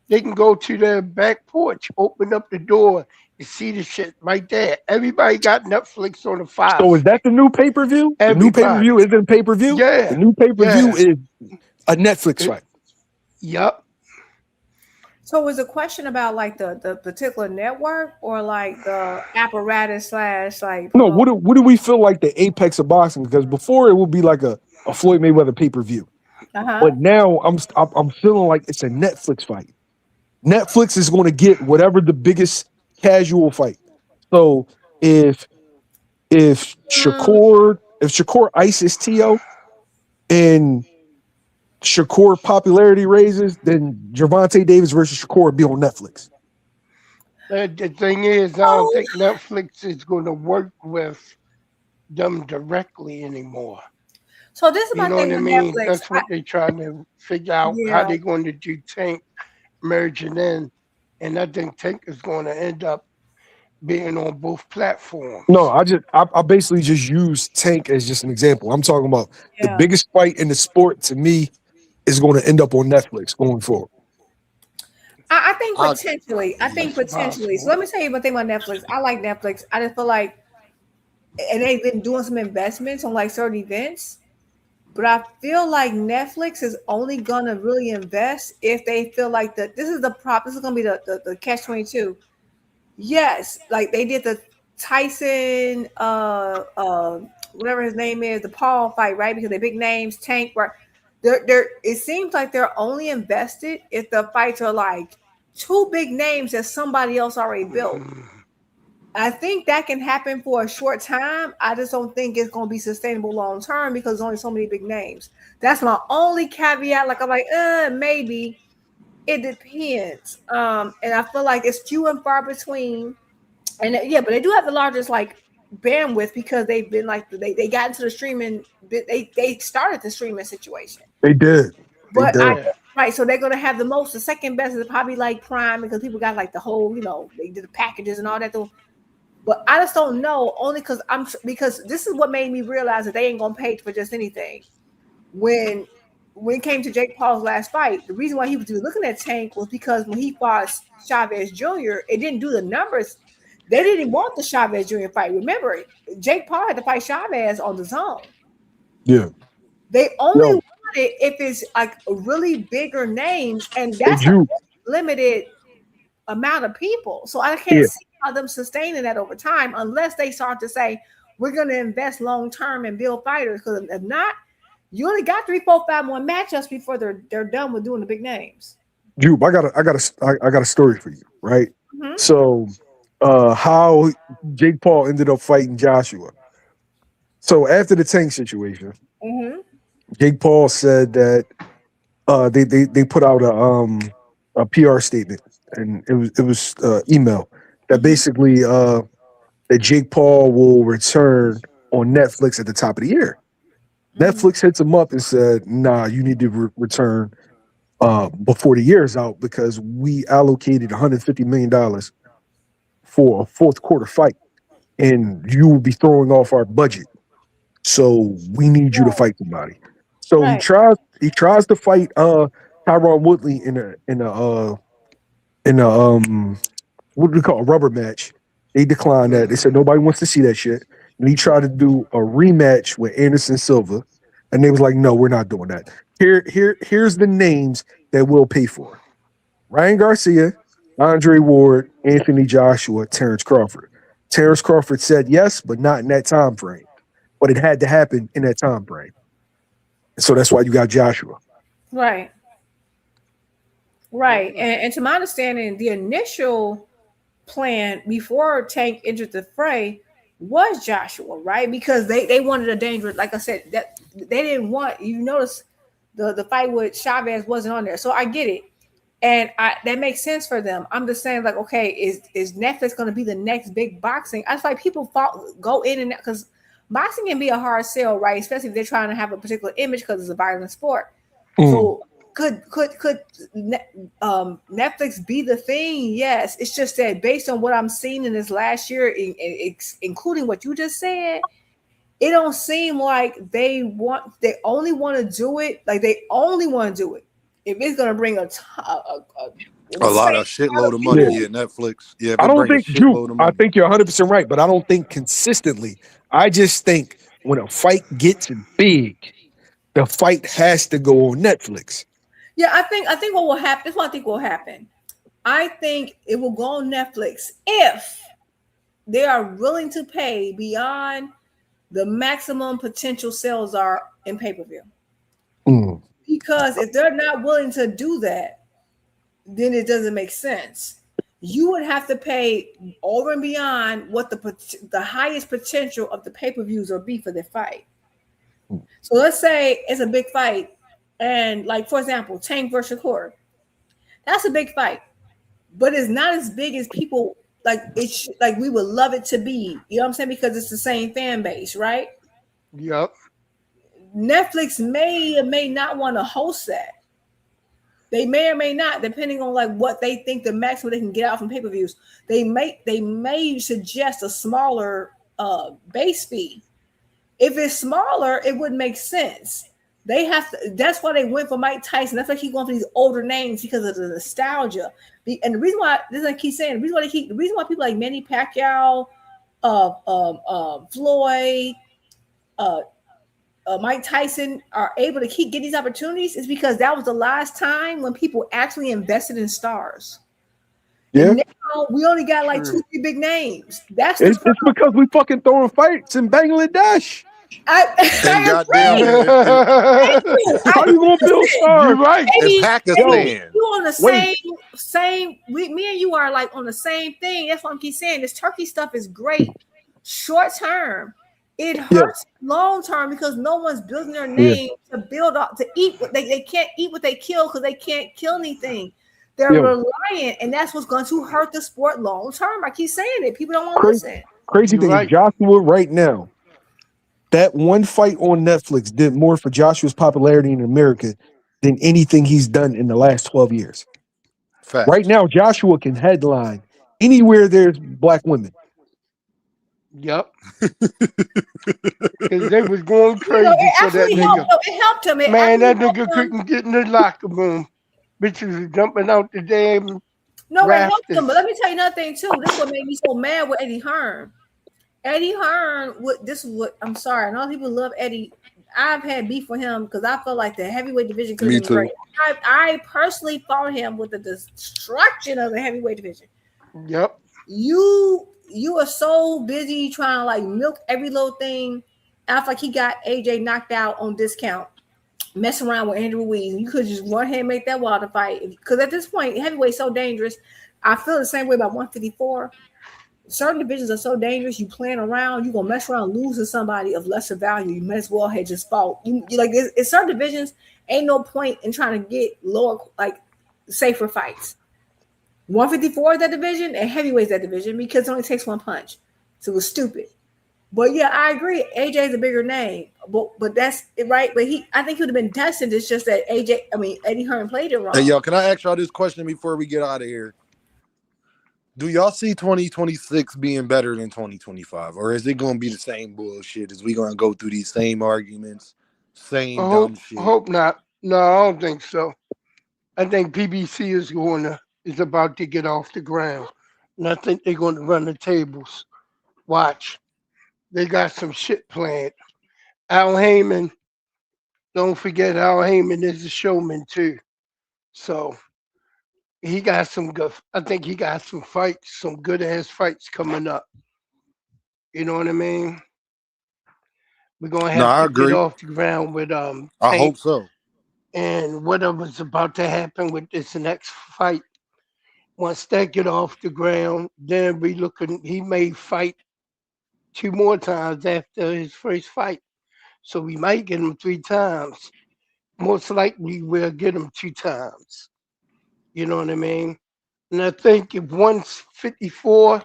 They can go to their back porch, open up the door, and see the shit right there. Everybody got Netflix on the Fire so is that Stick. the new pay per view? The new pay per Everybody. view isn't pay per view. The Yeah, new pay per view yeah. is a Netflix It, fight. yup. So was the question about like the particular network or like the apparatus slash like No, promote? what do we feel like the apex of boxing? Because before it would be like a Floyd Mayweather pay per view, Uh-huh. but now I'm feeling like it's a Netflix fight. Netflix is going to get whatever the biggest casual fight. So if Mm, if Shakur ices Tio and Shakur popularity raises, then Gervonta Davis versus Shakur will be on Netflix. The thing is, I don't oh, think Netflix is going to work with them directly anymore. so this is You my know thing what I with mean? Netflix. That's what they're trying to figure out how Yeah. they're going to do Tank merging in, and I think Tank is going to end up being on both No, platforms. I basically just use Tank as just an example. I'm talking about the Yeah. biggest fight in the sport to me is going to end up on Netflix going forward. I think I potentially. I think That's potentially. So possible. let me tell you one thing about Netflix. I like Netflix. I just feel like, and they've been doing some investments on like certain events. But I feel like Netflix is only gonna really invest if they feel like that this is the prop. This is gonna be the catch 22. Yes, like they did the Tyson, whatever his name is, the Paul fight, right? Because they're big names, Tank, right? They're. It seems like they're only invested if the fights are like two big names that somebody else already built. Mhm. I think that can happen for a short time. I just don't think it's going to be sustainable long term because there's only so many big names. That's my only caveat. Like I'm like, maybe it depends. And I feel like it's few and far between. And yeah, but they do have the largest like bandwidth because they've been like they got into the streaming. They started the streaming situation. They did. They But I did. Yeah. right, so they're gonna have the most. The second best is probably like Prime because people got like the whole, they did the packages and all that. But I just don't know. Only because this is what made me realize that they ain't gonna pay for just anything. When when it came to Jake Paul's last fight, the reason why he was looking at Tank was because when he fought Chavez Jr., it didn't do the numbers. They didn't want the Chavez Jr. fight. Remember, Jake Paul had to fight Chavez on the zone. Yeah. They only Yo, want it if it's like really bigger names, and hey that's a Juke. limited amount of people. So I can't Yeah. see how them sustaining that over time unless they start to say we're going to invest long term and build fighters. Because if not, you only got 3, 4, 5 more matchups before they're done with doing the big names. Jupe, I got a story for you, right? Mm-hmm. So how Jake Paul ended up fighting Joshua. So after the Tank situation, Mm-hmm. Jake Paul said that they put out a PR statement, and it was email that Mm-hmm. basically that Jake Paul will return on Netflix at the top of the year. Mm-hmm. Netflix hits him up and said, "Nah, you need to return before the year is out because we allocated $150 million for a fourth quarter fight, and you will be throwing off our budget. So we need you to fight somebody." So Right. he tries to fight Tyron Woodley in a what do we call a rubber match. They declined that. They said Mhm. nobody wants to see that shit. And he tried to do a rematch with Anderson Silva. And they was like, no, we're not doing that. Here's the names that we'll pay for. Ryan Garcia, Andre Ward, Anthony Joshua, Terrence Crawford. Terrence Crawford said yes, but not in that time frame. But it had to happen in that time frame. So that's why you got Joshua. Right. Right. And to my understanding, the initial plan before Tank entered the fray was Joshua, right? Because they wanted a dangerous, like I said, that they didn't want, you notice the fight with Chavez wasn't on there. So I get it. And that makes sense for them. I'm just saying, like, okay, is Netflix going to be the next big boxing? I just like people go in and because boxing can be a hard sell, right? Especially if they're trying to have a particular image because it's a violent sport. So could Netflix be the thing? Yes. It's just that based on what I'm seeing in this last year, including what you just said, it don't seem like they only want to do it. Like they only want to do it if it's going to bring a lot of shitload of money. Yeah, Netflix. Yeah, if I it don't bring a think shitload of I money. think you're 100% right, but I don't think consistently. I just think when a fight gets big, the fight has to go on Netflix. Yeah, I think what will happen. That's what I think will happen. I think it will go on Netflix if they are willing to pay beyond the maximum potential sales are in pay-per-view. Because if they're not willing to do that, then it doesn't make sense. You would have to pay over and beyond what the highest potential of the pay-per-views will be for the fight. So let's say it's a big fight, and like for example, Tank versus Shakur. That's a big fight, but it's not as big as people like it. Like we would love it to be. You know what I'm saying? Because it's the same fan base, right? Yep. Netflix may or may not want to host that. They may or may not, depending on like what they think the maximum they can get out from pay-per-views. They may suggest a smaller base fee. If it's smaller, it wouldn't make sense. They have to. That's why they went for Mike Tyson. That's why they keep going for these older names because of the nostalgia. And the reason why this I keep saying the reason why people like Manny Pacquiao, Floyd, Mike Tyson are able to keep getting these opportunities is because that was the last time when people actually invested in stars. Yeah. And now we only got like 2-3 big names. That's it's because we fucking throwing fights in Bangladesh. I How you gonna build stars? You're right. In Pakistan. You on the same. Me and you are like on the same thing. That's what I keep saying. This Turkey stuff is great, short term. It hurts long term because no one's building their name to build up to eat. They can't eat what they kill because they can't kill anything. They're reliant, and that's what's going to hurt the sport long term. I keep saying it. People don't want to listen. Crazy thing is Joshua right now. That one fight on Netflix did more for Joshua's popularity in America than anything he's done in the last 12 years. Fact. Right now, Joshua can headline anywhere there's black women. Yep. Because they was going crazy for that nigga. It helped him. Man, that nigga couldn't get in the locker room. Bitches was jumping out the damn. No, it helped him. But let me tell you another thing too. This is what made me so mad with Eddie Hearn. Eddie Hearn, this is what I'm sorry. And all people love Eddie. I've had beef with him because I feel like the heavyweight division could have been great. I personally fought him with the destruction of the heavyweight division. Yep. You are so busy trying to like milk every little thing. After like he got AJ knocked out on discount, messing around with Andrew Ruiz. You could just run ahead and make that Wilder fight. Because at this point, heavyweight's so dangerous. I feel the same way about 154. Certain divisions are so dangerous. You playing around, you're gonna mess around, lose to somebody of lesser value. You may as well have just fought. You like it's certain divisions. Ain't no point in trying to get lower, like safer fights. 154 is that division, and heavyweight's that division because it only takes one punch. So it was stupid. But yeah, I agree. AJ's a bigger name, but that's it, right. But I think he would have been destined. It's just that Eddie Hearn played it wrong. Hey, yo, can I ask y'all this question before we get out of here? Do y'all see 2026 being better than 2025? Or is it going to be the same bullshit? Is we going to go through these same arguments, same dumb shit? I hope not. No, I don't think so. I think PBC is about to get off the ground. And I think they're going to run the tables. Watch. They got some shit planned. Al Heyman Don't forget Al Heyman is a showman too. So he got some good. I think he got some fights, some good ass fights coming up. You know what I mean? We're gonna No, have I to get agree. off the ground with I Tank hope so. and whatever's about to happen with this next fight. Once that get off the ground, then we looking. He may fight two more times after his first fight, so we might get him three times. Most likely, we'll get him two times. You know what I mean? And I think if 154,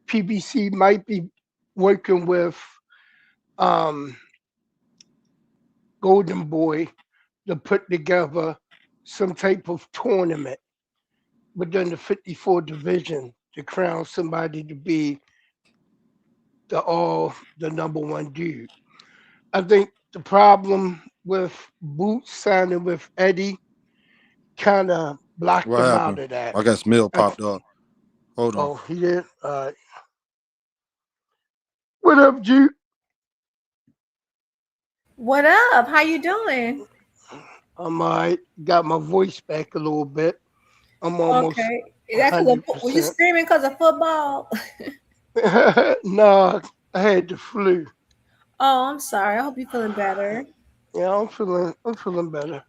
PBC might be working with um, Golden Boy to put together some type of tournament within the 54 division to crown somebody to be the number one dude. I think the problem with Boots signing with Eddie kind of blocked What him out happened? of that. I guess Mill I popped up. Hold on. Oh, he did. What up, Juke? What up? How you doing? I'm all right. Got my voice back a little bit. I'm almost Okay. That's because were you 100%. screaming because of football? No, I had the flu. Oh, I'm sorry. I hope you're feeling better. Yeah, I'm feeling better.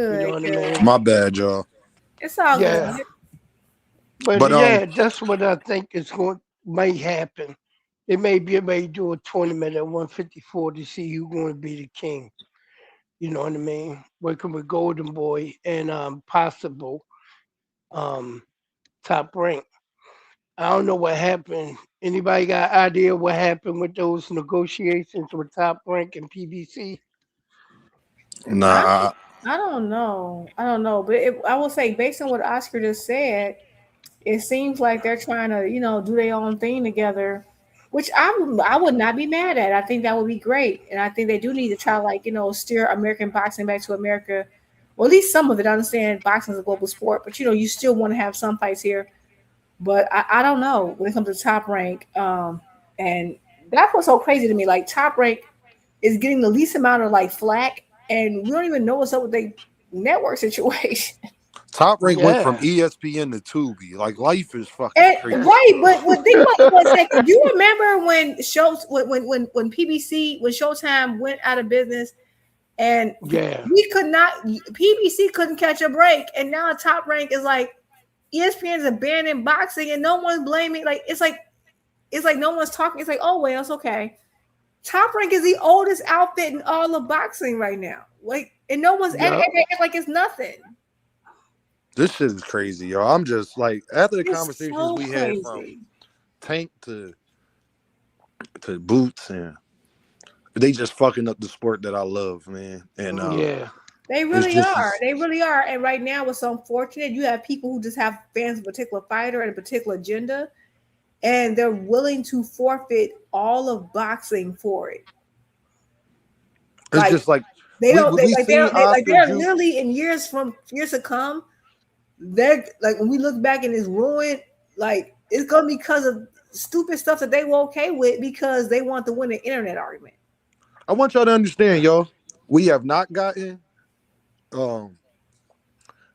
You know Good, what I good. mean? My bad, y'all. It's all good. Yeah. But But yeah, that's what I think is going may happen. They may be able to do a tournament at 154 to see who's going to be the king. You know what I mean? Working with Golden Boy and possible um, Top Rank. I don't know what happened. Anybody got idea what happened with those negotiations with Top Rank and PBC? I nah, I don't know. I don't know, but I will say based on what Oscar just said, it seems like they're trying to, do their own thing together, which I would not be mad at. I think that would be great, and I think they do need to try, like, steer American boxing back to America, or at least some of it. I understand boxing is a global sport, but you still want to have some fights here. But I don't know when it comes to Top Rank, and that's what's so crazy to me. Like, Top Rank is getting the least amount of like flack, and we don't even know what's up with the network situation. Top Rank went from Yeah, ESPN to Tubi. Like life is fucking And crazy. right, but think about it for a second. Do you remember when shows when PBC when Showtime went out of business and yeah, we could not PBC couldn't catch a break, and now Top Rank is like ESPN is abandoning boxing and no one's blaming. Like it's like no one's talking. It's like, oh well, it's okay. Top Rank is the oldest outfit in all of boxing right now. Like, and no one's and yup. they act like it's nothing. This shit is crazy, yo. I'm just like after the It's conversations so we had from crazy. Tank to Boots, and they just fucking up the sport that I love, man. And Yeah, They it's really just are. They really are. And right now, it's so unfortunate. You have people who just have fans of a particular fighter and a particular agenda, and they're willing to forfeit all of boxing for it. it's Like just like they don't. They we like seen Oscar they're Juke. literally in years to come. They're like when we look back in this ruin, like it's gonna be because of stupid stuff that they were okay with because they want to win the internet argument. I want y'all to understand, yo. We have not gotten um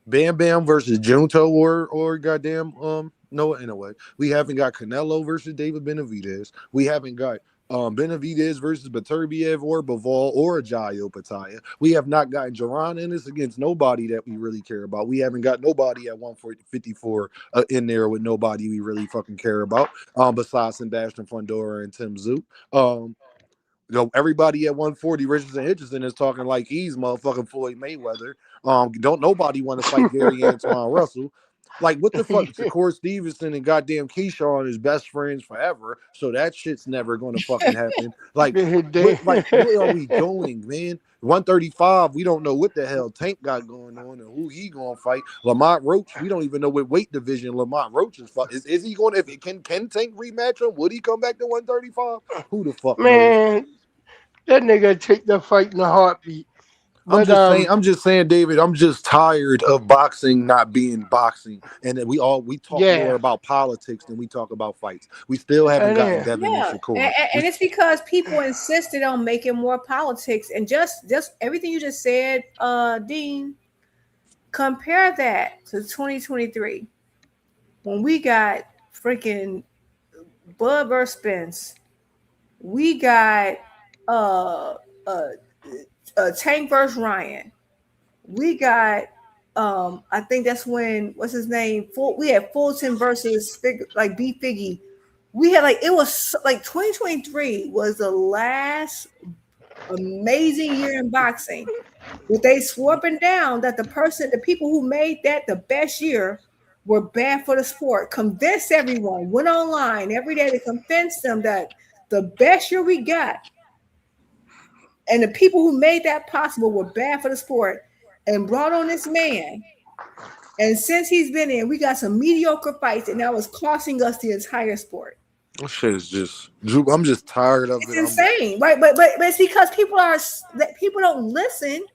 Bam Bam versus Junto or goddamn Noah Inoue. We haven't got Canelo versus David Benavidez. We haven't got Benavidez versus Beterbiev or Bivol or Ajayo Pataya. We have not gotten jaronennis against nobody that we really care about. We haven't got nobody at 154 in there with nobody we really fucking care about. Besides Sebastian Fundora and Tim Zook. Everybody at 140, Richardson Hitchison is talking like he's motherfucking Floyd Mayweather. Don't nobody want to fight Gary Antoine Russell. Like, what the fuck? Shakur Stevenson and goddamn Keyshawn is best friends forever. So that shit's never gonna fucking happen. Like, what are we doing, man? 135, we don't know what the hell Tank got going on and who he gonna fight. Lamont Roach, we don't even know what weight division Lamont Roach is fight. Is he going? If it can Tank rematch him? Would he come back to 135? Who the fuck knows? man, that nigga take that fight in a heartbeat. I'm But just saying, David. I'm just tired of boxing not being boxing, and that we talk more yeah, about politics than we talk about fights. We still haven't and gotten then Devin and Yeah, Shakur. and it's because people insisted on making more politics, and just everything you just said, Dean. Compare that to 2023 when we got freaking Bud versus Spence. We got uh uh, Tank versus Ryan. We got I think that's when what's his name? We had Fulton versus like B Figgy. We had like it was like 2023 was the last amazing year in boxing. But they swore up and down that the people who made that the best year were bad for the sport. Convinced everyone, went online every day to convince them that the best year we got and the people who made that possible were bad for the sport and brought on this man. And since he's been in, we got some mediocre fights, and that was costing us the entire sport. That shit is just. I'm just tired of It's it. insane, right? But it's because people don't listen.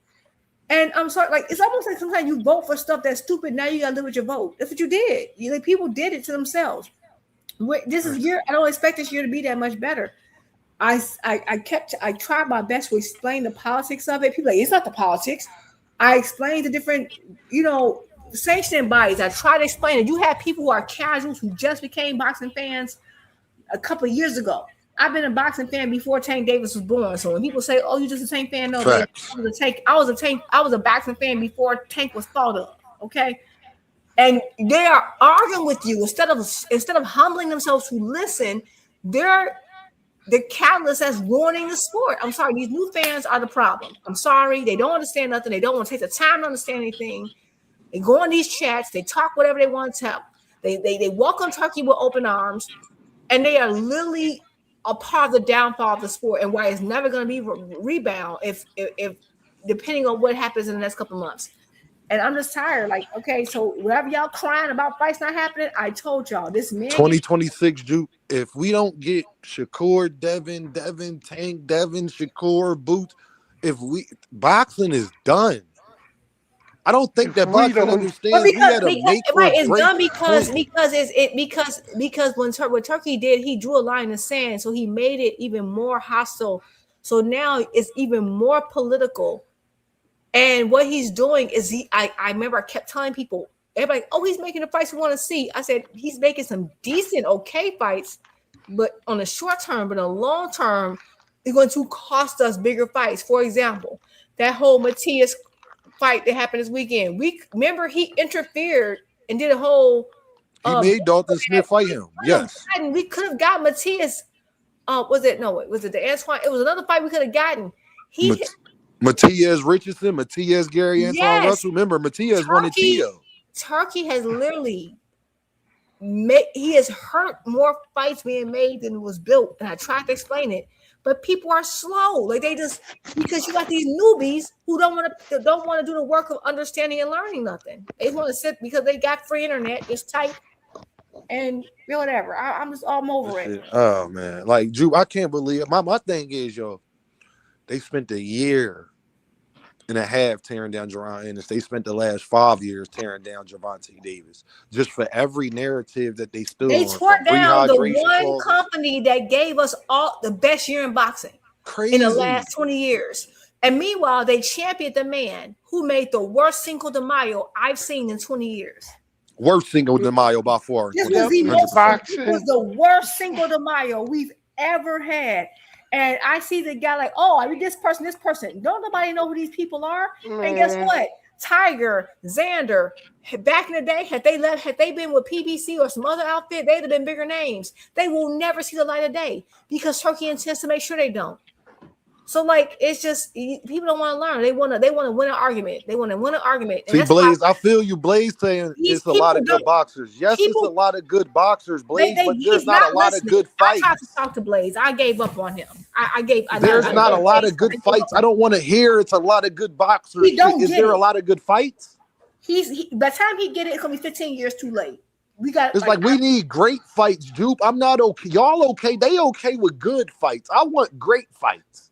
And I'm sorry, like it's almost like sometimes you vote for stuff that's stupid. Now you gotta live with your vote. That's what you did. People did it to themselves. This is year. I don't expect this year to be that much better. I tried my best to explain the politics of it. People are like, it's not the politics. I explained the different, sanctioning bodies. I tried to explain it. You have people who are casuals who just became boxing fans a couple of years ago. I've been a boxing fan before Tank Davis was born. So when people say, "Oh, you're just a Tank fan," no, baby, I was a boxing fan before Tank was thought of. Okay, and they are arguing with you instead of humbling themselves to listen. They're the catalyst that's ruining the sport. I'm sorry, these new fans are the problem. I'm sorry, they don't understand nothing. They don't want to take the time to understand anything. They go on these chats. They talk whatever they want to tell. They welcome Turkey with open arms, and they are literally a part of the downfall of the sport and why it's never going to be rebound if depending on what happens in the next couple of months. And I'm just tired. Like, okay, so whatever y'all crying about fights not happening, I told y'all this man. 2026, Juke. If we don't get Shakur, Devin, Tank, Devin, Shakur, Boots, boxing is done. I don't think that boxing understands. We had a make or it's break done because point. what Turkey did, he drew a line in the sand, so he made it even more hostile. So now it's even more political. And what he's doing is I remember I kept telling people, everybody, oh, he's making the fights we want to see. I said he's making some decent, okay fights, but on the short term, but on the long term, it's going to cost us bigger fights. For example, that whole Matias fight that happened this weekend. Remember he interfered and did a whole. He made Dalton Smith fight him. Yes, we could have got Matias. Was it the Antoine? It was another fight we could have gotten. Matias Richardson, Matias Gary Antoine Russell. Remember, Matias wanted Tio. Turkey has literally he has hurt more fights being made than was built, and I tried to explain it. But people are slow. Like they just because you got these newbies who don't want to do the work of understanding and learning nothing. They want to sit because they got free internet, just type and whatever. I'm over it. Oh man, like Drew, I can't believe it. My thing is, they spent a year and a half tearing down jaronennis. They spent the last 5 years tearing down Gervonta Davis just for every narrative that they stood on. They tore down the one company that gave us all the best year in boxing in the last 20 years. And meanwhile, they championed the man who made the worst Cinco de Mayo I've seen in 20 years. Worst Cinco de Mayo by far. It was the worst Cinco de Mayo we've ever had. And I see the guy like, oh, I mean, this person. Don't nobody know who these people are. And guess what? Tiger, Xander, back in the day, had they been with PBC or some other outfit, they'd have been bigger names. They will never see the light of day because Turkey intends to make sure they don't. So like it's just people don't want to learn. They want to win an argument. They want to win an argument. See, Blaze, I feel you, Blaze, saying it's a lot of good boxers. Yes, it's a lot of good boxers, Blaze, but there's not a lot of good fights. I tried to talk to Blaze. I gave up on him. There's not a lot of good fights. I don't want to hear it's a lot of good boxers. Is there a lot of good fights? By the time he get it, it's gonna be 15 years too late. It's like we need great fights, Dupe. I'm not okay. Y'all okay? They okay with good fights. I want great fights.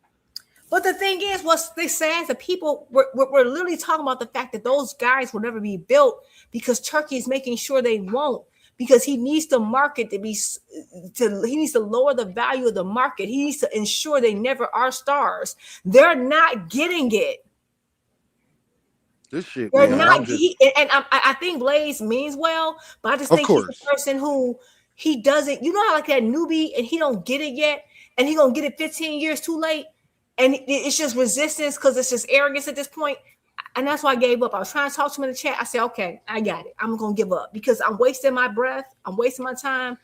But the thing is, what's they say, the people we're literally talking about the fact that those guys will never be built because Turkey is making sure they won't. Because he needs the market he needs to lower the value of the market. He needs to ensure they never are stars. They're not getting it. This shit, They're man. not. I think Blaze means well, but I just think he's a person who he doesn't. You know how like that newbie and he don't get it yet, and he gonna get it 15 years too late, and it's just resistance because it's just arrogance at this point. And that's why I gave up. I was trying to talk to him in the chat. I said, okay, I got it. I'm going to give up because I'm wasting my breath. I'm wasting my time.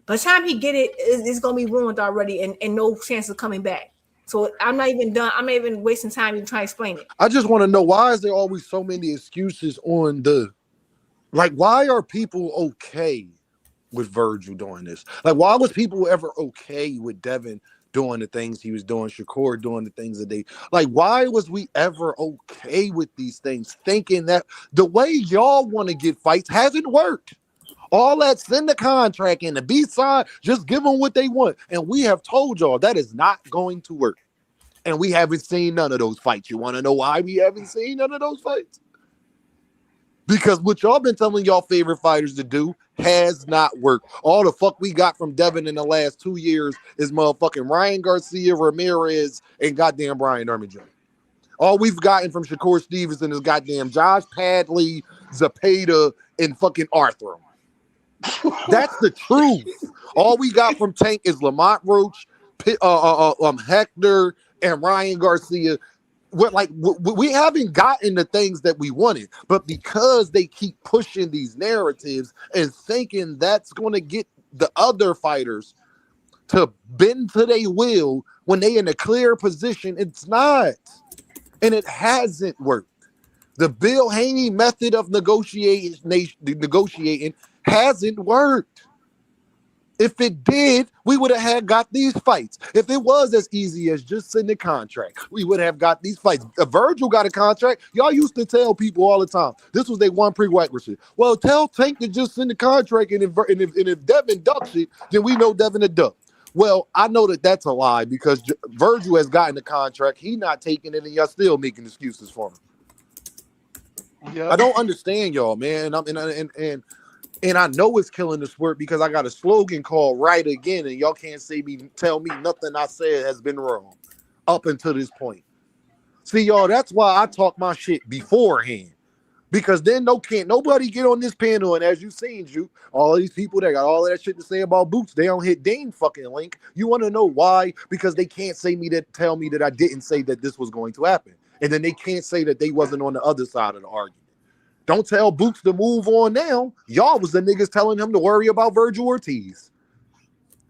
By the time he get it, it's going to be ruined already and no chance of coming back. So I'm not even done. I'm not even wasting time even trying to explain it. I just want to know, why is there always so many excuses on why are people okay with Virgil doing this? Like, why was people ever okay with Devin doing the things he was doing, Shakur doing the things that they like? Why was we ever okay with these things, thinking that the way y'all want to get fights hasn't worked? All that, send the contract in, the B-side, just give them what they want. And we have told y'all that is not going to work. And we haven't seen none of those fights. You want to know why we haven't seen none of those fights? Because what y'all been telling y'all favorite fighters to do has not worked. All the fuck we got from Devin in the last 2 years is motherfucking Ryan Garcia, Ramirez, and goddamn Brian Armstrong. All we've gotten from Shakur Stevenson is goddamn Josh Padley, Zapata, and fucking Arthur. That's the truth. All we got from Tank is Lamont Roach, Hector, and Ryan Garcia. We haven't gotten the things that we wanted, but because they keep pushing these narratives and thinking that's going to get the other fighters to bend to their will when they in a clear position, it's not. And it hasn't worked. The Bill Haney method of negotiating hasn't worked. If it did, we would have got these fights. If it was as easy as just sending a contract, we would have got these fights. If Virgil got a contract, y'all used to tell people all the time, this was their one prerequisite. Well, tell Tank to just send the contract, and if Devin ducks it, then we know Devin a duck. Well, I know that that's a lie because Virgil has gotten the contract. He not taking it, and y'all still making excuses for him. Yep. I don't understand y'all, man. And I know it's killing the sport because I got a slogan called "Right Again," and y'all can't tell me nothing I said has been wrong up until this point. See, y'all, that's why I talk my shit beforehand. Because then nobody get on this panel, and as you seen, all these people that got all that shit to say about Boots, they don't hit Dean fucking link. You want to know why? Because they can't tell me that I didn't say that this was going to happen. And then they can't say that they wasn't on the other side of the argument. Don't tell Boots to move on now. Y'all was the niggas telling him to worry about Virgil Ortiz.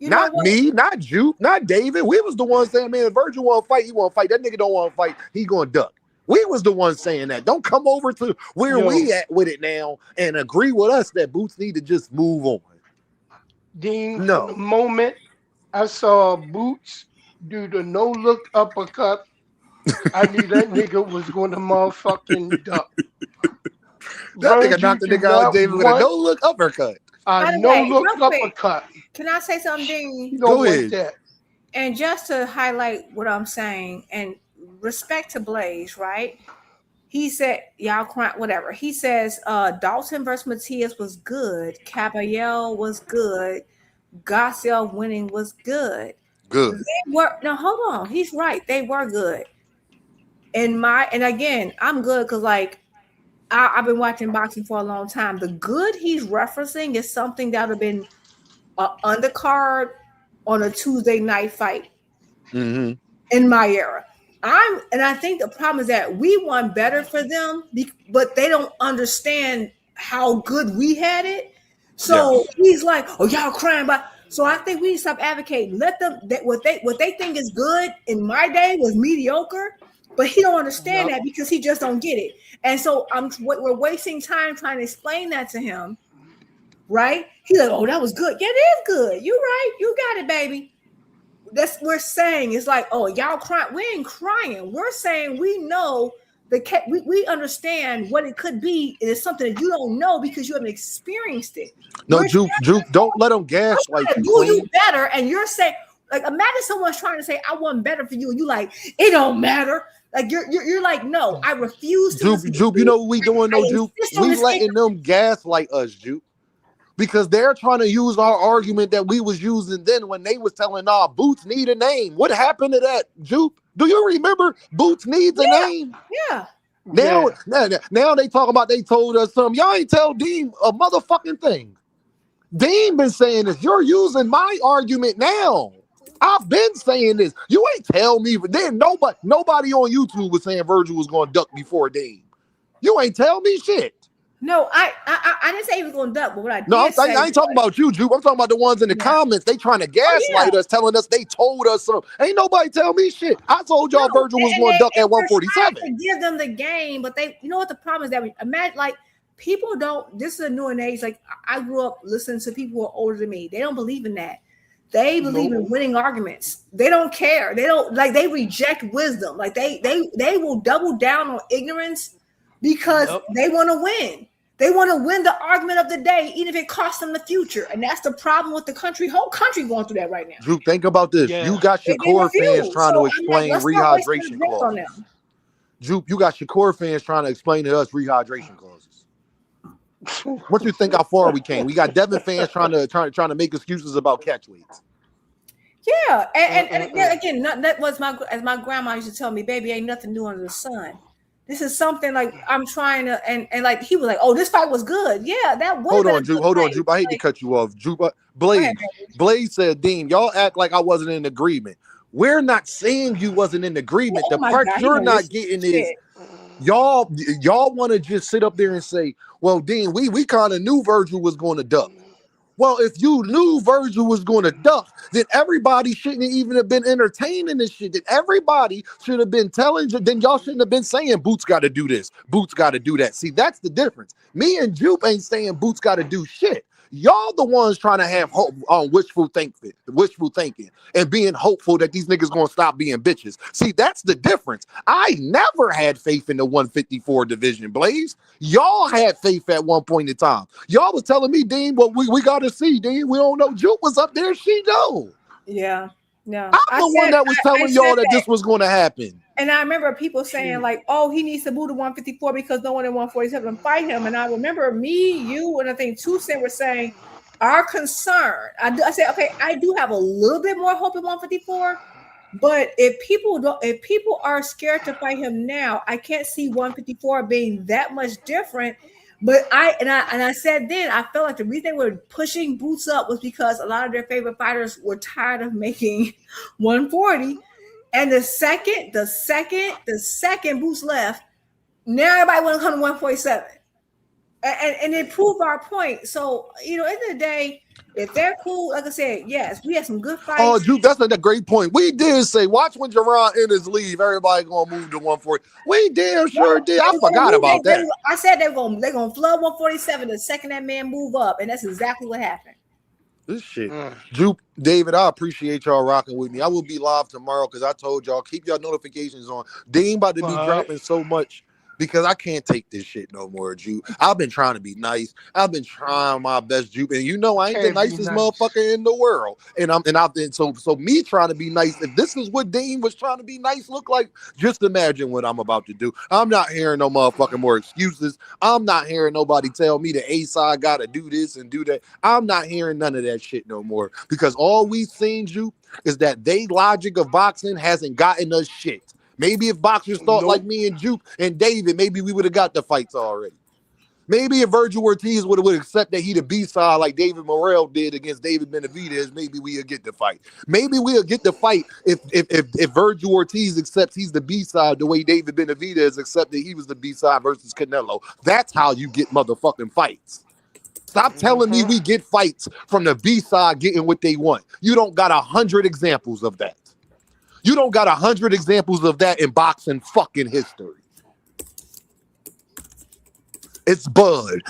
Not me, not Juke, not David. We was the ones saying, man, if Virgil want to fight, he want to fight. That nigga don't want to fight, he going to duck. We was the ones saying that. Don't come over to where we at with it now and agree with us that Boots need to just move on. Dean, from the moment I saw Boots do the no-look uppercut, I knew that nigga was going to motherfucking duck. That nigga knocked the nigga out, David, with a no-look uppercut. No-look uppercut. Can I say something, Dean? Go ahead. And just to highlight what I'm saying, and respect to Blaze, right? He said, y'all crying, whatever. He says, Dalton versus Matias was good. Caballero was good. Garcia winning was good. Good. No, hold on. He's right. They were good. And again, I'm good because I've been watching boxing for a long time. The good he's referencing is something that would have been an undercard on a Tuesday night fight in my era. I think the problem is that we want better for them, but they don't understand how good we had it. So he's like, "Oh, y'all crying about." So I think we need to stop advocating. Let them what they think is good in my day was mediocre, but he don't understand that because he just don't get it. And so we're wasting time trying to explain that to him, right? He's like, "Oh, that was good. Yeah, it is good. You're right. You got it, baby." That's what we're saying. It's like, oh, y'all crying. We ain't crying. We're saying we know we understand what it could be. It is something that you don't know because you haven't experienced it. No, Juke, don't let them gaslight you. Do you better? And you're saying, Like imagine someone's trying to say I want better for you, and you like it don't matter. Like you're like no, I refuse to. Jupe, you know what we doing though, Jupe? We letting them gaslight us, Jupe. Because they're trying to use our argument that we was using then when they was telling Boots need a name. What happened to that, Jupe? Do you remember Boots needs a name? Yeah. Now they talk about they told us something. Y'all ain't tell Dean a motherfucking thing. Dean been saying this. You're using my argument now. I've been saying this. You ain't tell me. Then nobody on YouTube was saying Virgil was going to duck before Dean. You ain't tell me shit. No, I didn't say he was going to duck, but what I did I ain't talking about you, Jupe. I'm talking about the ones in the comments. They trying to gaslight us, telling us they told us something. Ain't nobody tell me shit. I told y'all Virgil was going to duck at 147. To give them the game, but you know what the problem is that imagine like people don't. This is a new age. Like I grew up listening to people who are older than me. They don't believe in that. They believe in winning arguments. They don't care. They don't like. They reject wisdom. Like they will double down on ignorance because they want to win. They want to win the argument of the day, even if it costs them the future. And that's the problem with the country. Whole country going through that right now. Drew, think about this. Yeah. You got Shakur fans trying to explain rehydration clauses. Drew, you got Shakur fans trying to explain to us rehydration clauses. What you think how far we came? We got Devin fans trying to make excuses about catch weights. Yeah, and again, that was as my grandma used to tell me, baby, ain't nothing new under the sun. This is something like I'm trying to, and like he was like, "Oh, this fight was good." Yeah, that was. Hold on, Jupe. I hate to cut you off, Jupe. Blaze said, "Dean, y'all act like I wasn't in agreement. We're not saying you wasn't in agreement. The part you're not getting is y'all want to just sit up there and say, well, Dean, we kind of knew Virgil was going to duck. Well, if you knew Virgil was going to duck, then everybody shouldn't even have been entertaining this shit. Then everybody should have been telling you, then y'all shouldn't have been saying Boots got to do this. Boots got to do that. See, that's the difference. Me and Jupe ain't saying Boots got to do shit. Y'all the ones trying to have hope on wishful thinking and being hopeful that these niggas gonna stop being bitches. See, that's the difference. I never had faith in the 154 division, Blaze. Y'all had faith at one point in time. Y'all was telling me, Dean, well, we gotta see, Dean. We don't know. Juke was up there. She know. Yeah. No. I'm the one that was telling y'all that this was gonna happen. And I remember people saying like, oh, he needs to move to 154 because no one in 147 fight him. And I remember me, you, and I think Tucson were saying our concern. I said, okay, I do have a little bit more hope in 154. But if people are scared to fight him now, I can't see 154 being that much different. But I said then I felt like the reason they were pushing Boots up was because a lot of their favorite fighters were tired of making 140. And the second Boots left, now everybody want to come to 147. And it proved our point. So, at the end of the day, if they're cool, like I said, yes, we had some good fights. Oh, Juke, that's a great point. We did say, watch when jaronennis leave, everybody gonna move to 140. We damn sure did. I forgot about that. I said they're gonna flood 147 the second that man move up, and that's exactly what happened. This shit. Jupe, David, I appreciate y'all rocking with me. I will be live tomorrow because I told y'all, keep y'all notifications on. Dean about to be dropping so much because I can't take this shit no more, Jupe. I've been trying to be nice. I've been trying my best, Jupe. And I ain't the nicest motherfucker in the world. And I've been so me trying to be nice. If this is what Dean was trying to be nice look like, just imagine what I'm about to do. I'm not hearing no motherfucking more excuses. I'm not hearing nobody tell me the A side gotta do this and do that. I'm not hearing none of that shit no more. Because all we've seen, Jupe, is that they logic of boxing hasn't gotten us shit. Maybe if boxers thought like me and Juke and David, maybe we would have got the fights already. Maybe if Virgil Ortiz would accept that he the B-side like David Morrell did against David Benavidez, maybe we'll get the fight. Maybe we'll get the fight if Virgil Ortiz accepts he's the B-side the way David Benavidez accepted he was the B-side versus Canelo. That's how you get motherfucking fights. Stop telling me we get fights from the B-side getting what they want. You don't got 100 examples of that. You don't got 100 examples of that in boxing fucking history. It's Bud.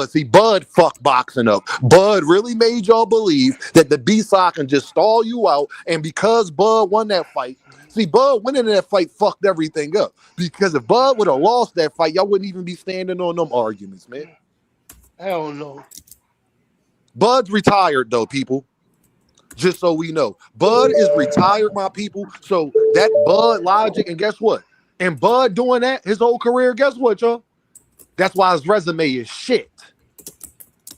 See, Bud fucked boxing up. Bud really made y'all believe that the B-side can just stall you out. And because Bud won that fight, see, Bud winning that fight fucked everything up. Because if Bud would have lost that fight, y'all wouldn't even be standing on them arguments, man. Hell no. Bud's retired, though, people. Just so we know. Bud is retired, my people. So that Bud logic, and guess what? And Bud doing that his whole career, guess what, y'all? That's why his resume is shit.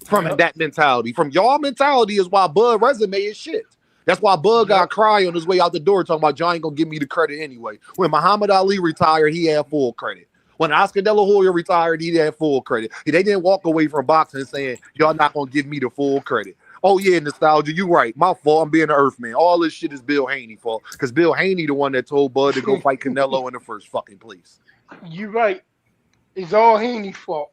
From that mentality. From y'all mentality is why Bud resume is shit. That's why Bud got cry on his way out the door talking about y'all ain't gonna give me the credit anyway. When Muhammad Ali retired, he had full credit. When Oscar De La Hoya retired, he had full credit. They didn't walk away from boxing saying, y'all not gonna give me the full credit. Oh yeah, nostalgia, you right. My fault, I'm being an Earthman. All this shit is Bill Haney fault. Because Bill Haney the one that told Bud to go fight Canelo in the first fucking place. You right. It's all Haney's fault.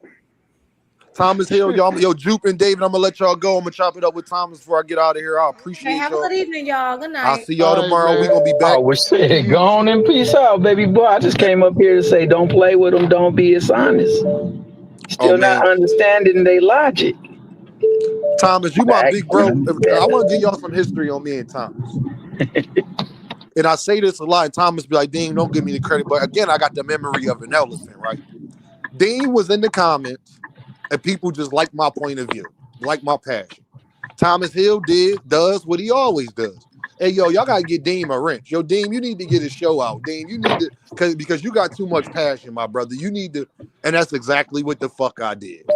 Thomas Hill, y'all, yo, Jupe and David, I'm gonna let y'all go. I'm gonna chop it up with Thomas before I get out of here. I appreciate Have y'all. a good evening, y'all. Good night. I'll see y'all tomorrow. We're gonna be back. Oh, we're saying, go on and peace out, baby boy. I just came up here to say, don't play with them, don't be dishonest. Still not understanding they logic. Thomas, you my big bro. I want to give y'all some history on me and Thomas. And I say this a lot, and Thomas be like, Dean, don't give me the credit. But again, I got the memory of an elephant, right? Dean was in the comments, and people just like my point of view, like my passion. Thomas Hill does what he always does. Hey, yo, y'all got to get Dean a wrench. Yo, Dean, you need to get his show out. Dean, you need to, because you got too much passion, my brother. You need to, and that's exactly what the fuck I did.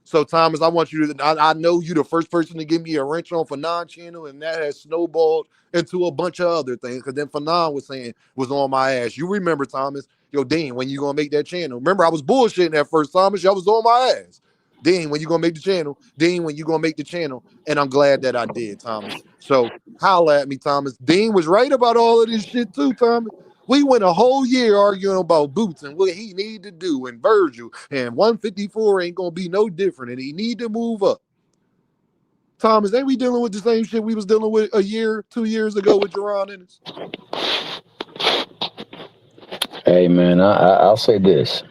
So, Thomas, I want you to, I know you the first person to give me a wrench on Fanon channel, and that has snowballed into a bunch of other things. Because then Fanon was on my ass. You remember, Thomas, yo, Dean, when you going to make that channel? Remember, I was bullshitting at first, Thomas. Y'all was on my ass. Dean, when you going to make the channel? Dean, when you going to make the channel? And I'm glad that I did, Thomas. So, holla at me, Thomas. Dean was right about all of this shit, too, Thomas. We went a whole year arguing about Boots and what he need to do and Virgil, and 154 ain't gonna be no different, and he need to move up. Thomas, ain't we dealing with the same shit we was dealing with 2 years ago with jaronennis? Hey man, I'll say this.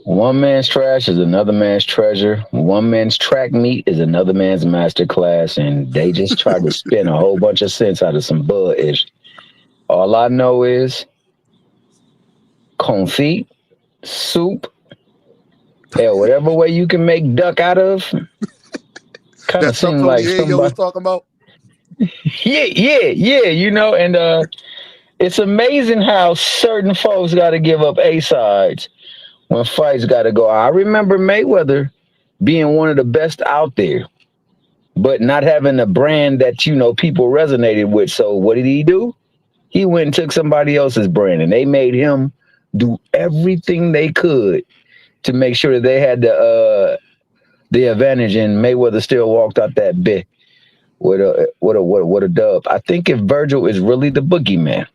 One man's trash is another man's treasure. One man's track meet is another man's master class, and they just tried to spin a whole bunch of sense out of some bull-ish. All I know is confit, soup, hell, whatever way you can make duck out of. Kind of seemed like somebody was talking about. Yeah. You know, and it's amazing how certain folks got to give up A-sides when fights got to go. I remember Mayweather being one of the best out there, but not having a brand that, you know, people resonated with. So what did he do? He went and took somebody else's brand, and they made him do everything they could to make sure that they had the advantage, and Mayweather still walked out that bit with a dub. I think if Virgil is really the boogeyman,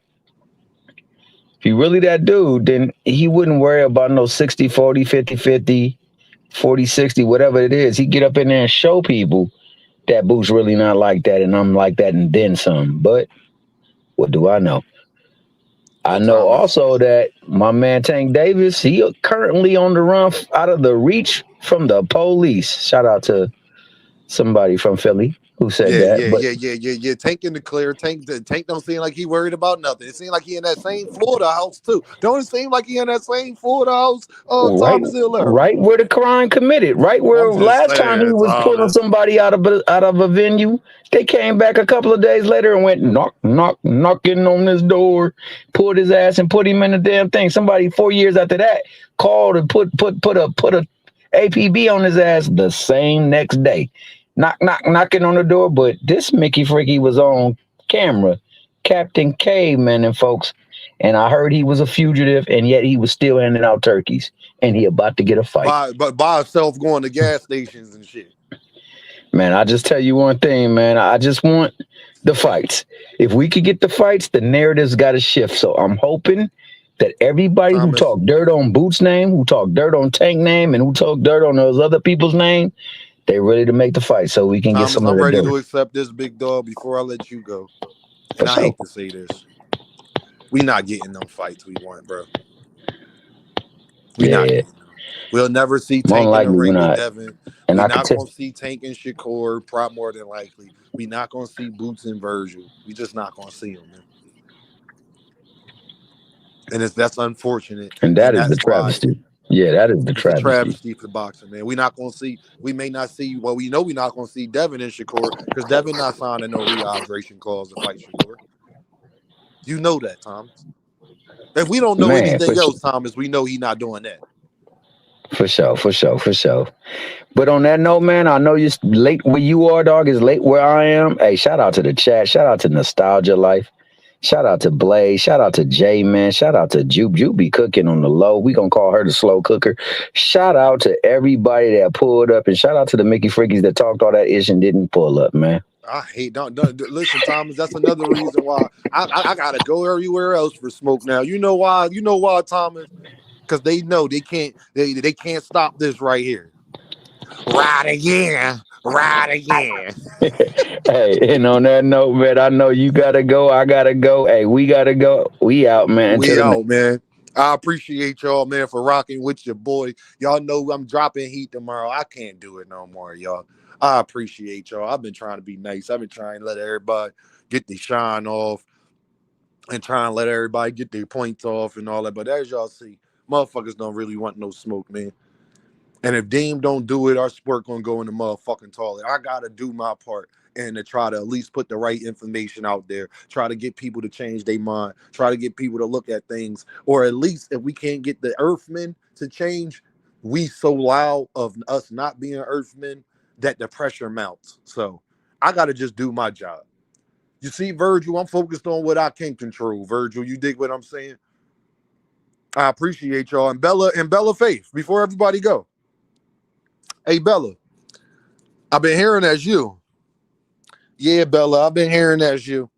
if he really that dude, then he wouldn't worry about no 60-40, 50-50, 40-60, whatever it is. He get up in there and show people that Boot's really not like that, and I'm like that, and then some. But what do I know? I know also that my man Tank Davis, he currently on the run out of the reach from the police. Shout out to somebody from Philly who said that. Yeah. Tank in the clear. Tank don't seem like he worried about nothing. It seems like he in that same Florida house too. Don't it seem like he in that same Florida house? Thomas Hill, right where the crime committed. Right where last time he was pulling somebody out of a venue. They came back a couple of days later and went knocking on his door, pulled his ass and put him in the damn thing. Somebody 4 years after that called and put a APB on his ass the same next day. Knocking on the door, but this Mickey Freaky was on camera, Captain Caveman and folks, and I heard he was a fugitive, and yet he was still handing out turkeys, and he about to get a fight. By himself going to gas stations and shit. Man, I just tell you one thing, man. I just want the fights. If we could get the fights, the narrative's got to shift. So I'm hoping that everybody who talked dirt on Boots' name, who talked dirt on Tank name, and who talked dirt on those other people's name, they ready to make the fight so we can get some of the dirt. I'm ready to accept this, big dog, before I let you go. And I hate to say this. We not getting them fights we want, bro. We not getting them. We'll never see Tank in the ring with Devin. We're not going to see Tank and Shakur, probably more than likely. We're not going to see Boots and Virgil. We just not going to see them, man. And that's unfortunate. And that is the travesty. Yeah, that is the It's a travesty. travesty for boxing, man. We may not see. Well, we know we're not going to see Devin and Shakur because Devin not signing no rehydration clause to fight Shakur. You know that, Thomas. If we don't know Man, for anything sure. else, Thomas, we know he's not doing that. For sure, for sure, for sure. But on that note, man, I know you're late where you are, dog, is late where I am. Hey, shout out to the chat. Shout out to Nostalgia Life. Shout out to Blaze. Shout out to J Man. Shout out to Jupe. Jupe be cooking on the low. We gonna call her the slow cooker. Shout out to everybody that pulled up, and shout out to the Mickey Freakies that talked all that ish and didn't pull up, man. I hate don't listen, Thomas. That's another reason why I gotta go everywhere else for smoke now. You know why? You know why, Thomas? Because they know they can't stop this right here. Right again. Right again. Hey, and on that note, man, I know you gotta go. I gotta go. Hey, we gotta go. We out, man. Until We the next. out, man. I appreciate y'all, man, for rocking with your boy. Y'all know I'm dropping heat tomorrow. I can't do it no more, y'all. I appreciate y'all. I've been trying to be nice. I've been trying to let everybody get the shine off and trying to let everybody get their points off and all that. But as y'all see, motherfuckers don't really want no smoke, man. And if Dame don't do it, our sport gonna go in the motherfucking toilet. I gotta do my part and to try to at least put the right information out there. Try to get people to change their mind. Try to get people to look at things. Or at least if we can't get the Earthmen to change, we so loud of us not being Earthmen that the pressure mounts. So I gotta just do my job. You see, Virgil, I'm focused on what I can control. Virgil, you dig what I'm saying? I appreciate y'all. And Bella Faith, before everybody go. Hey, Bella, I've been hearing as you. Yeah, Bella, I've been hearing as you.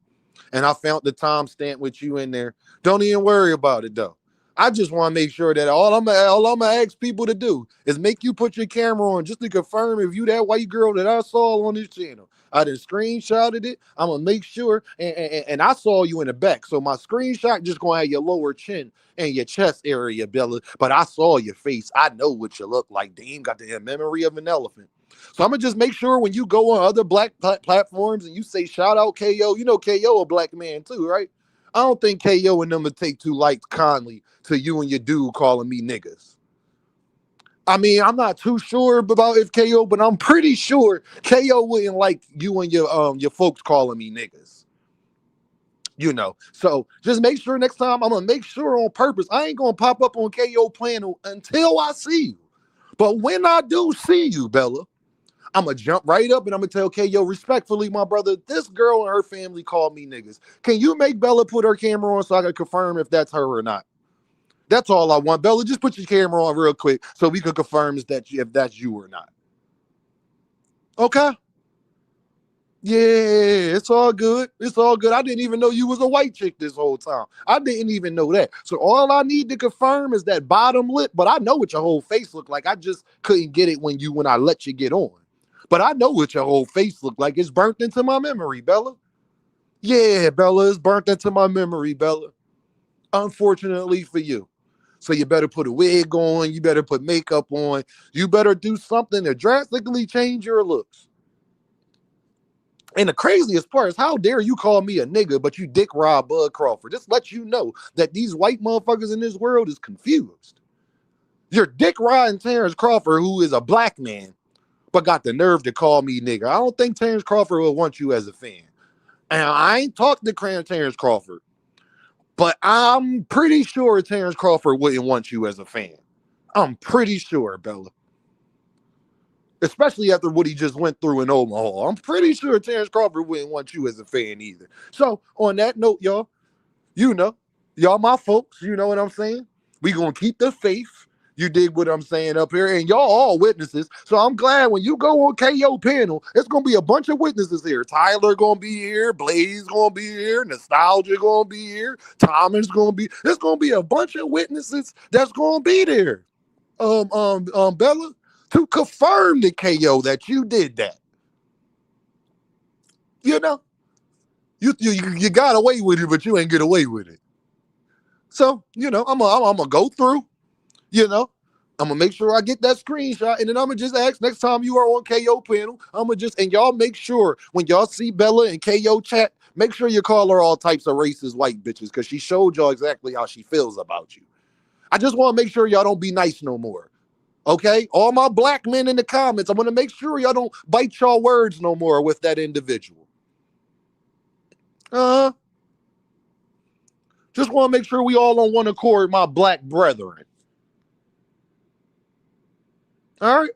And I found the timestamp with you in there. Don't even worry about it, though. I just want to make sure that all I'm gonna ask people to do is make you put your camera on just to confirm if you that white girl that I saw on this channel. I done screenshotted it. I'm gonna make sure, and I saw you in the back, so my screenshot just gonna have your lower chin and your chest area, Bella. But I saw your face. I know what you look like. Dame got the memory of an elephant. So I'm gonna just make sure when you go on other black platforms and you say shout out KO, you know KO a black man too, right? I don't think KO and them would take too light kindly to you and your dude calling me niggas. I mean, I'm not too sure about if KO, but I'm pretty sure KO wouldn't like you and your folks calling me niggas. You know, so just make sure next time I'm gonna make sure on purpose. I ain't gonna pop up on KO panel until I see you. But when I do see you, Bella, I'm going to jump right up and I'm going to tell KO respectfully, my brother, this girl and her family called me niggas. Can you make Bella put her camera on so I can confirm if that's her or not? That's all I want. Bella, just put your camera on real quick so we can confirm if that's you or not. Okay? Yeah, it's all good. It's all good. I didn't even know you was a white chick this whole time. I didn't even know that. So all I need to confirm is that bottom lip, but I know what your whole face looked like. I just couldn't get it when I let you get on. But I know what your whole face looked like. It's burnt into my memory, Bella. Yeah, Bella, it's burnt into my memory, Bella. Unfortunately for you. So you better put a wig on. You better put makeup on. You better do something to drastically change your looks. And the craziest part is how dare you call me a nigga, but you dick Rob Bud Crawford. Just let you know that these white motherfuckers in this world is confused. You're dick riding Terrence Crawford, who is a black man, but got the nerve to call me nigga. I don't think Terrence Crawford will want you as a fan. And I ain't talked to Terrence Crawford, but I'm pretty sure Terrence Crawford wouldn't want you as a fan. I'm pretty sure, Bella. Especially after what he just went through in Omaha. I'm pretty sure Terrence Crawford wouldn't want you as a fan either. So on that note, y'all, y'all my folks, you know what I'm saying? We gonna keep the faith. You dig what I'm saying up here? And y'all all witnesses. So I'm glad when you go on KO panel, it's going to be a bunch of witnesses here. Tyler going to be here. Blaze going to be here. Nostalgia going to be here. Thomas going to be. There's going to be a bunch of witnesses that's going to be there. Bella, to confirm the KO that you did that. You know, you got away with it, but you ain't get away with it. So, you know, I'm going to go through. You know, I'm going to make sure I get that screenshot. And then I'm going to just ask next time you are on KO panel, and y'all make sure when y'all see Bella and KO chat, make sure you call her all types of racist white bitches because she showed y'all exactly how she feels about you. I just want to make sure y'all don't be nice no more. Okay? All my black men in the comments, I want to make sure y'all don't bite y'all words no more with that individual. Just want to make sure we all on one accord, my black brethren. All right?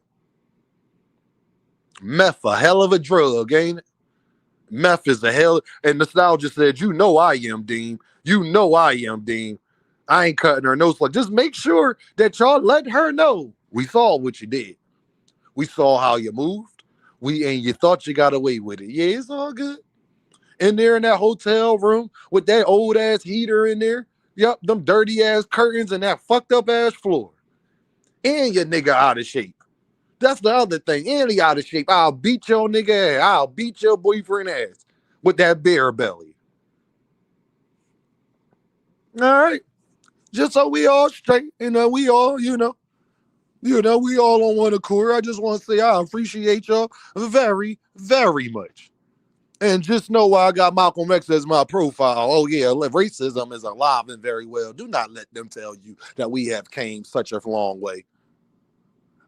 Meth, a hell of a drug, ain't it? Meth is a hell, and Nostalgia said, you know I am, Dean. You know I am, Dean. I ain't cutting her nose. Like, just make sure that y'all let her know we saw what you did. We saw how you moved. And you thought you got away with it. Yeah, it's all good. In there in that hotel room with that old ass heater in there. Yep, them dirty ass curtains and that fucked up ass floor. And your nigga out of shape. That's the other thing. And he out of shape. I'll beat your nigga ass. I'll beat your boyfriend ass with that bear belly. All right. Just so we all straight. We all, we all on one accord. I just want to say I appreciate y'all very, very much. And just know why I got Malcolm X as my profile. Oh, yeah, racism is alive and very well. Do not let them tell you that we have came such a long way.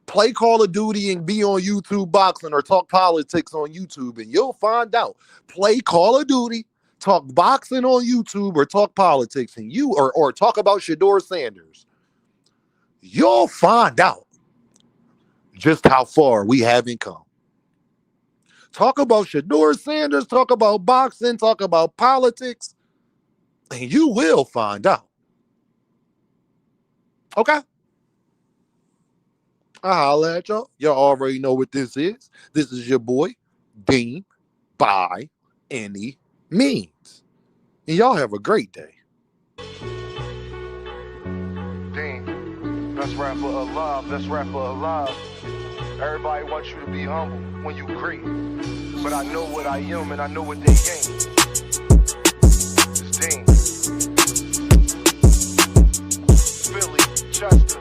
Play Call of Duty and be on YouTube boxing or talk politics on YouTube, and you'll find out. Play Call of Duty, talk boxing on YouTube, or talk politics, and or talk about Shador Sanders. You'll find out just how far we haven't come. Talk about Shador Sanders, talk about boxing, talk about politics, and you will find out. Okay? I'll holler at y'all. Y'all already know what this is. This is your boy, Dean, by any means. And y'all have a great day. Dean, best rapper alive, best rapper alive. Everybody wants you to be humble when you great. But I know what I am and I know what they ain't. It's Dean. Philly, Chester.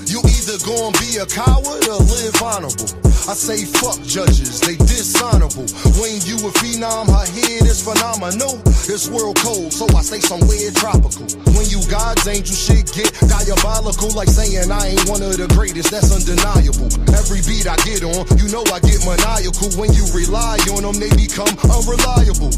You either gonna be a coward or live honorable. I say fuck judges, they dishonorable. When you a phenom, her head is phenomenal. It's world cold, so I say somewhere tropical. When you God's angel, shit get diabolical. Like saying I ain't one of the greatest, that's undeniable. Every beat I get on, you know I get maniacal. When you rely on them, they become unreliable.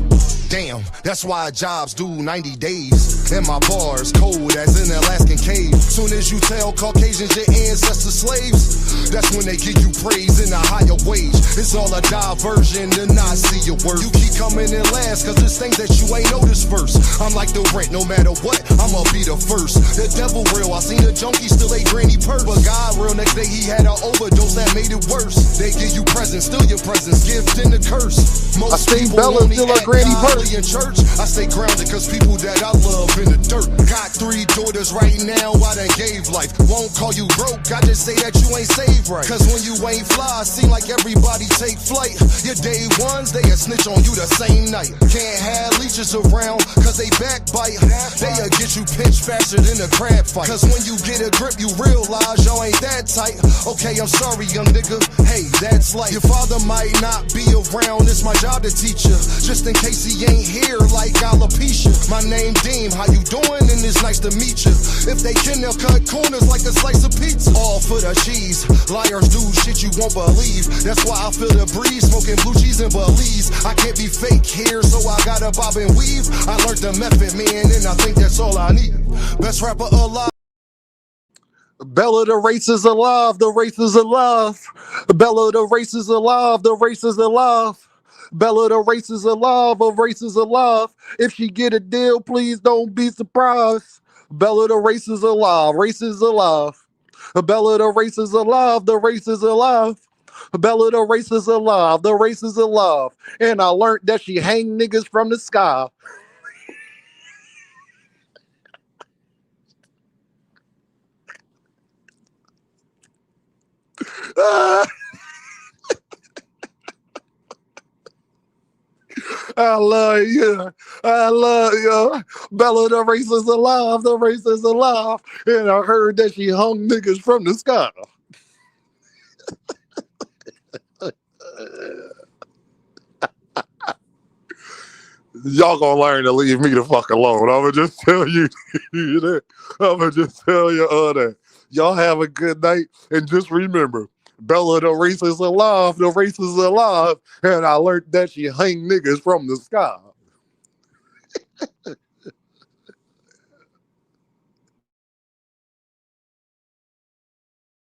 Damn, that's why jobs do 90 days. And my bars cold as an Alaskan cave. Soon as you tell Caucasians your ancestors slaves, that's when they give you praise in a higher wage. It's all a diversion to not see your worth. You keep coming in last, cause there's things that you ain't noticed first. I'm like the rent, no matter what, I'ma be the first. The devil real, I seen a junkie still ate granny purse. But God real, next day he had an overdose that made it worse. They give you presents, still your presents, gift and a curse. Most I stay Bella still a granny purse. In church, I stay grounded cause people that I love in the dirt. Got 3 daughters right now, I done gave life. Won't call you broke, I just say that you ain't saved right. Cause when you ain't fly, seem like everybody take flight. Your day ones, they a snitch on you the same night. Can't have leeches around cause they backbite. They'll get you pinched faster than a crab fight. Cause when you get a grip, you realize y'all ain't that tight. Okay, I'm sorry, young nigga, hey, that's life. Your father might not be around, it's my job to teach you. Just in case he ain't here like alopecia. My name Deem, how you doing? And it's nice to meet you. If they can, they'll cut corners like a slice of pizza. All for the cheese. Liars do shit you won't believe. That's why I feel the breeze, smoking blue cheese and Belize. I can't be fake here, so I gotta bob and weave. I learned the method, man, and I think that's all I need. Best rapper alive. Bella, the race is alive. The race is alive. Bella, the race is alive. The race is alive. Bella, the race is alive. A race is alive. If she get a deal, please don't be surprised. Bella, the race is alive. Race is alive. Bella, the race is alive. The race is alive. Bella, the race is alive. The race is alive. And I learned that she hang niggas from the sky. I love you. I love you. Bella, the race is alive. The race is alive. And I heard that she hung niggas from the sky. Y'all gonna learn to leave me the fuck alone. I'ma just tell you that. I'ma just tell you that. Y'all have a good night, and just remember, Bella the race is alive, and I learned that she hang niggas from the sky.